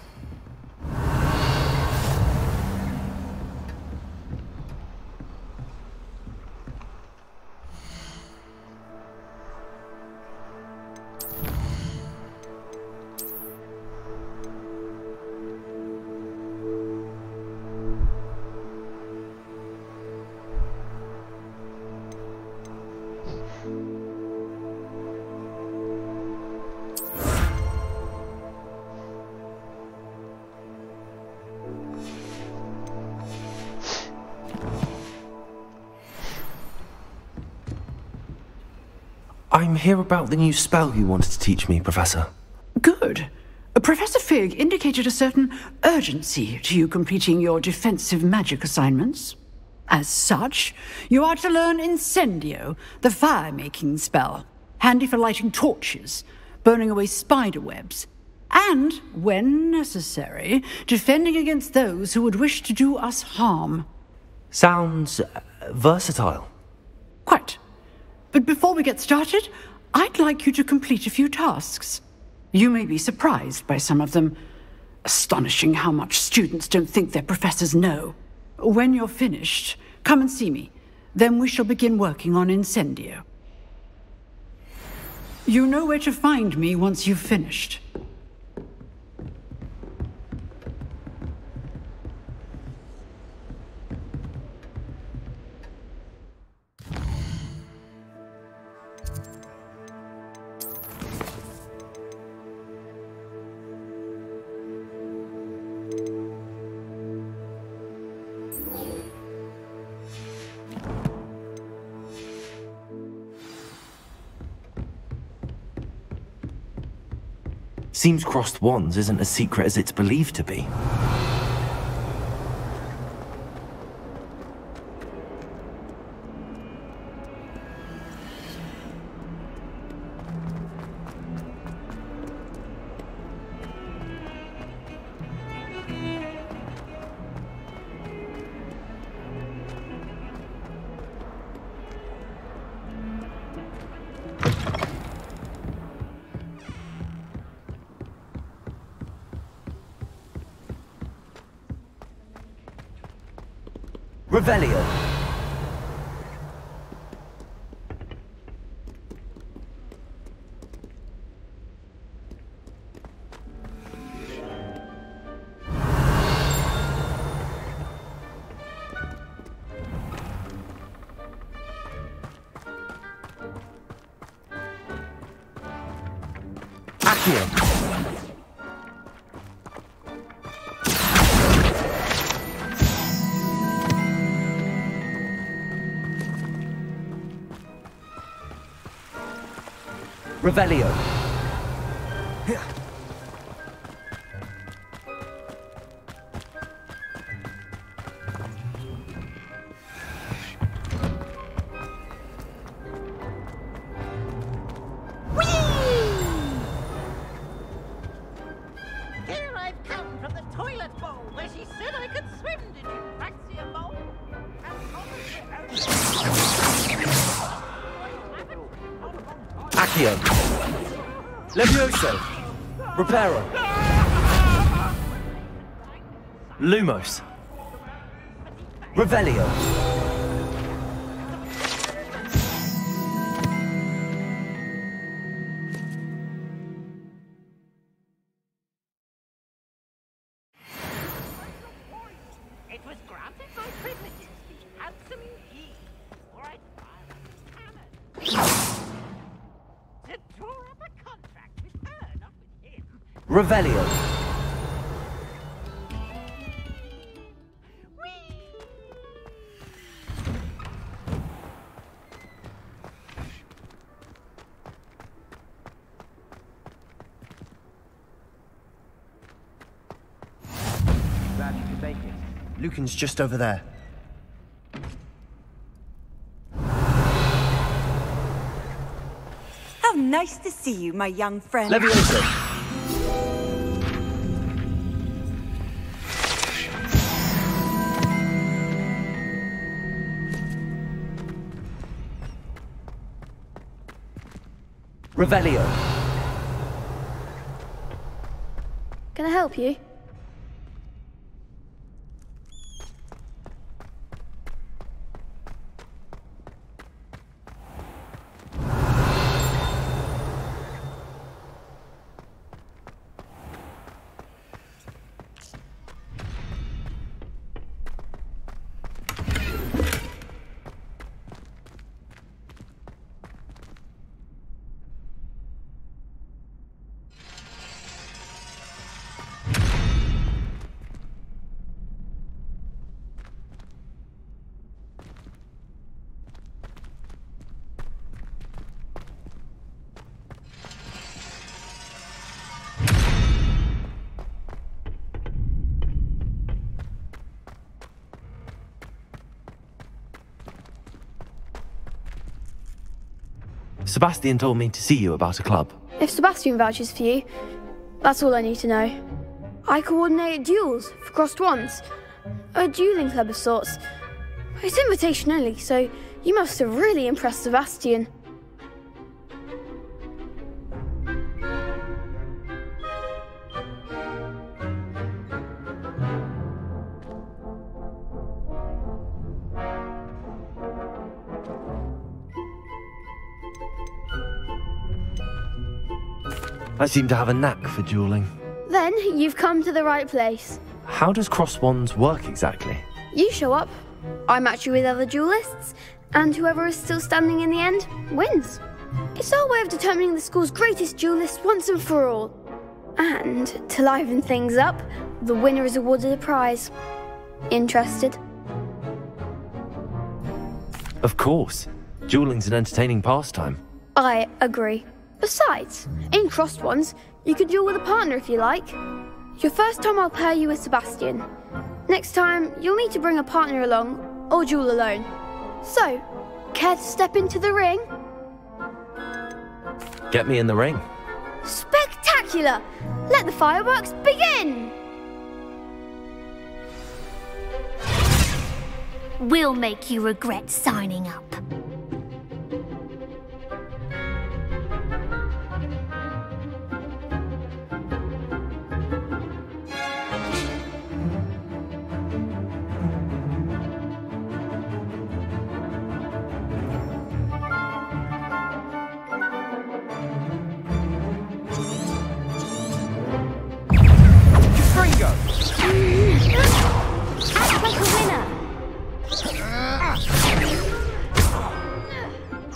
I'm here about the new spell you wanted to teach me, Professor. Good. Professor Fig indicated a certain urgency to you completing your defensive magic assignments. As such, you are to learn Incendio, the fire-making spell, handy for lighting torches, burning away spider webs, and, when necessary, defending against those who would wish to do us harm. Sounds versatile. Quite. But before we get started, I'd like you to complete a few tasks. You may be surprised by some of them. Astonishing how much students don't think their professors know. When you're finished, come and see me. Then we shall begin working on Incendio. You know where to find me once you've finished. Seems crossed wands isn't as secret as it's believed to be. Revelio. Accio. Revelio. Here I've come from the toilet bowl where she said I could swim. Did you Praxia bowl? Accio. Levioso. Reparo. Lumos. Revelio. It was granted my privileges, the handsome he, or I'd fire hammered. To draw up a contract with her, not with him. Revelio. Lucan's just over there. How nice to see you, my young friend. Levioso. Revelio. Can I help you? Sebastian told me to see you about a club. If Sebastian vouches for you, that's all I need to know. I coordinate duels for crossed wands. A dueling club of sorts. It's invitation only, so you must have really impressed Sebastian. I seem to have a knack for dueling. Then you've come to the right place. How does cross wands work exactly? You show up, I match you with other duelists, and whoever is still standing in the end wins. It's our way of determining the school's greatest duelist once and for all. And to liven things up, the winner is awarded a prize. Interested? Of course. Dueling's an entertaining pastime. I agree. Besides, in crossed ones, you can duel with a partner if you like. Your first time I'll pair you with Sebastian. Next time, you'll need to bring a partner along, or duel alone. So, care to step into the ring? Get me in the ring. Spectacular! Let the fireworks begin! We'll make you regret signing up.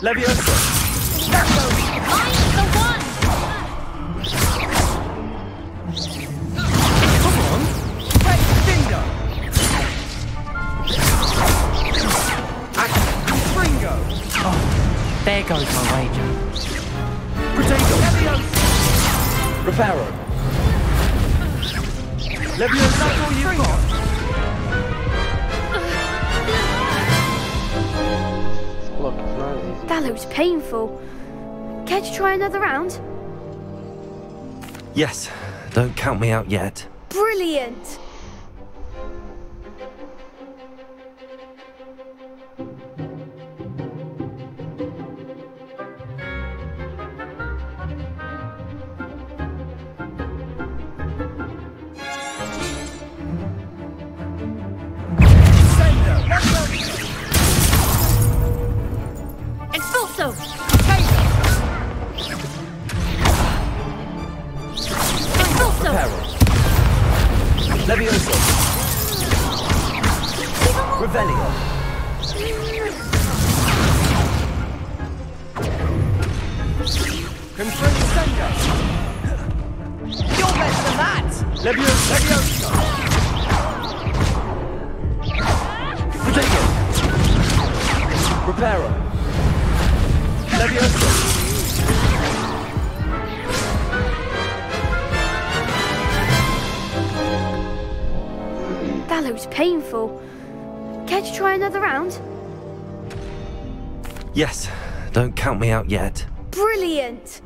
Levioso! Find the one! Come on! Take finger! Ringo! Oh, there goes my wager. Potato! Levioso! Reparo! Levioso, that's all you've got! Look, it's not as easy. That looks painful. Care to try another round? Yes, don't count me out yet. Brilliant! Expulso! Expulso! Levioso. Revelio. Confringo! You're better than that! Levioso. Protego. Reparo. Levioso. That looks painful. Care to try another round? Yes, don't count me out yet. Brilliant!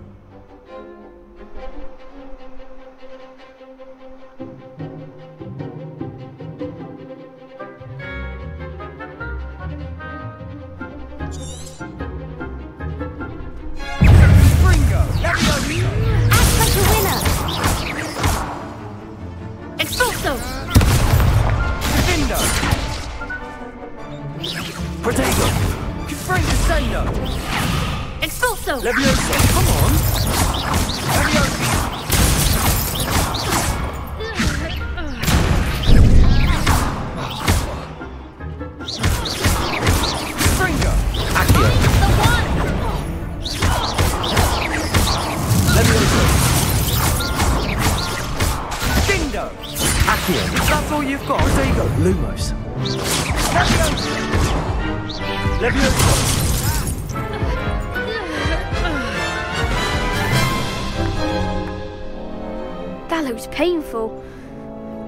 Expulso! Defendo. Protego. Confringo Sendo. Expulso! Levioso. Come on. Levioso. Confringo. Accio! The one! Levioso. Dindo. Accio. That's all you've got. Protego. Lumos. Levioso. Levioso. That looks painful.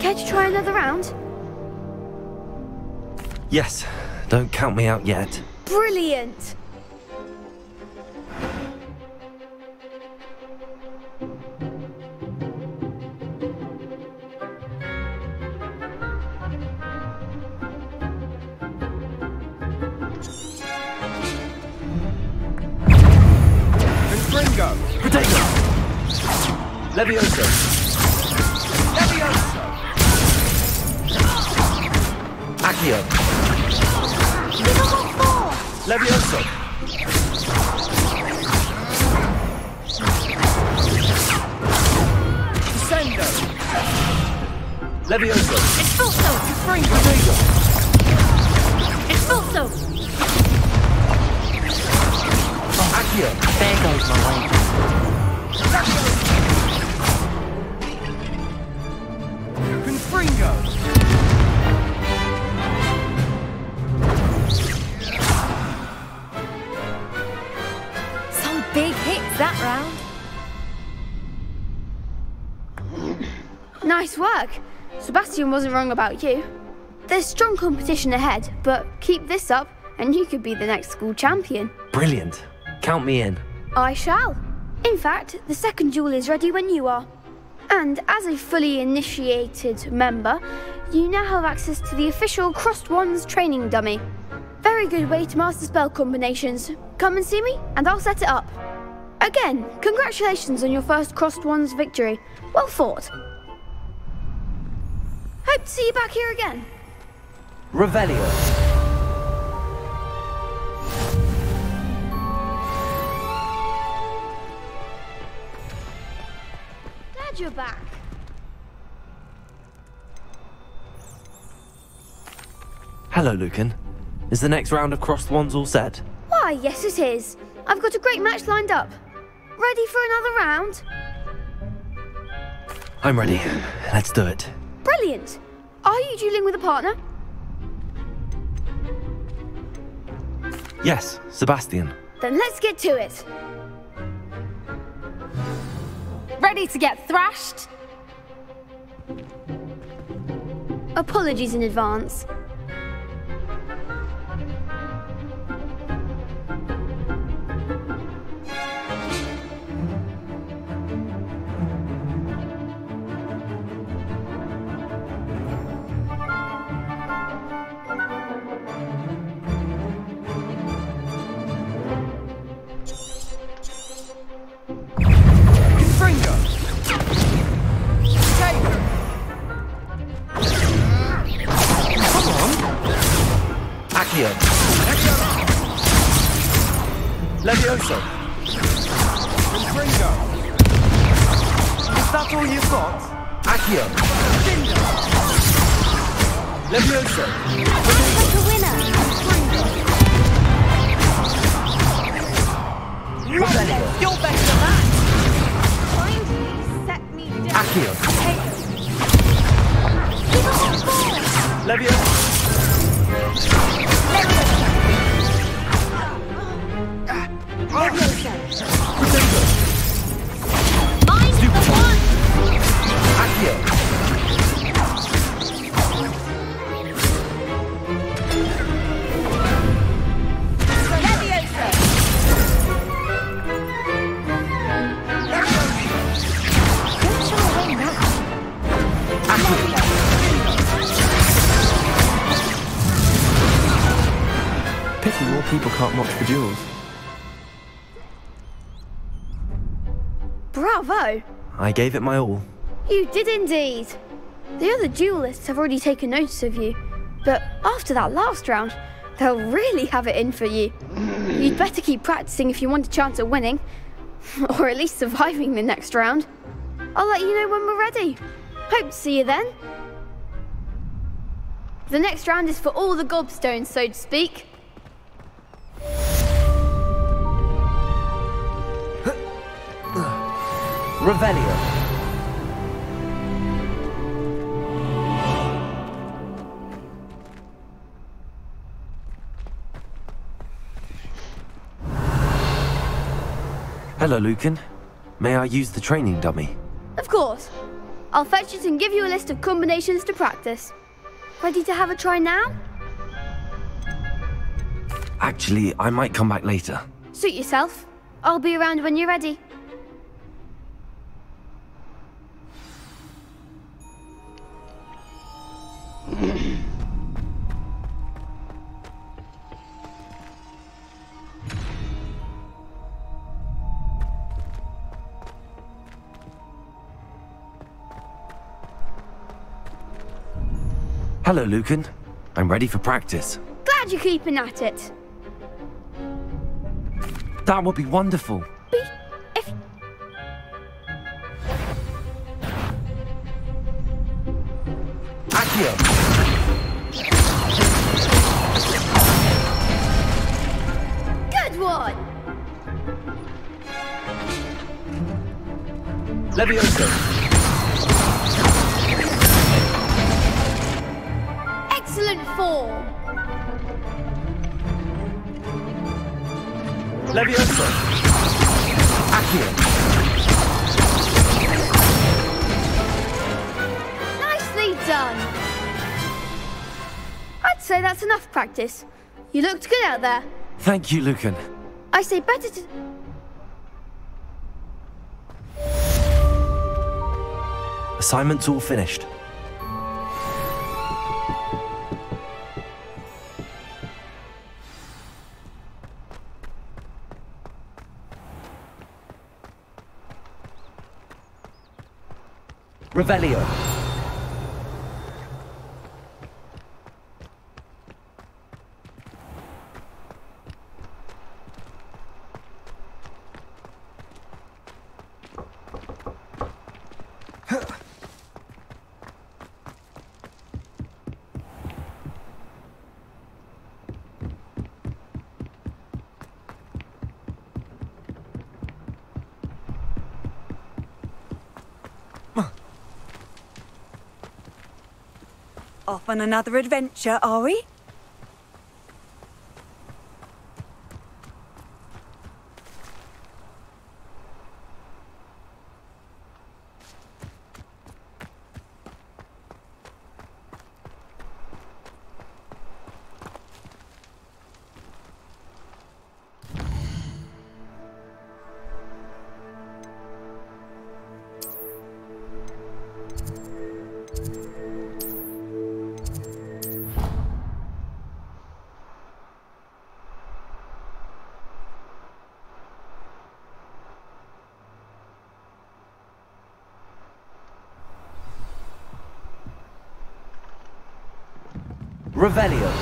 Care to try another round? Yes, don't count me out yet. Brilliant! Confringo. Protego. Levioso. Levioso. Accio. Levioso. Descendo. Levioso. Expulso! Confringo. Protego. Expulso! Accio. There goes my wages. Confringo. Some big hits that round. Nice work. Sebastian wasn't wrong about you. There's strong competition ahead, but keep this up and you could be the next school champion. Brilliant. Count me in. I shall. In fact, the second duel is ready when you are. And as a fully initiated member, you now have access to the official Crossed Wands training dummy. Very good way to master spell combinations. Come and see me, and I'll set it up. Again, congratulations on your first Crossed Wands victory. Well fought. Hope to see you back here again. Revelio. Glad you're back. Hello, Lucan. Is the next round of Crossed Wands all set? Why, yes it is. I've got a great match lined up. Ready for another round? I'm ready. Let's do it. Brilliant. Are you dueling with a partner? Yes, Sebastian. Then let's get to it. Ready to get thrashed? Apologies in advance. Accio. Levioso. Gringo. Is that all you've got? Accio. Levioso. Like a winner. Revelio. You're better than that! Finally set me down. Accio. Levioso. Mine's the one! Accio. Pity more people can't watch the duels. Bravo! I gave it my all. You did indeed. The other duelists have already taken notice of you, but after that last round, they'll really have it in for you. You'd better keep practicing if you want a chance at winning, or at least surviving the next round. I'll let you know when we're ready. Hope to see you then. The next round is for all the gobstones, so to speak. Revelio. Hello, Lucan. May I use the training dummy? Of course. I'll fetch it and give you a list of combinations to practice. Ready to have a try now? Actually, I might come back later. Suit yourself. I'll be around when you're ready. Hello, Lucan. I'm ready for practice. Glad you're keeping at it. That would be wonderful. Accio. Good one! Levioso. Excellent form! Levioso. Accio. Nicely done! I'd say that's enough practice. You looked good out there. Thank you, Lucan. I say better to... Assignment's all finished. Revelio. Off on another adventure, are we? Revelio.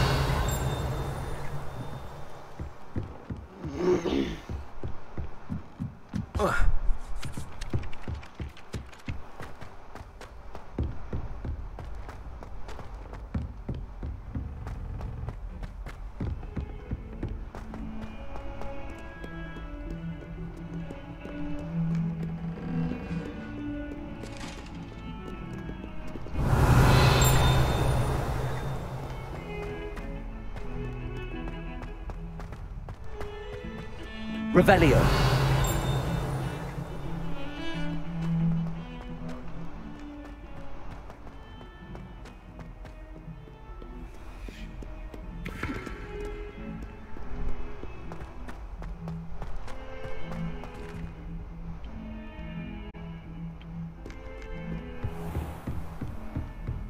Revelio.